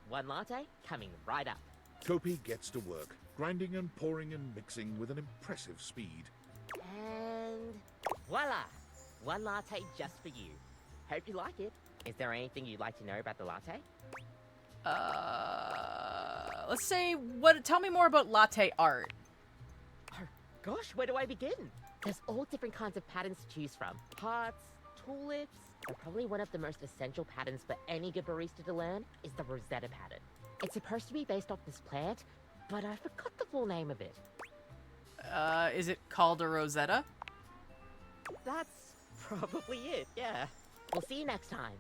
One latte coming right up. Topi gets to work, grinding and pouring and mixing with an impressive speed. And voila! One latte just for you. Hope you like it. Is there anything you'd like to know about the latte? Let's say, tell me more about latte art. Oh, gosh, where do I begin? There's all different kinds of patterns to choose from. Hearts, tulips, but probably one of the most essential patterns for any good barista to learn is the Rosetta pattern. It's supposed to be based off this plant, but I forgot the full name of it. Is it called a Rosetta? That's probably it, yeah. We'll see you next time.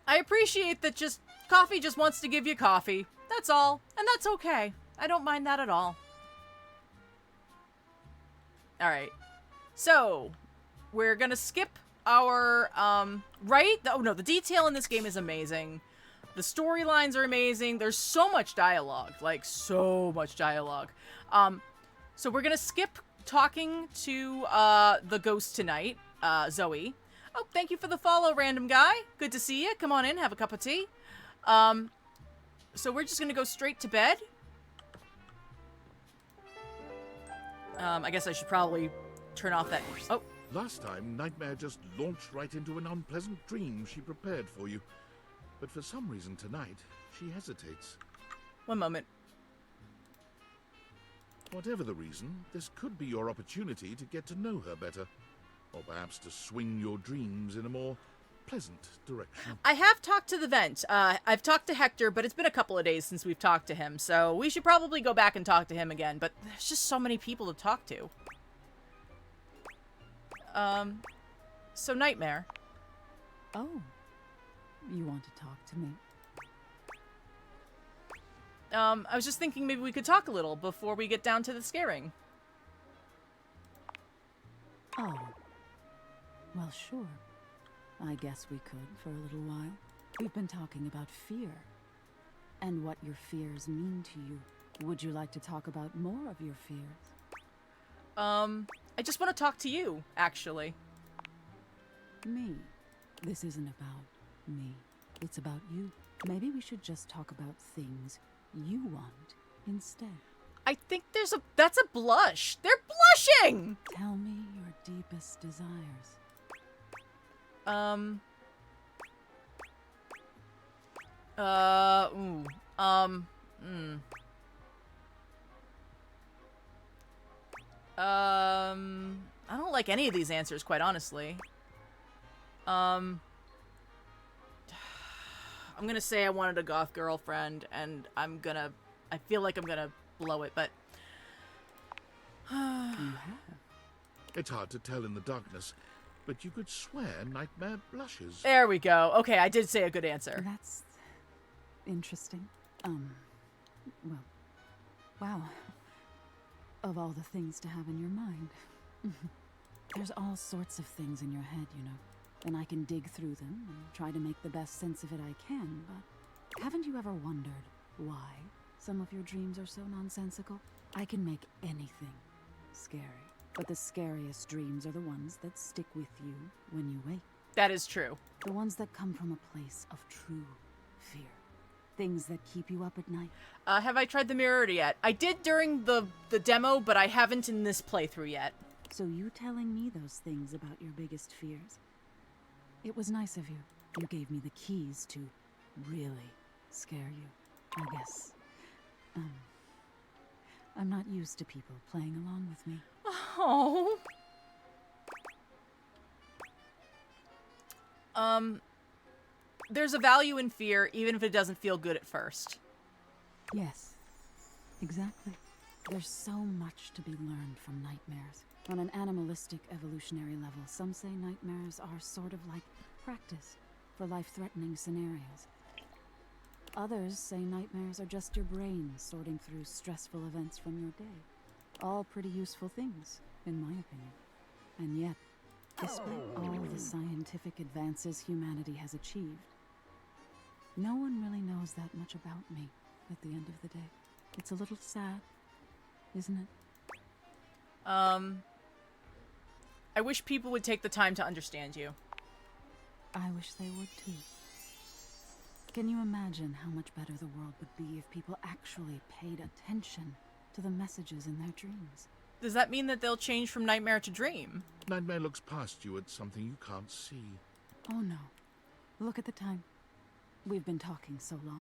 I appreciate that coffee just wants to give you coffee. That's all. And that's okay. I don't mind that at all. Alright. So, we're gonna skip our, right? Oh no, the detail in this game is amazing. The storylines are amazing. There's so much dialogue. Like, so much dialogue. So we're gonna skip talking to, the ghost tonight, Zoe. Oh, thank you for the follow, random guy. Good to see you. Come on in, have a cup of tea. So we're just gonna go straight to bed. I guess I should probably turn off that... Oh. Last time, Nightmare just launched right into an unpleasant dream she prepared for you. But for some reason tonight, she hesitates. One moment. Whatever the reason, this could be your opportunity to get to know her better. Or perhaps to swing your dreams in a more pleasant direction. I have talked to the vent. I've talked to Hector, but it's been a couple of days since we've talked to him, so we should probably go back and talk to him again, but there's just so many people to talk to. So Nightmare. Oh, you want to talk to me? I was just thinking maybe we could talk a little before we get down to the scaring. Oh. Well, sure. I guess we could for a little while. We've been talking about fear. And what your fears mean to you. Would you like to talk about more of your fears? I just want to talk to you, actually. Me? This isn't about me. It's about you. Maybe we should just talk about things you want instead. I think that's a blush. They're blushing! Tell me your deepest desires. I don't like any of these answers, quite honestly. I'm gonna say I wanted a goth girlfriend, and I feel like I'm gonna blow it, but... It's hard to tell in the darkness, but you could swear Nightmare blushes. There we go. Okay, I did say a good answer. That's interesting. Well, wow. Of all the things to have in your mind. There's all sorts of things in your head, you know. And I can dig through them and try to make the best sense of it I can, but haven't you ever wondered why some of your dreams are so nonsensical? I can make anything scary, but the scariest dreams are the ones that stick with you when you wake. That is true. The ones that come from a place of true fear. Things that keep you up at night. Have I tried the mirror yet? I did during the demo, but I haven't in this playthrough yet. So you telling me those things about your biggest fears? It was nice of you. You gave me the keys to really scare you, I guess. I'm not used to people playing along with me. Oh. There's a value in fear, even if it doesn't feel good at first. Yes, exactly. There's so much to be learned from nightmares. On an animalistic evolutionary level, some say nightmares are sort of like practice for life-threatening scenarios. Others say nightmares are just your brain sorting through stressful events from your day. All pretty useful things, in my opinion. And yet, despite all the scientific advances humanity has achieved, no one really knows that much about me at the end of the day. It's a little sad, isn't it? I wish people would take the time to understand you. I wish they would too. Can you imagine how much better the world would be if people actually paid attention to the messages in their dreams? Does that mean that they'll change from nightmare to dream? Nightmare looks past you at something you can't see. Oh no. Look at the time. We've been talking so long.